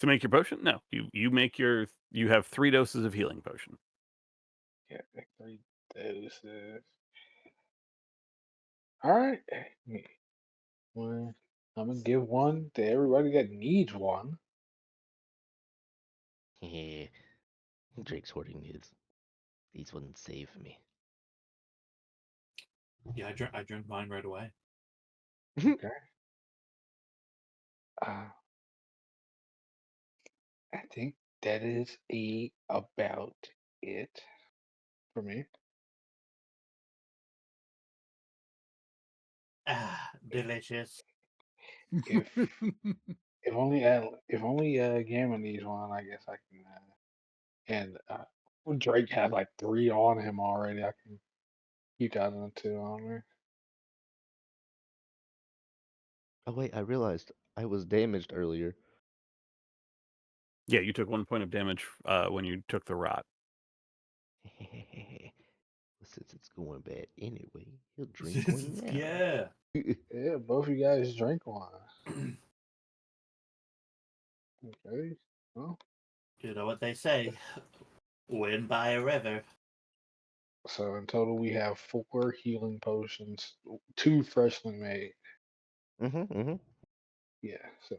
To make your potion? No. You have 3 doses of healing potion.
Yeah, like 3 doses. All right. Well, I'm gonna give one to everybody that needs one.
Yeah. Drake's hoarding his. These wouldn't save me.
Yeah, I drank mine right away.
Okay. Uh, I think that is about it for me.
Ah, delicious.
If if only Gamma needs one, I guess I can. And Drake had like 3 on him already. I can keep that on 2 on there.
Oh wait, I realized I was damaged earlier.
Yeah, you took 1 point of damage when you took the rot.
Since it's going bad anyway, he'll drink one now.
Yeah.
Yeah, both of you guys drink one. Okay. Well,
You know what they say: win by a river.
so in total we have 4 healing potions, 2 freshly made. Yeah. So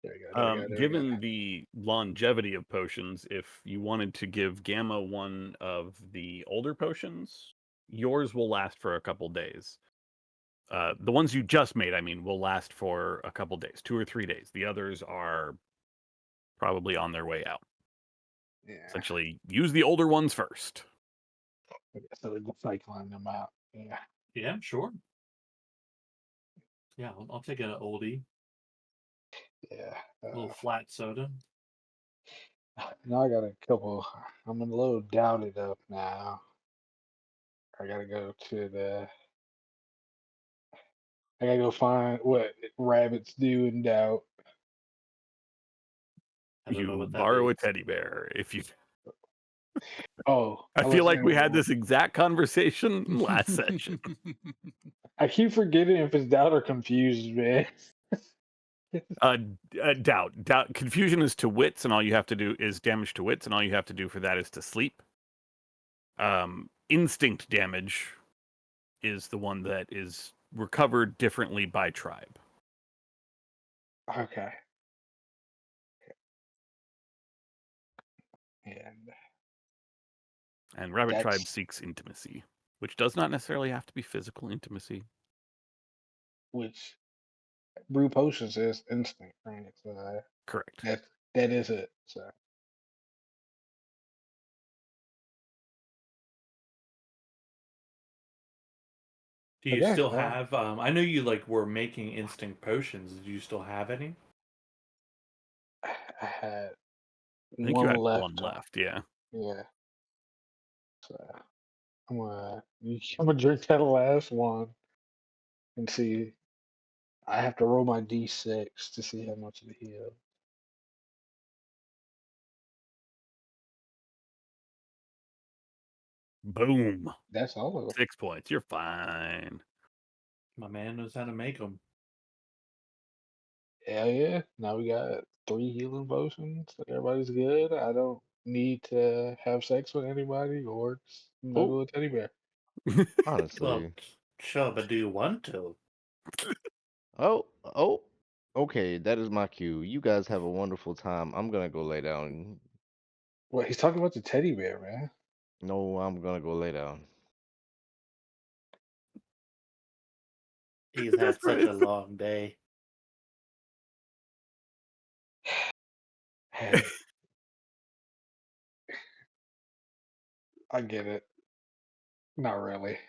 there you go. There you go. There you go.
Given the longevity of potions, if you wanted to give Gamma one of the older potions, yours will last for a couple days. The ones you just made, I mean, will last for a couple days, 2 or 3 days. The others are probably on their way out.
Yeah.
Essentially, use the older ones first.
Okay, so we're cycling them out. Yeah.
Yeah, sure. Yeah, I'll take an oldie,
Yeah.
a little flat soda.
Now I got a couple. I'm a little doubted up now. I gotta go to the. I gotta go find what rabbits do in doubt.
I don't know
You
what that
borrow a
means.
teddy bear if you.
Oh,
I
was
feel like we
saying,
had this exact conversation last session.
I keep forgetting if it's doubt or confused, man.
Doubt. Confusion is to wits, and all you have to do is damage to wits, and all you have to do for that is to sleep. Instinct damage is the one that is recovered differently by tribe.
Okay. And
And Rabbit Tribe
that's
seeks intimacy, which does not necessarily have to be physical intimacy.
which brew potions is instinct, right? So
Correct.
that is it. So
Do you
okay,
still
well,
have? I know you like were making instinct potions. Do you still have any?
I had
I think you
one
had
left.
one left, yeah.
Yeah. So I'm gonna drink that last one and see. I have to roll my d6 to see how much it heals.
Boom.
That's all of it.
6 points. You're fine.
My man knows how to make them.
Hell yeah. Now we got 3 healing potions. Everybody's good. I don't need to have sex with anybody or snuggle a teddy bear.
Honestly.
Well, sure, but do you want to?
Oh, okay, that is my cue. You guys have a wonderful time. I'm gonna go lay down.
Well, he's talking about the teddy bear, man.
No, I'm gonna go lay down.
He's had such a long day.
Hey, I get it. Not really.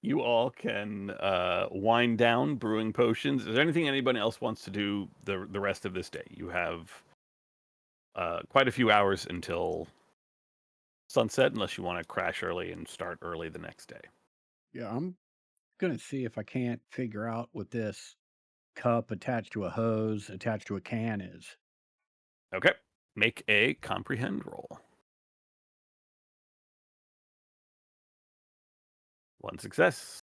You all can wind down brewing potions. Is there anything anybody else wants to do the rest of this day? You have quite a few hours until sunset, unless you want to crash early and start early the next day.
Yeah, I'm gonna see if I can't figure out what this cup attached to a hose attached to a can is.
Okay. Make a comprehend roll. 1 success.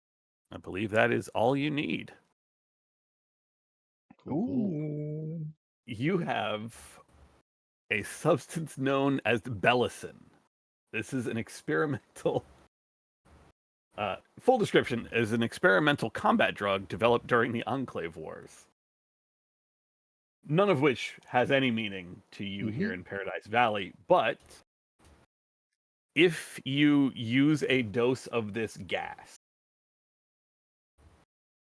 I believe that is all you need.
Cool.
Ooh.
You have a substance known as Bellicin. This is an experimental. Full description is an experimental combat drug developed during the Enclave Wars. None of which has any meaning to you here in Paradise Valley, but if you use a dose of this gas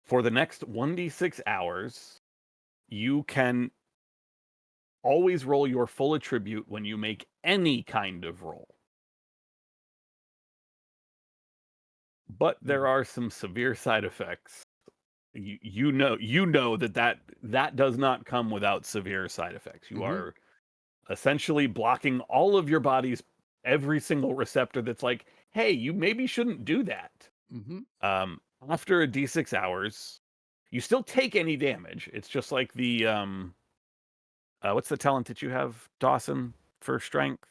for the next 1d6 hours, you can always roll your full attribute when you make any kind of roll. But there are some severe side effects. You know that does not come without severe side effects. You are essentially blocking all of your body's every single receptor that's like, hey, you maybe shouldn't do that. After a d6 hours, you still take any damage. It's just like the what's the talent that you have, Dawson, for strength?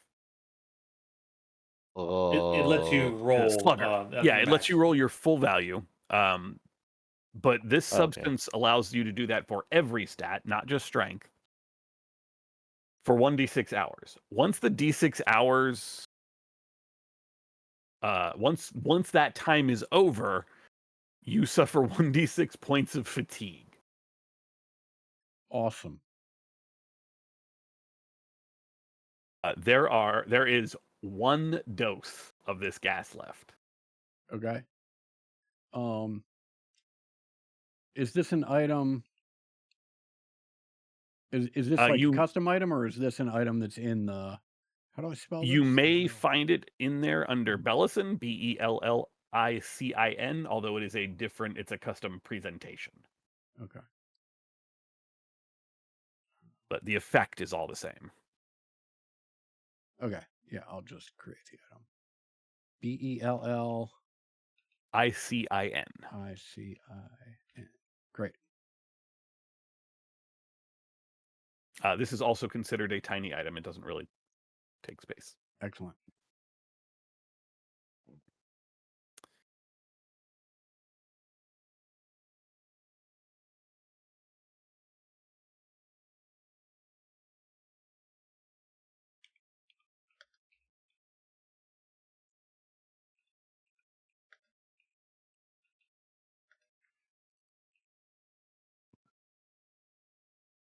It lets you
Oh,
roll.
Slugger. Yeah, it lets you roll your full value. But this
Okay.
substance allows you to do that for every stat, not just strength, for 1d6 hours. Once the d6 hours, once that time is over, you suffer 1d6 points of fatigue.
Awesome.
There is 1 dose of this gas left.
Okay. Is this an item? Is this like a custom item, or is this an item that's in the? How do I spell this?
You may find it in there under Bellicin, Bellicin, although it is it's a custom presentation.
Okay.
But the effect is all the same.
Okay. Yeah, I'll just create the item. BELLICIN.
ICIN.
ICIN. Great.
This is also considered a tiny item. It doesn't really take space.
Excellent.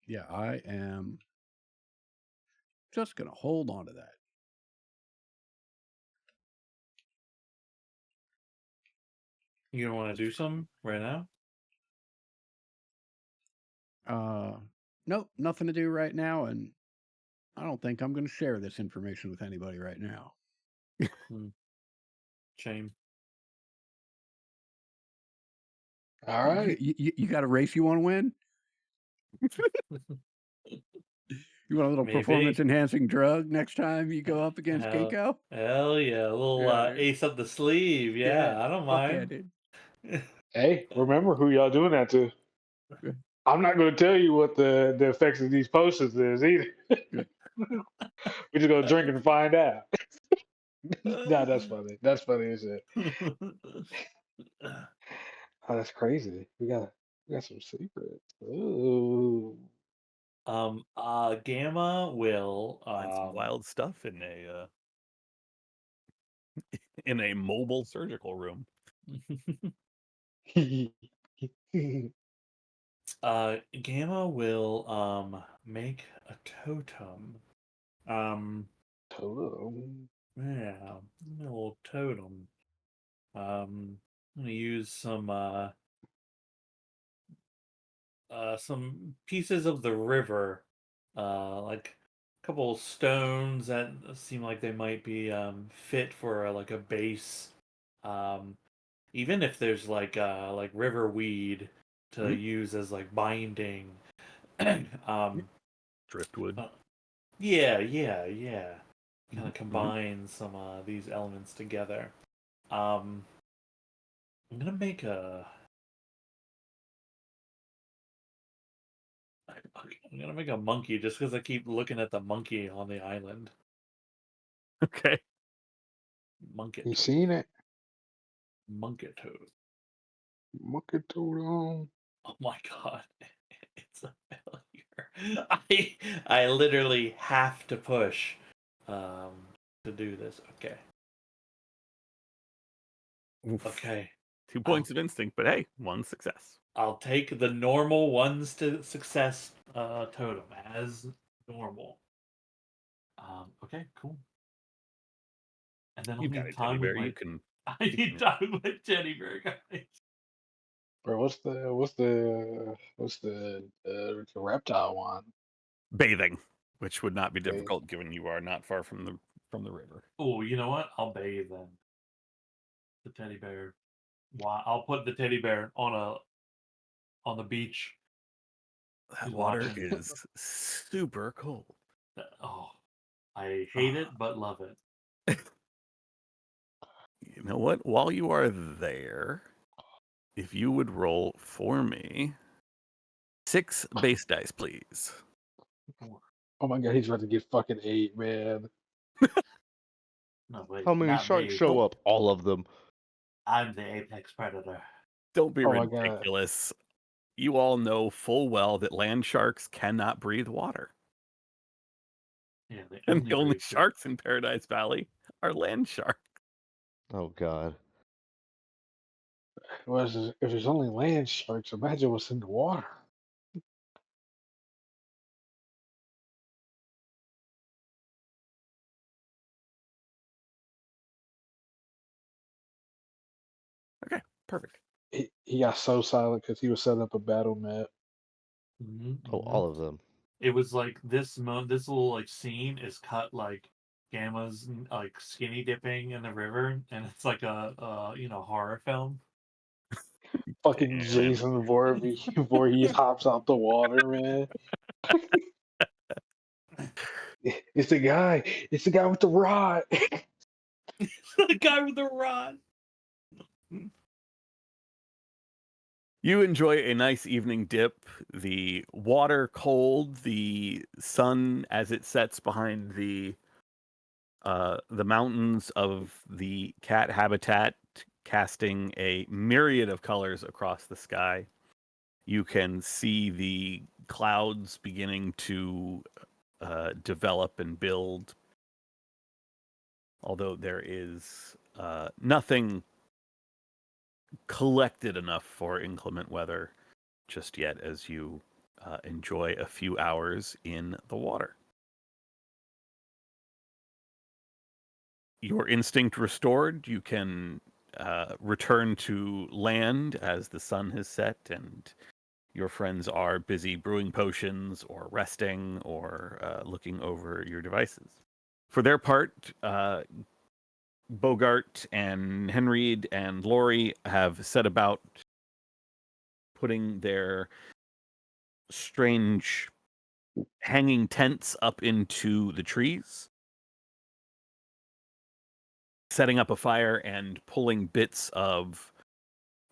Yeah, I am just going to hold on to that.
You don't want to do something right now?
Nope, nothing to do right now, and I don't think I'm going to share this information with anybody right now.
Shame.
All right.
You got a race you want to win? You want a little
Maybe.
performance enhancing drug next time you go up against
Hell,
Keiko?
hell yeah, a little
Yeah.
ace up the sleeve. Yeah, I don't
Fuck yeah,
mind.
dude.
Hey, remember who y'all doing that to?
Good.
I'm not going to tell you what the effects of these potions is either.
Good.
We're just going to drink and find out. Nah, that's funny. That's funny as shit. Oh, that's crazy. We got some secrets. Ooh.
Gamma will
Find some wild stuff in a mobile surgical room.
Gamma will make a totem.
Totem.
Yeah, a little totem. I'm gonna use some pieces of the river, like a couple stones that seem like they might be fit for like a base. Even if there's like river weed to use as like binding.
Driftwood.
Yeah. Kind of combine some these elements together. I'm gonna make I'm gonna make a monkey just because I keep looking at the monkey on the island.
Okay.
Monkey.
You seen it?
Monkey toad.
Monkey totem.
Oh my god. It's a failure. I literally have to push to do this. Okay.
Oof.
Okay.
2 points of instinct, but hey, 1 success.
I'll take the normal ones to success totem as normal. Okay, cool. And then I'll
You've got a
need
teddy
time with
bear.
my
You can.
I need time with my teddy bear, guys.
Bro, what's the reptile one?
Bathing, which would not be
Bathe.
difficult given you are not far from the river.
Oh, you know what? I'll bathe then. The teddy bear. Why? I'll put the teddy bear on the beach.
That
He's
water
watching.
is super cold.
Oh, I hate it but love it.
You know what? While you are there, if you would roll for me 6 base dice, please.
Oh my god, he's about to get fucking 8, man.
No, wait.
How many
not
sharks
me.
show up? All of them.
I'm the apex predator.
Don't be
Oh my God.
ridiculous. You all know full well that land sharks cannot breathe water.
Yeah, they
And
only
the only
breathe good.
sharks in Paradise Valley are land sharks.
Oh god.
Well, if there's only land sharks, imagine what's in the water.
Perfect.
He got so silent because he was setting up a battle map.
Oh, all of them.
It was like this little like scene is cut like Gamma's like skinny dipping in the river, and it's like a horror film.
Fucking
Damn.
Jason Voorhees hops out the water, man. It's the guy. It's the guy with the rod.
The guy with the rod.
You enjoy a nice evening dip. The water cold, the sun as it sets behind the mountains of the cat habitat, casting a myriad of colors across the sky. You can see the clouds beginning to develop and build, although there is nothing collected enough for inclement weather just yet, as you enjoy a few hours in the water. Your instinct restored, you can return to land as the sun has set and your friends are busy brewing potions or resting or looking over your devices. For their part, Bogart and Henried and Lori have set about putting their strange hanging tents up into the trees, setting up a fire and pulling bits of,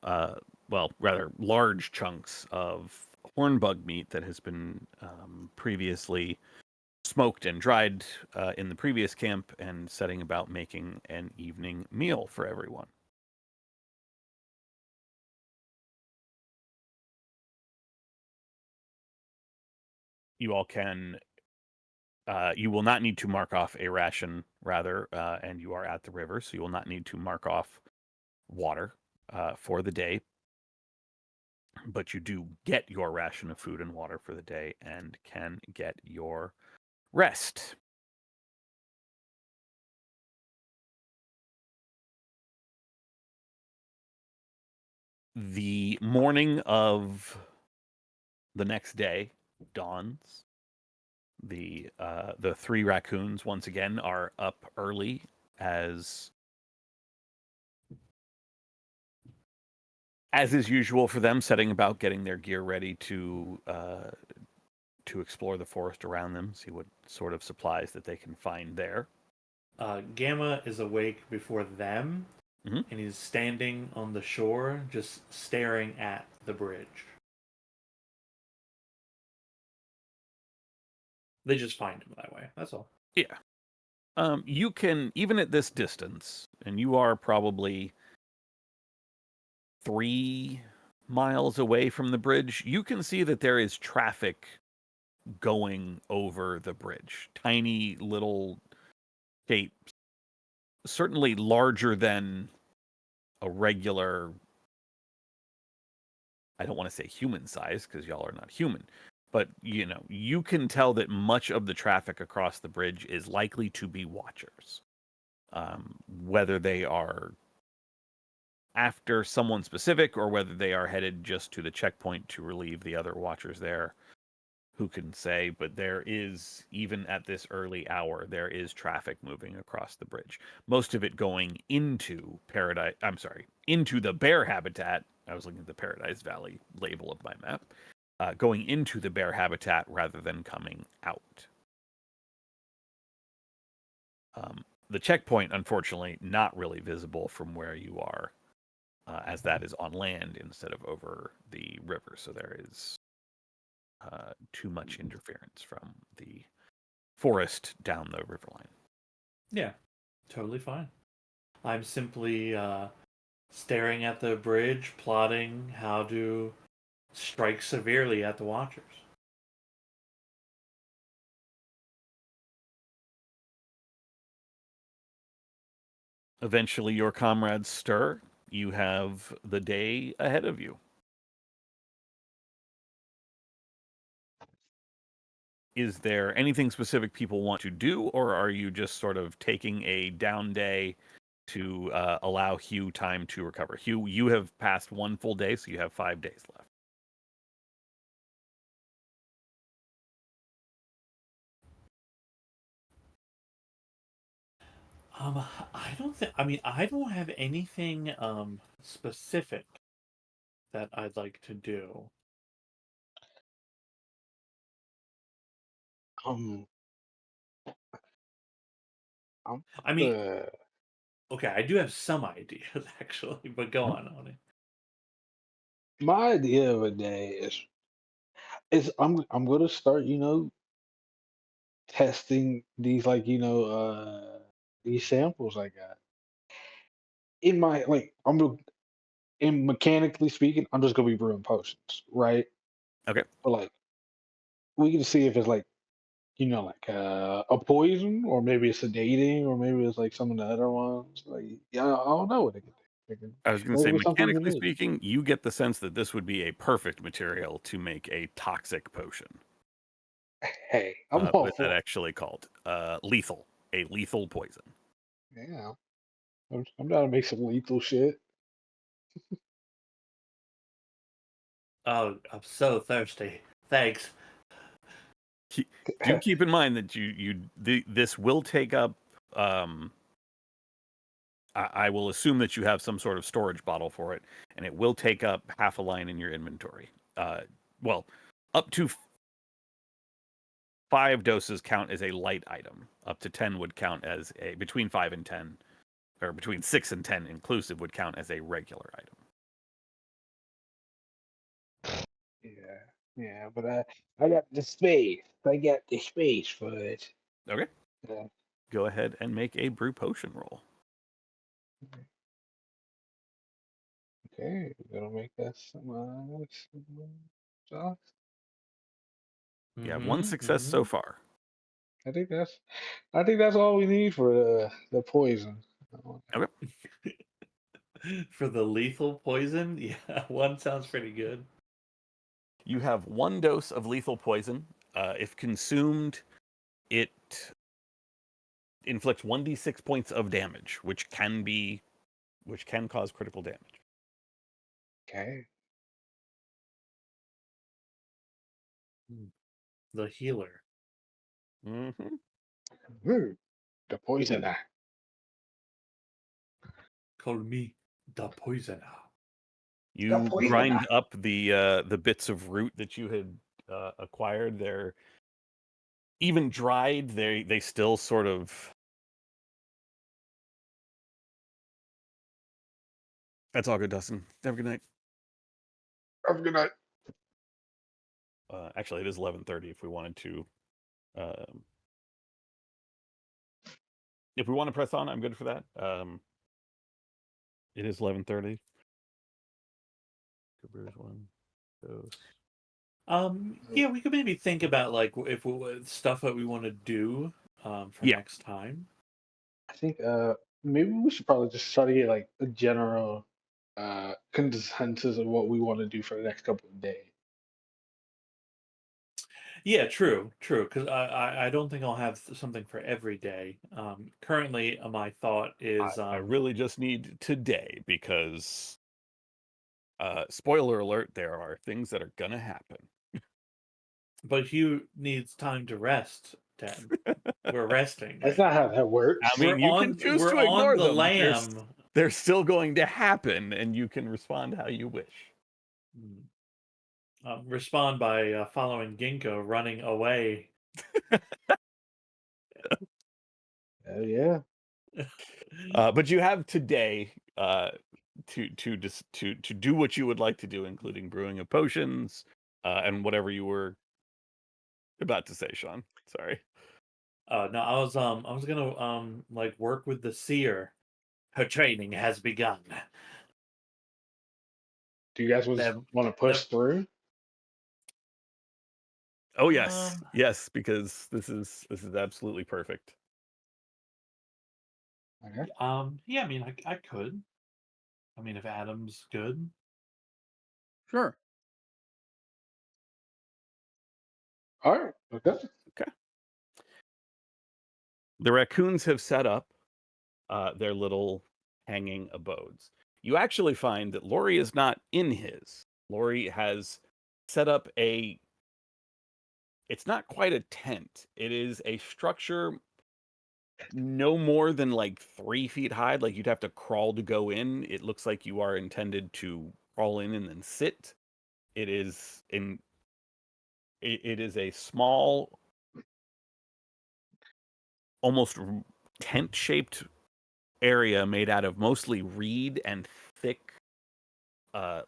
rather large chunks of hornbug meat that has been previously smoked and dried in the previous camp, and setting about making an evening meal for everyone. You all can, you will not need to mark off a ration, rather, and you are at the river, so you will not need to mark off water for the day. But you do get your ration of food and water for the day and can get your rest. The morning of the next day dawns. The three raccoons once again are up early, as is usual for them, setting about getting their gear ready to explore the forest around them, see what sort of supplies that they can find there.
Gamma is awake before them,
Mhm.
and he's standing on the shore, just staring at the bridge. They just find him that way. That's all.
Yeah. You can, even at this distance, and you are probably 3 miles away from the bridge, you can see that there is traffic going over the bridge. Tiny little shapes, certainly larger than a regular, I don't want to say human size because y'all are not human, but you can tell that much of the traffic across the bridge is likely to be watchers. Whether they are after someone specific or whether they are headed just to the checkpoint to relieve the other watchers there, who can say? But there is, even at this early hour, there is traffic moving across the bridge. Most of it going into into the bear habitat. I was looking at the Paradise Valley label of my map. Going into the bear habitat rather than coming out. The checkpoint, unfortunately, not really visible from where you are, as that is on land instead of over the river. So there is too much interference from the forest down the riverline.
Yeah, totally fine. I'm simply staring at the bridge, plotting how to strike severely at the watchers.
Eventually, your comrades stir. You have the day ahead of you. Is there anything specific people want to do, or are you just sort of taking a down day to allow Hugh time to recover? Hugh, you have passed one full day, so you have 5 days left.
I don't think. I mean, I don't have anything specific that I'd like to do.
Um, I'm
I mean,
uh,
okay, I do have some ideas actually, but go on, Oni.
my idea of a day is I'm gonna start, testing these these samples I got. In my like I'm gonna and mechanically speaking, I'm just gonna be brewing potions, right?
Okay.
But like we can see if it's like a poison, or maybe it's sedating, or maybe it's like some of the other ones. Like, yeah, I don't know what it could.
I was going to say,
Maybe it's something
mechanically
unique.
speaking, you get the sense that this would be a perfect material to make a toxic potion.
Hey, I'm all
What's
for
that
it.
actually called? Lethal. A lethal poison.
Yeah, I'm down to make some lethal shit.
Oh, I'm so thirsty. Thanks.
Do keep in mind that this will take up. I will assume that you have some sort of storage bottle for it, and it will take up half a line in your inventory. Well, up to 5 doses count as a light item. Up to 10 would count as a between 5 and 10, or between 6 and 10 inclusive would count as a regular item.
Yeah, but I got the space. I got the space for it.
Okay.
Yeah.
Go ahead and make a brew potion roll.
Okay, we're gonna make that some sauce.
You have 1 success so far.
I think that's all we need for the poison.
Okay.
For the lethal poison, yeah, 1 sounds pretty good.
You have 1 dose of lethal poison. If consumed, it inflicts 1d6 points of damage, which can cause critical damage.
Okay.
The healer.
Mm-hmm.
Ooh, the poisoner.
Call me the poisoner.
You
poisoner.
grind up the bits of root that you had acquired. They're even dried. They still sort of. That's all good, Dustin. Have a good night.
Have a good night.
Actually, it is 11:30. If we wanted to, if we want to press on, I'm good for that. It is 11:30. One dose.
Yeah, we could maybe think about like if stuff that we want to do for next time.
I think maybe we should probably just try to get like a general consensus of what we want to do for the next couple of days.
Yeah, true. Because I don't think I'll have something for every day. Currently, my thought is
I really just need today because, spoiler alert, there are things that are gonna happen.
But Hugh needs time to rest. Dan, we're resting.
That's not how that works.
I mean, you can choose to ignore
the
them. But
lamb.
they're still going to happen, and you can respond how you wish.
Respond by following Ginkgo, running away.
Yeah.
But you have today to do what you would like to do, including brewing of potions and whatever you were about to say, Sean. Sorry.
No, I was gonna like work with the seer. Her training has begun.
Do you guys want to push through?
Oh yes, yes, because this is absolutely perfect.
Okay.
Yeah, I mean, I could. I mean, if Adam's good.
Sure.
All right. Okay.
The raccoons have set up their little hanging abodes. You actually find that Lori is not in his. Lori has set up it's not quite a tent. It is a structure no more than like 3 feet high. Like you'd have to crawl to go in. It looks like you are intended to crawl in and then sit. It is a small, almost tent-shaped area made out of mostly reed and thick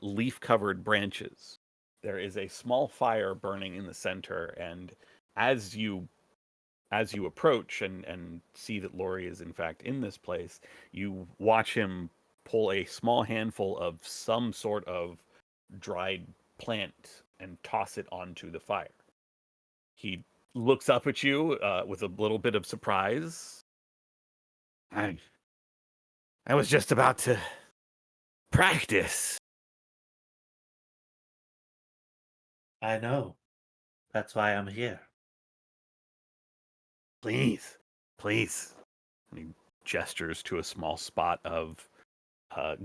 leaf-covered branches. There is a small fire burning in the center, and as you approach and see that Lori is in fact in this place, you watch him pull a small handful of some sort of dried plant and toss it onto the fire. He looks up at you with a little bit of surprise. I was just about to practice.
I know. That's why I'm here.
Please, please. And he gestures to a small spot of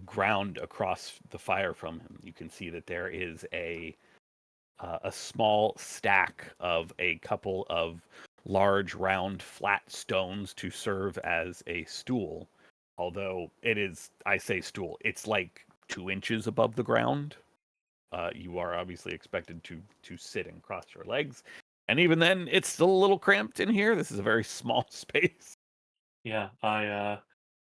ground across the fire from him. You can see that there is a small stack of a couple of large, round, flat stones to serve as a stool. Although it is, I say stool, it's like 2 inches above the ground. You are obviously expected to sit and cross your legs. And even then, it's still a little cramped in here. This is a very small space.
Yeah, I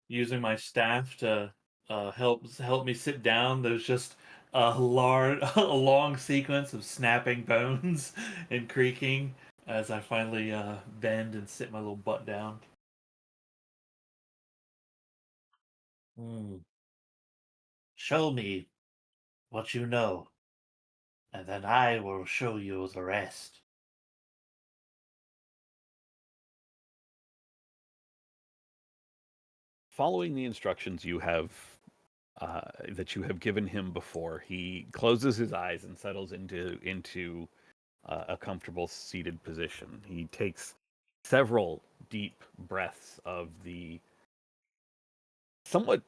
using my staff to help me sit down. There's just a long sequence of snapping bones and creaking as I finally bend and sit my little butt down. Show me what you know, and then I will show you the rest.
Following the instructions you have that you have given him before, he closes his eyes and settles into a comfortable seated position. He takes several deep breaths of the somewhat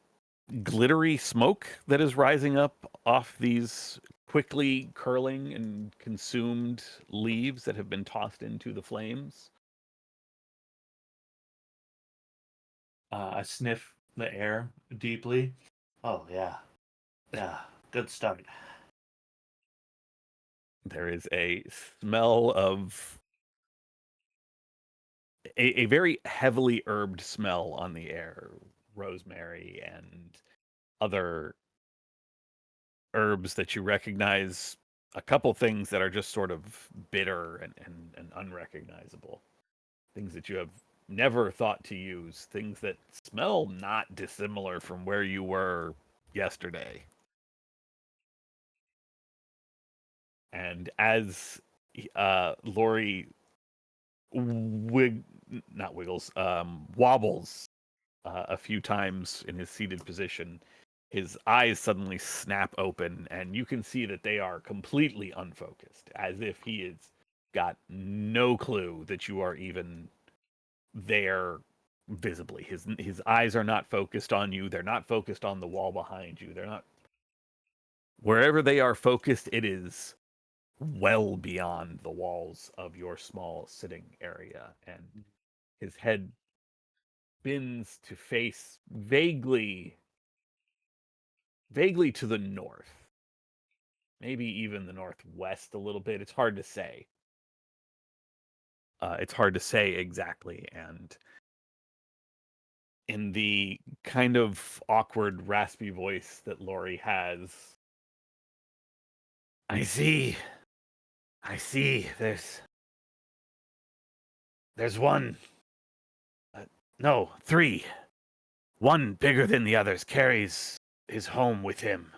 glittery smoke that is rising up off these quickly curling and consumed leaves that have been tossed into the flames.
I sniff the air deeply. Oh, yeah. Yeah, good start.
There is a smell of a very heavily herbed smell on the air. Rosemary and other herbs that you recognize. A couple things that are just sort of bitter and unrecognizable. Things that you have never thought to use. Things that smell not dissimilar from where you were yesterday. And as Lori wobbles a few times in his seated position, his eyes suddenly snap open, and you can see that they are completely unfocused, as if he has got no clue that you are even there visibly. His eyes are not focused on you. They're not focused on the wall behind you. They're not. Wherever they are focused, it is well beyond the walls of your small sitting area, and his head bends to face vaguely to the north, maybe even the northwest a little bit. It's hard to say. It's hard to say exactly, and in the kind of awkward, raspy voice that Lori has, I see. There's one. No, 3. One bigger than the others carries his home with him.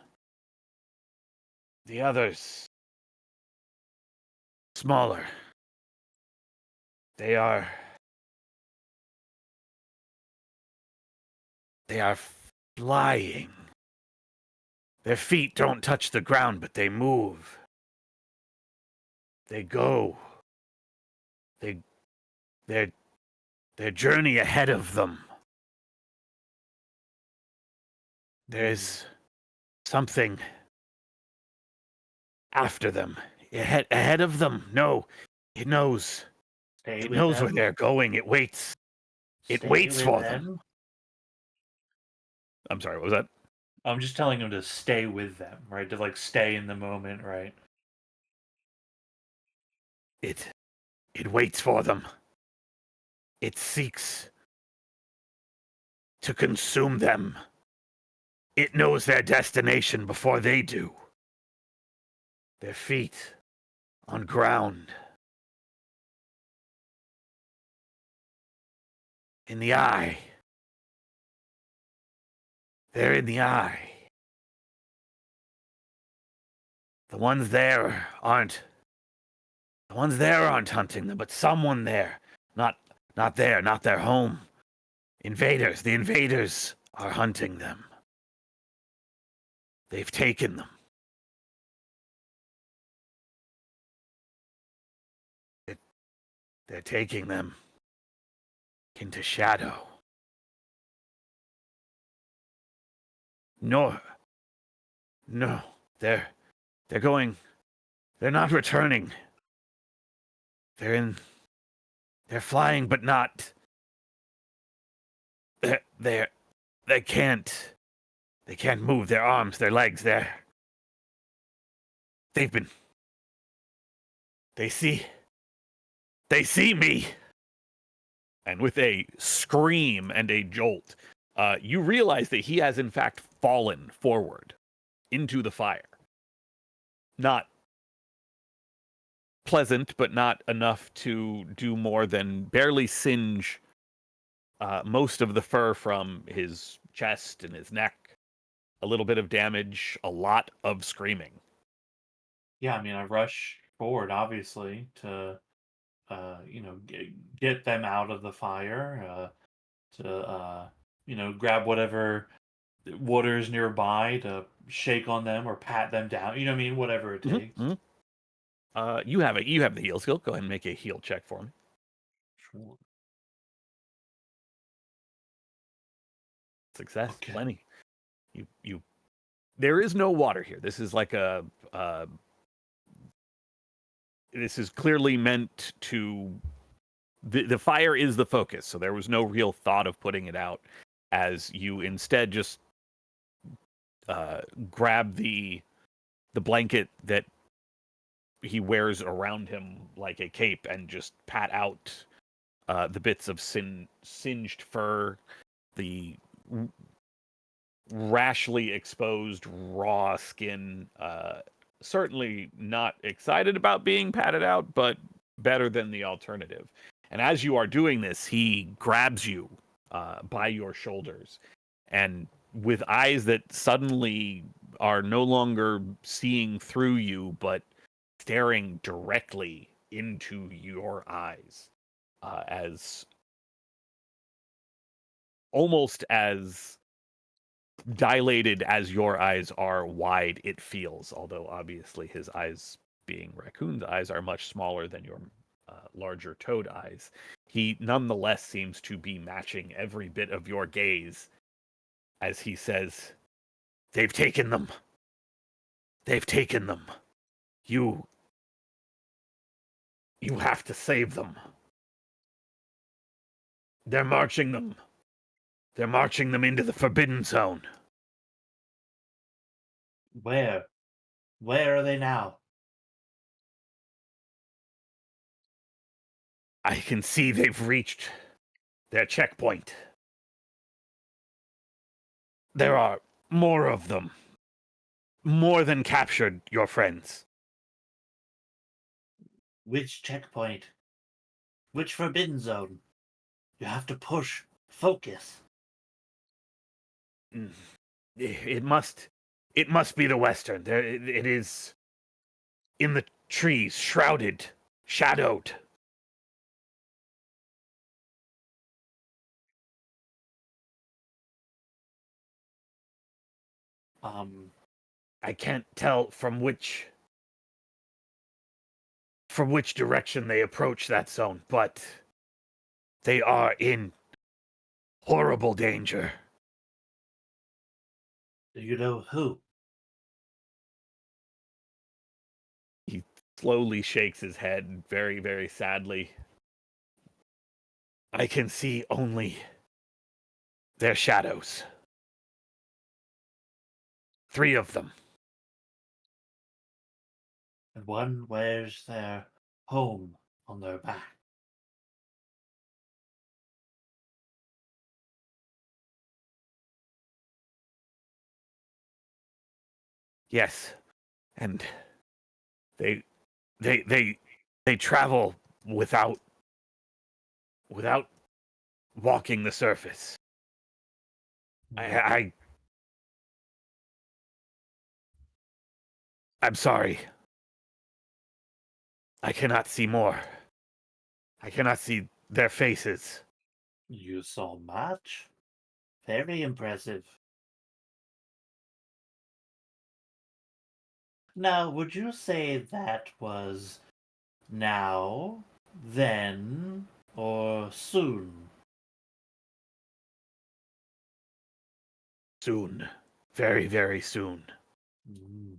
The others smaller. They are flying. Their feet don't touch the ground, but they move. They go. Their journey ahead of them. There's something after them. Ahead of them. No, it knows. It knows where they're going. It waits. It waits for them. I'm sorry, what was that?
I'm just telling him to stay with them, right? To like stay in the moment, right?
It waits for them. It seeks to consume them. It knows their destination before they do. Their feet on ground. In the eye. They're in the eye. The ones there aren't hunting them, but someone there. Not their home. Invaders. The invaders are hunting them. They've taken them. They're taking them into shadow. No, they're not returning. They're flying, but not. They can't move their arms, their legs. They see me. And with a scream and a jolt, you realize that he has in fact fallen forward into the fire. Not pleasant, but not enough to do more than barely singe most of the fur from his chest and his neck. A little bit of damage, a lot of screaming.
Yeah, I mean, I rush forward, obviously, to get them out of the fire, to grab whatever water's nearby to shake on them or pat them down. You know what I mean? Whatever it takes.
You have the heal skill. Go ahead and make a heal check for me.
Sure.
Success,
Okay.
plenty. You. There is no water here. This is like this is clearly meant to. The fire is the focus, so there was no real thought of putting it out. As you instead just grab the blanket that he wears around him like a cape and just pat out the bits of singed fur, the rashly exposed raw skin. Certainly not excited about being patted out, but better than the alternative. And as you are doing this, he grabs you by your shoulders, and with eyes that suddenly are no longer seeing through you, but staring directly into your eyes, as almost as dilated as your eyes are wide it feels, although obviously his eyes, being raccoon's eyes, are much smaller than your larger toad eyes. He nonetheless seems to be matching every bit of your gaze as he says, "They've taken them. They've taken them. You have to save them. They're marching them. They're marching them into the Forbidden Zone."
Where? Where are they now?
I can see they've reached their checkpoint. There are more of them. More than captured your friends.
Which checkpoint? Which forbidden zone? You have to push. Focus.
It must be the western. It is in the trees, shrouded, shadowed. I can't tell from which direction they approach that zone, but they are in horrible danger.
Do you know who?
He slowly shakes his head very, very sadly. I can see only their shadows. 3 of them.
And one wears their home on their back.
Yes, and they travel without walking the surface. I'm sorry. I cannot see more. I cannot see their faces.
You saw much? Very impressive. Now, would you say that was now, then, or soon?
Soon. Very, very soon.
Mm.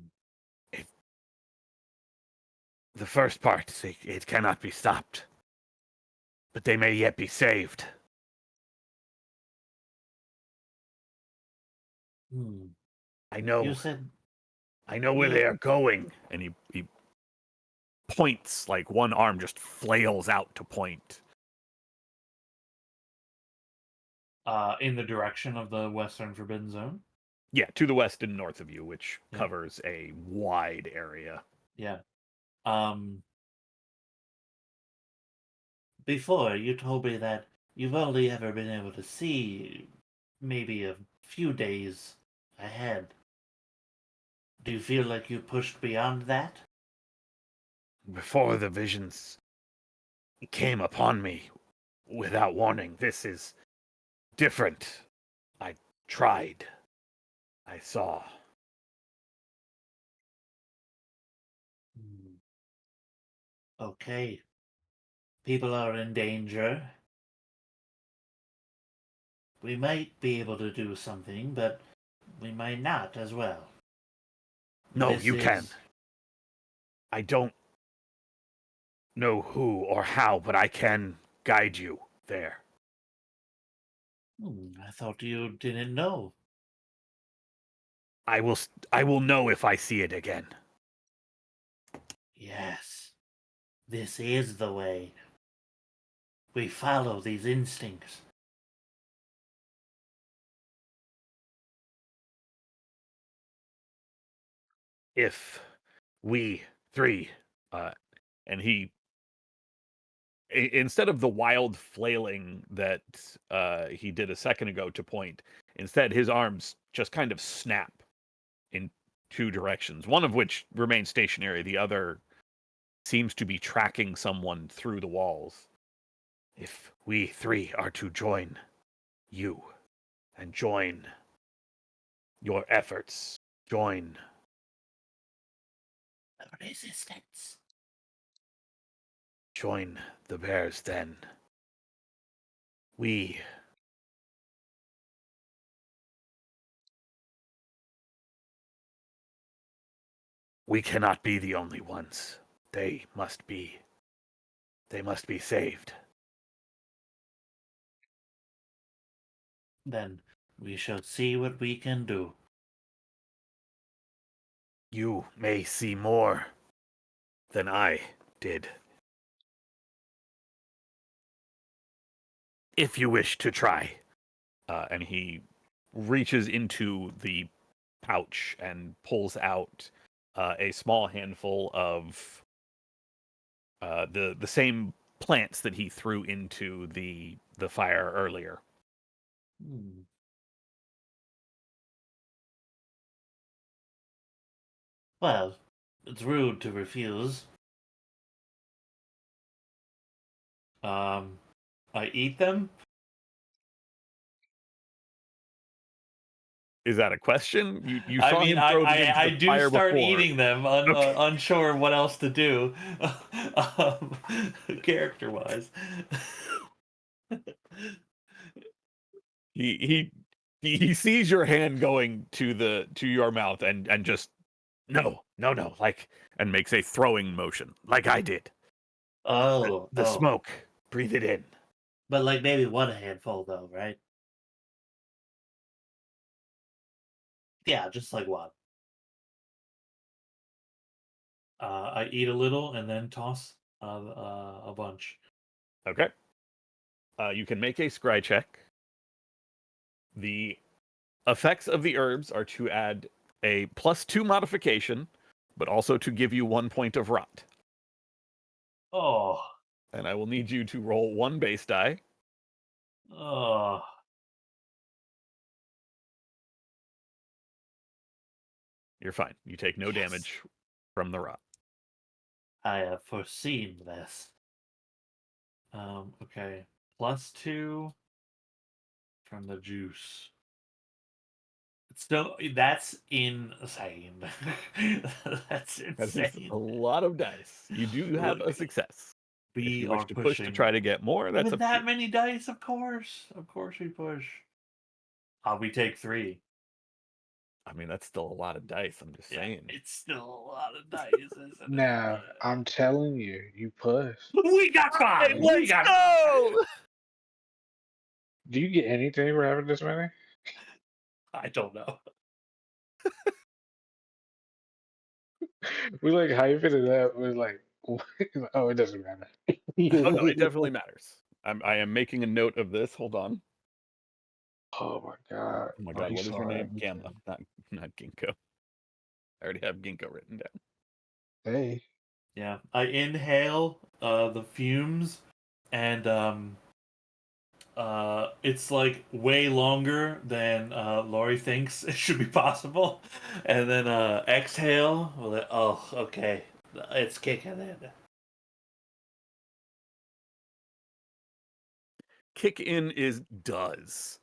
The first part, it cannot be stopped. But they may yet be saved.
Hmm.
I know.
You said
I know where they are going. And he points, like one arm just flails out to point.
In the direction of the Western Forbidden Zone.
Yeah, to the west and north of you, which
Yeah.
covers a wide area.
Yeah.
before you told me that you've only ever been able to see maybe a few days ahead. Do you feel like you pushed beyond that?
Before the visions came upon me without warning, this is different. I tried. I saw.
Okay. People are in danger. We might be able to do something, but we might not as well.
No,
This
you can.
is-
I don't know who or how, but I can guide you there.
I thought you didn't know.
I will know if I see it again.
Yes. This is the way. We follow these instincts.
If we three, and he, instead of the wild flailing that he did a second ago to point, instead his arms just kind of snap in two directions, one of which remains stationary, the other seems to be tracking someone through the walls. If we three are to join you and join your efforts, join
The resistance.
join the bears, then we cannot be the only ones. They must be saved.
Then we shall see what we can do.
You may see more than I did. If you wish to try. And he reaches into the pouch and pulls out a small handful of the same plants that he threw into the fire earlier.
Well, it's rude to refuse.
I eat them.
Is that a question? You
I
saw
mean,
him throw them into
I
the
do
fire
start
before.
eating them,
Okay.
unsure what else to do, character-wise.
He sees your hand going to your mouth and just no, like, and makes a throwing motion like I did. The
Oh.
smoke, breathe it in.
But like maybe one handful though, right? Yeah, just like one.
I eat a little and then toss a bunch.
Okay. You can make a scry check. The effects of the herbs are to add a +2 modification, but also to give you 1 point of rot.
Oh,
And I will need you to roll 1 base die.
oh.
You're fine. You take no
Yes.
damage from the rot.
I have foreseen this. Okay. +2 from the juice. So that's insane. That's
That is
insane.
a lot of dice. You do have a
Look,
success. If
We
you wish
are
to push to
pushing
try to get more, that's
with
up to
that
you.
many dice, of course. Of course we push. We take 3.
I mean, that's still a lot of dice. I'm just
Yeah,
saying.
it's still a lot of dice, isn't it?
Now, I'm telling you, you push.
We got 5.
Hey,
We
let's
got
go!
Do you get anything for having this many?
I don't know.
We like hyping it up. We're like, oh, it doesn't matter.
Oh no, it definitely matters. I am making a note of this. Hold on.
Oh my god.
Oh my
Oh,
god,
he's
what is
so
your name?
happy.
Gamma, not Ginkgo. I already have Ginkgo written down.
Hey.
Yeah, I inhale the fumes, and it's like way longer than Lori thinks it should be possible, and then exhale. Well, oh, okay, it's kicking in.
Kick in is does.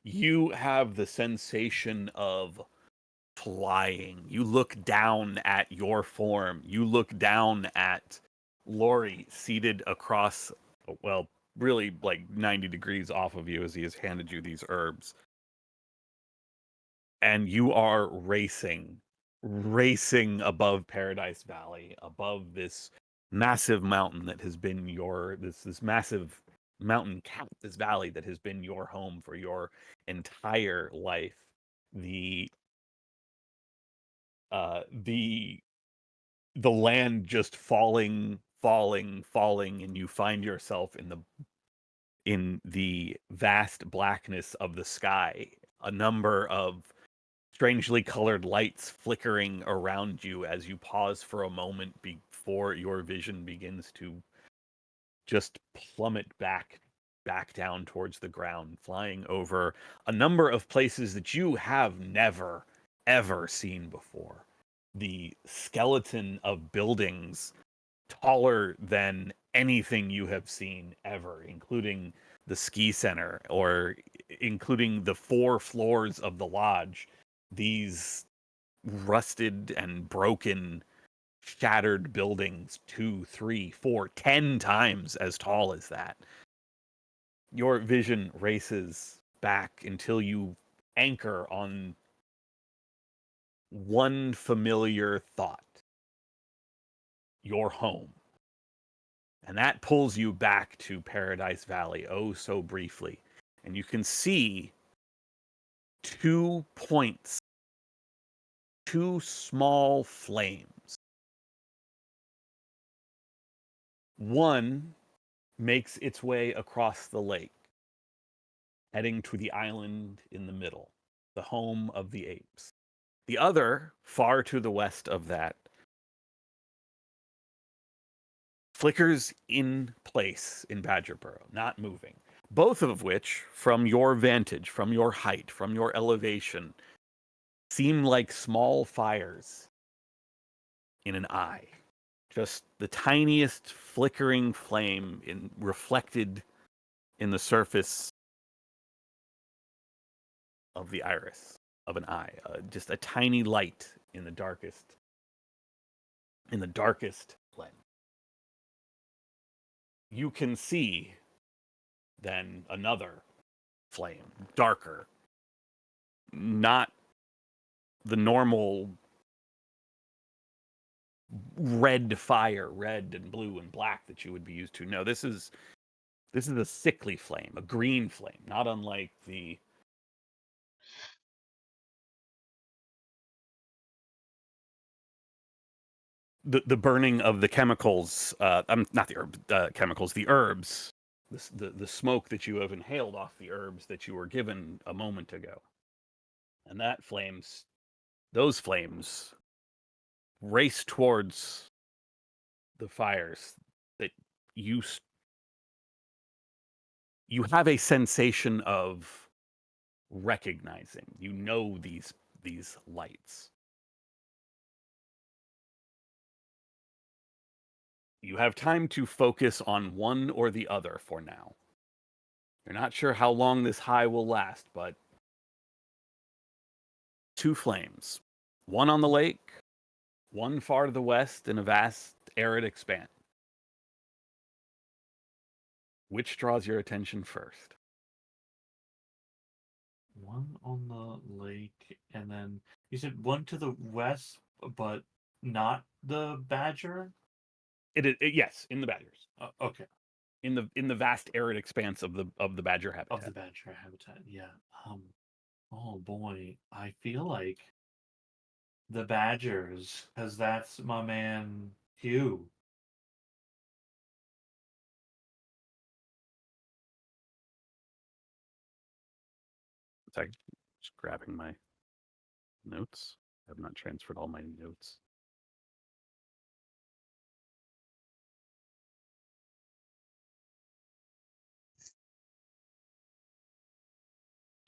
You have the sensation of flying. You look down at your form. You look down at Lori seated across, well, really like 90 degrees off of you as he has handed you these herbs. And you are racing above Paradise Valley, above this massive mountain that has been this massive mountain cap, this valley that has been your home for your entire life. The land just falling, and you find yourself in the vast blackness of the sky. A number of strangely colored lights flickering around you as you pause for a moment before your vision begins to just plummet back down towards the ground, flying over a number of places that you have never ever seen before. The skeleton of buildings taller than anything you have seen ever, including the ski center or including the 4 floors of the lodge. These rusted and broken, shattered buildings, 2, 3, 4, 10 times as tall as that. Your vision races back until you anchor on one familiar thought: your home. And that pulls you back to Paradise Valley, oh so briefly. And you can see 2 points, 2 small flames. One makes its way across the lake, heading to the island in the middle, the home of the apes. The other, far to the west of that, flickers in place in Badger Burrow, not moving. Both of which, from your vantage, from your height, from your elevation, seem like small fires in an eye. Just the tiniest flickering flame reflected in the surface of the iris of an eye. Just a tiny light in the darkest lens. You can see then another flame, darker, not the normal red fire, red and blue and black that you would be used to. No, this is a sickly flame, a green flame, not unlike the burning of the chemicals. Not the chemicals, the herbs. The smoke that you have inhaled off the herbs that you were given a moment ago. And that flame those flames race towards the fires that you have a sensation of recognizing. You know these lights. You have time to focus on one or the other for now. You're not sure how long this high will last, but 2 flames. One on the lake, one far to the west in a vast arid expanse. Which draws your attention first?
One on the lake, and then you said one to the west, but not the badger.
Yes, in the badgers.
Okay,
In the vast arid expanse of the badger habitat.
of the badger habitat. Yeah. Oh boy, I feel like the badgers, because that's my man Hugh.
Sorry, just grabbing my notes. I have not transferred all my notes.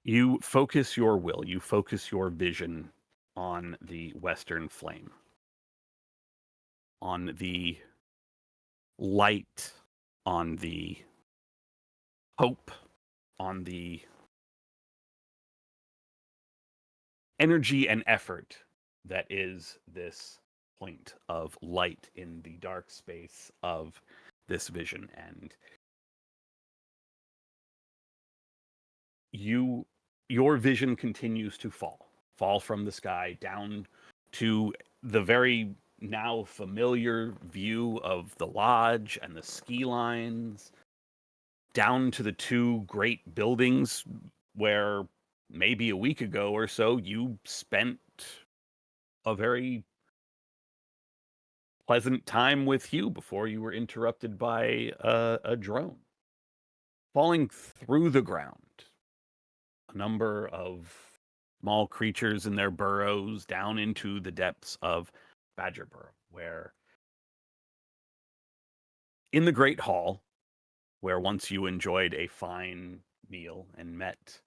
You focus your will, you focus your vision on the western flame, on the light, on the hope, on the energy and effort that is this point of light in the dark space of this vision. And your vision continues to fall from the sky down to the very now familiar view of the lodge and the ski lines, down to the 2 great buildings where maybe a week ago or so you spent a very pleasant time with Hugh before you were interrupted by a drone. Falling through the ground, a number of small creatures in their burrows down into the depths of Badger Burrow, where in the Great Hall, where once you enjoyed a fine meal and met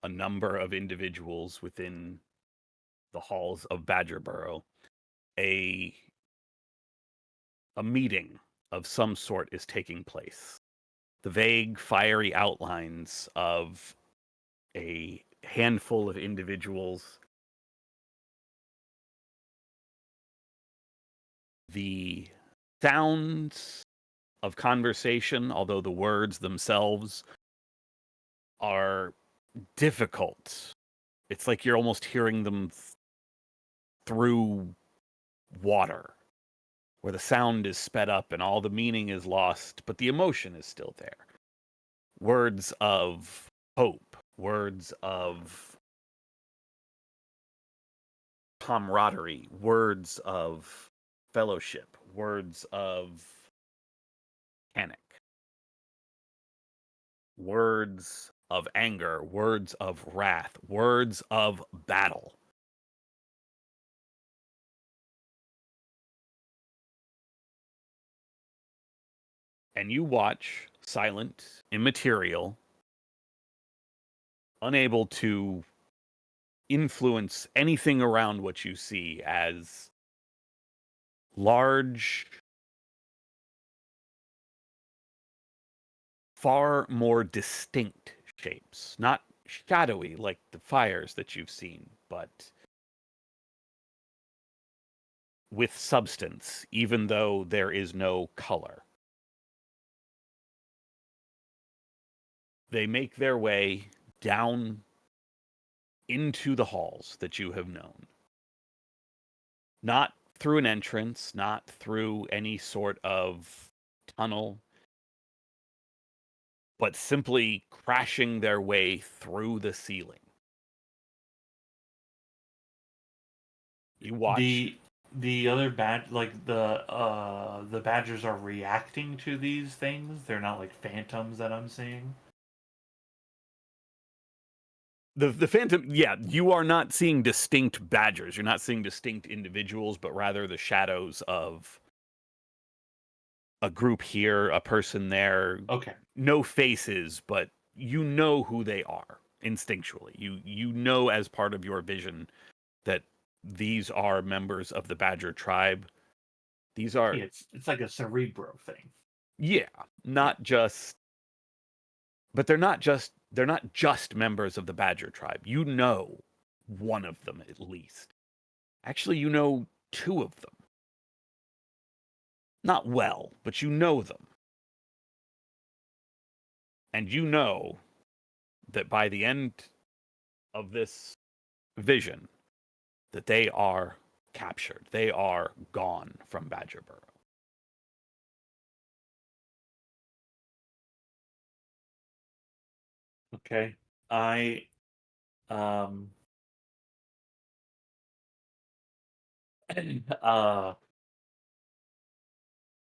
a number of individuals within the halls of Badger Burrow, a meeting of some sort is taking place. The vague, fiery outlines of a handful of individuals, the sounds of conversation, although the words themselves are difficult. It's like you're almost hearing them through water, where the sound is sped up and all the meaning is lost, but the emotion is still there. Words of hope, words of camaraderie, words of fellowship, words of panic, words of anger, words of wrath, words of battle. And you watch, silent, immaterial, unable to influence anything around what you see, as large, far more distinct shapes, not shadowy like the fires that you've seen, but with substance, even though there is no color. They make their way down into the halls that you have known. Not through an entrance, not through any sort of tunnel, but simply crashing their way through the ceiling. You watch.
The other the badgers are reacting to these things. They're not like phantoms that I'm seeing.
the phantom, yeah, you are not seeing distinct badgers. You're not seeing distinct individuals, but rather the shadows of a group here, a person there.
Okay.
No faces, but you know who they are instinctually. You know as part of your vision that these are members of the Badger tribe. These are
Yeah, it's like a cerebro thing.
yeah, not just but they're not just members of the Badger tribe. You know one of them at least. Actually, you know two of them. Not well, but you know them. And you know that by the end of this vision, that they are captured. They are gone from Badger Burrow.
Okay. I uh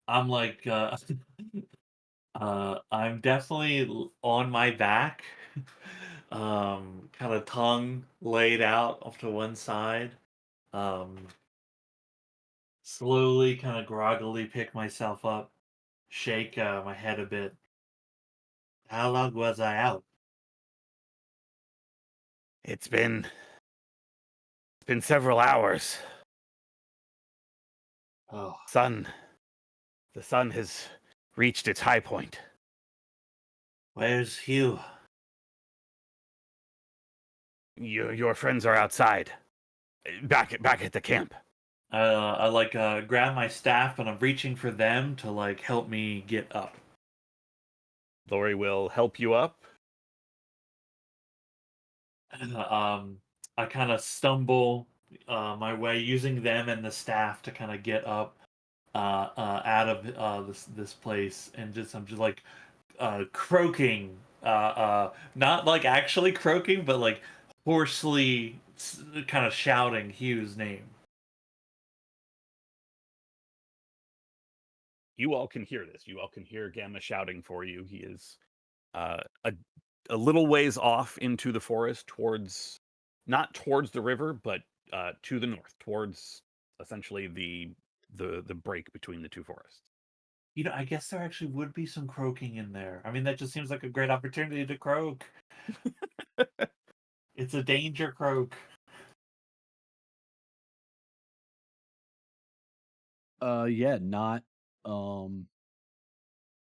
I'm like I'm definitely on my back. Kind of tongue laid out off to one side. Um Slowly kind of groggily pick myself up, shake my head a bit. How long was I out?
It's been several hours.
Oh,
The sun has reached its high point.
where's Hugh?
Your friends are outside. Back at the camp.
I like grab my staff and I'm reaching for them to like help me get up.
Lori will help you up.
I kind of stumble my way using them and the staff to kind of get up out of this place, and I'm just like croaking, not like actually croaking, but like hoarsely kind of shouting Hugh's name.
You all can hear this. You all can hear Gamma shouting for you. He is a little ways off into the forest not towards the river, but to the north, towards essentially the break between the two forests.
You know, I guess there actually would be some croaking in there. I mean, that just seems like a great opportunity to croak. It's a danger croak.
Yeah, not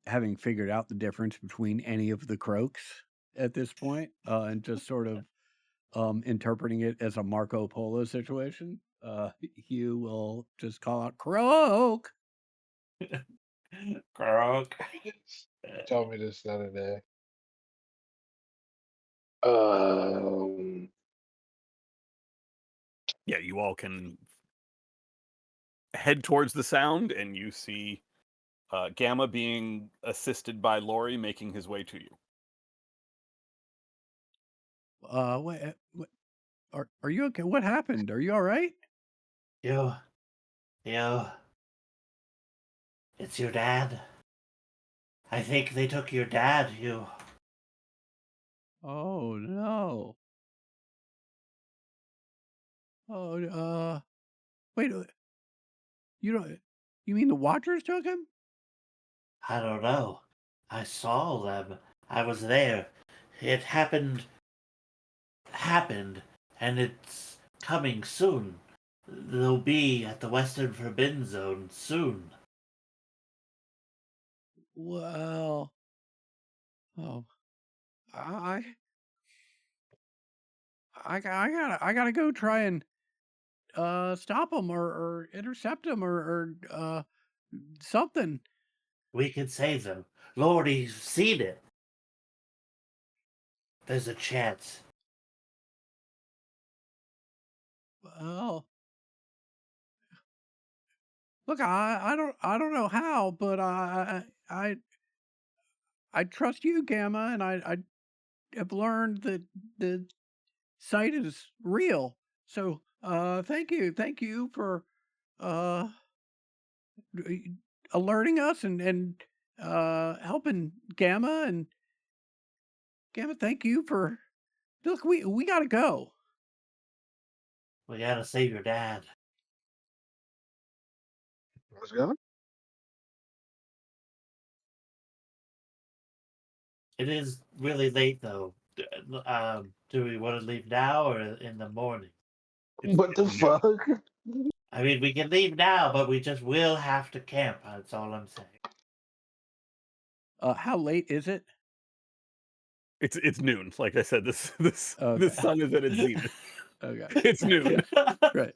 having figured out the difference between any of the croaks at this point, and just sort of interpreting it as a Marco Polo situation. Hugh will just call out croak.
Croak.
Told me this the other day. Um,
Yeah, you all can head towards the sound, and you see Gamma being assisted by Lori making his way to you.
What are you okay? What happened? Are you all right?
You, it's your dad. I think they took your dad, you.
Oh no. Oh, wait. You don't. You mean the Watchers took him?
I don't know. I saw them. I was there. It happened, and it's coming soon. They'll be at the Western Forbidden Zone soon.
Well, oh, I, I gotta go try and stop him or intercept him or something.
We could save them. Lord, he's seen it. There's a chance.
Well, look, I don't know how, but I trust you, Gamma, and I have learned that the site is real. So, thank you for uh alerting us and helping Gamma. And Gamma, thank you for Look, we gotta go.
We gotta save your dad.
Let's go.
It is really late though. Do we want to leave now or in the morning?
What the fuck?
I mean, we can leave now, but we just will have to camp. That's all I'm saying.
How late is it?
It's noon. Like I said, this
Okay.
sun is at its zenith.
Okay.
It's noon.
Right.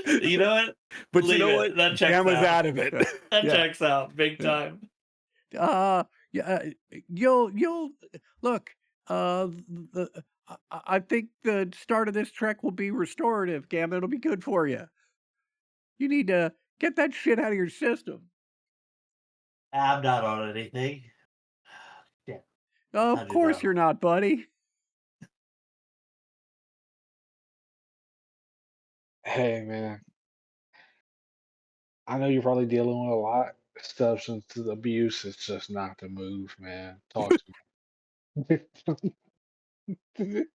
You know what?
But you
Leave
know
it.
what?
That checks
Gamma's
out.
out of it.
Right.
That
Yeah.
checks out big
Yeah.
time.
You'll look. I think the start of this trek will be restorative, Gamma. It'll be good for you. You need to get that shit out of your system.
I'm not on anything. Yeah.
Of
How'd you
course
know?
you're not, buddy.
Hey, man. I know you're probably dealing with a lot. Substance abuse is just not the move, man. Talk to me.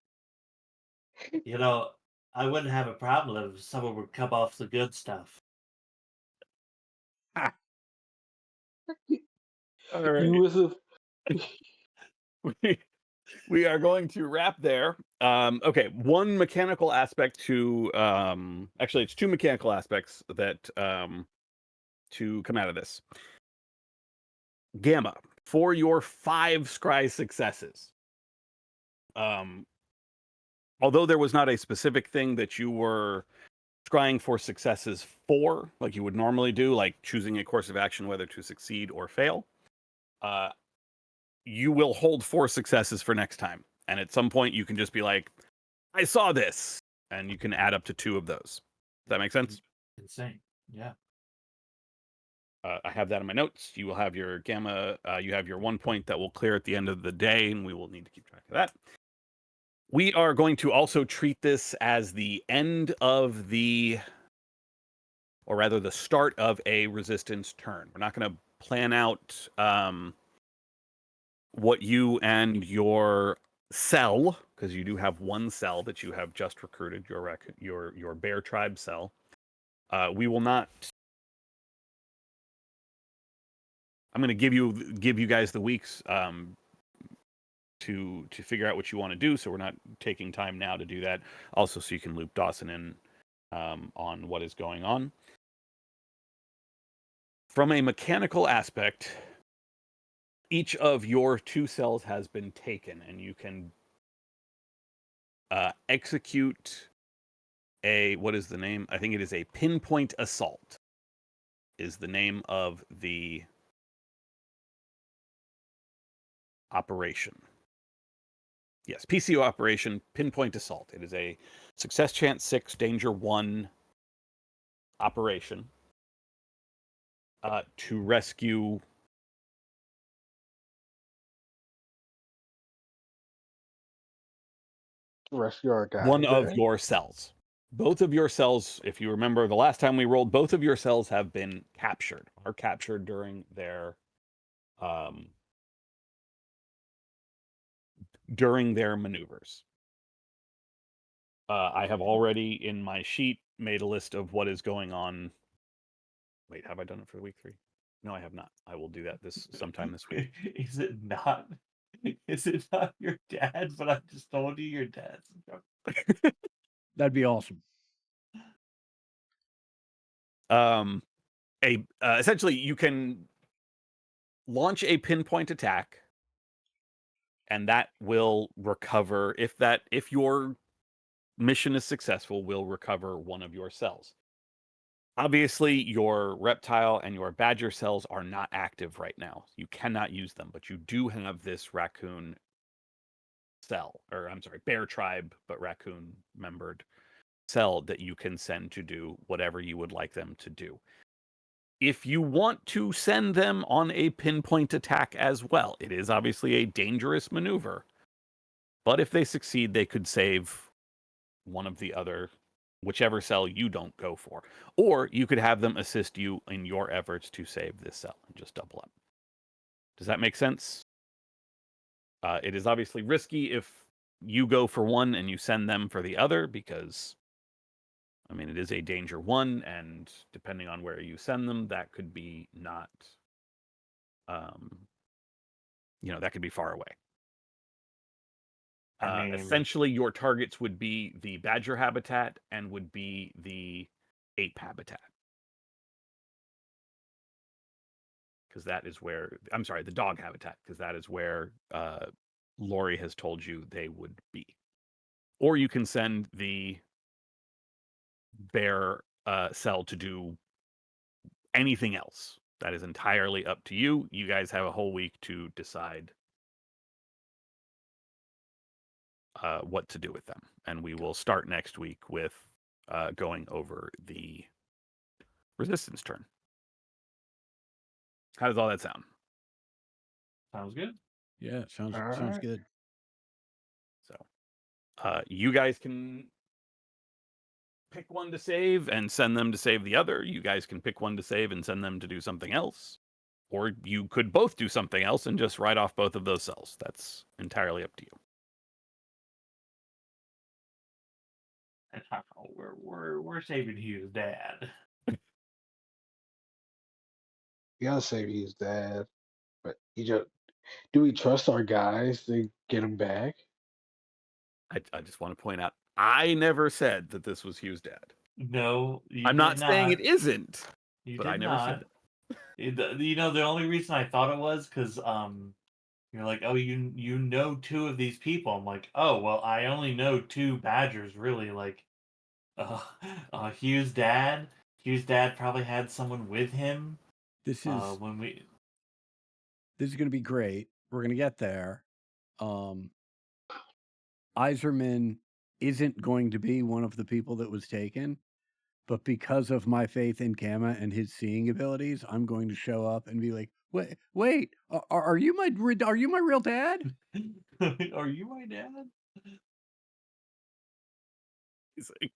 You know, I wouldn't have a problem if someone would come off the good stuff.
All right.
You was a
We are going to wrap there. Okay, one mechanical aspect to actually it's two mechanical aspects that to come out of this. Gamma, for your 5 scry successes. Although there was not a specific thing that you were scrying for successes for, like you would normally do, like choosing a course of action whether to succeed or fail, you will hold 4 successes for next time. And at some point you can just be like, I saw this, and you can add up to 2 of those. Does that make sense?
Insane. Yeah.
I have that in my notes. You will have your gamma, you have your 1 point that will clear at the end of the day, and we will need to keep track of that. We are going to also treat this as the end of the, or rather the start of a resistance turn. We're not going to plan out what you and your cell, because you do have one cell that you have just recruited, your bear tribe cell. We will not. I'm going to give you guys the weeks to figure out what you want to do. So we're not taking time now to do that. Also, so you can loop Dawson in on what is going on. From a mechanical aspect, each of your 2 cells has been taken, and you can execute a, what is the name? I think it is a pinpoint assault is the name of the operation. Yes, PCO operation, pinpoint assault. It is a success chance 6, danger 1 operation to rescue
rescue guy.
one of your cells. Both of your cells, if you remember the last time we rolled, both of your cells have been captured, are captured during their maneuvers. I have already in my sheet made a list of what is going on. Wait, have I done it for week 3? No, I have not. I will do that sometime this week.
Is it not? Is it not your dad? But I just told you your dad's.
That'd be awesome.
Essentially, you can launch a pinpoint attack, and that will recover if your mission is successful, will recover one of your cells. Obviously, your reptile and your badger cells are not active right now. You cannot use them, but you do have this raccoon cell, or I'm sorry, bear tribe, but raccoon membered cell that you can send to do whatever you would like them to do. If you want to send them on a pinpoint attack as well, it is obviously a dangerous maneuver. But if they succeed, they could save one of the other, whichever cell you don't go for. Or you could have them assist you in your efforts to save this cell and just double up. Does that make sense? It is obviously risky if you go for one and you send them for the other because, I mean, it is a danger one, and depending on where you send them, that could be not, that could be far away.
I mean,
Essentially, your targets would be the badger habitat and would be the ape habitat. Because that is where, I'm sorry, the dog habitat, because that is where Lori has told you they would be. Or you can send the bear cell to do anything else. That is entirely up to you. You guys have a whole week to decide what to do with them. And we will start next week with going over the resistance turn. How does all that sound?
Sounds good.
Yeah, sounds
Alright.
good.
So you guys can pick one to save and send them to save the other. You guys can pick one to save and send them to do something else. Or you could both do something else and just write off both of those cells. That's entirely up to you.
We're saving Hugh's dad.
You gotta save his dad, but do we trust our guys to get him back?
I just want to point out, I never said that this was Hugh's dad.
No, you
I'm
did
not saying it isn't,
You
but
did
I never
not.
said it.
The only reason I thought it was because you're like, oh, you know two of these people. I'm like, oh, well, I only know two badgers, really. Like, Hugh's dad. Hugh's dad probably had someone with him.
This is
When we.
this is going to be great. We're going to get there. Iserman isn't going to be one of the people that was taken, but because of my faith in Gamma and his seeing abilities, I'm going to show up and be like, wait, are you my real dad?
Are you my dad?
He's like,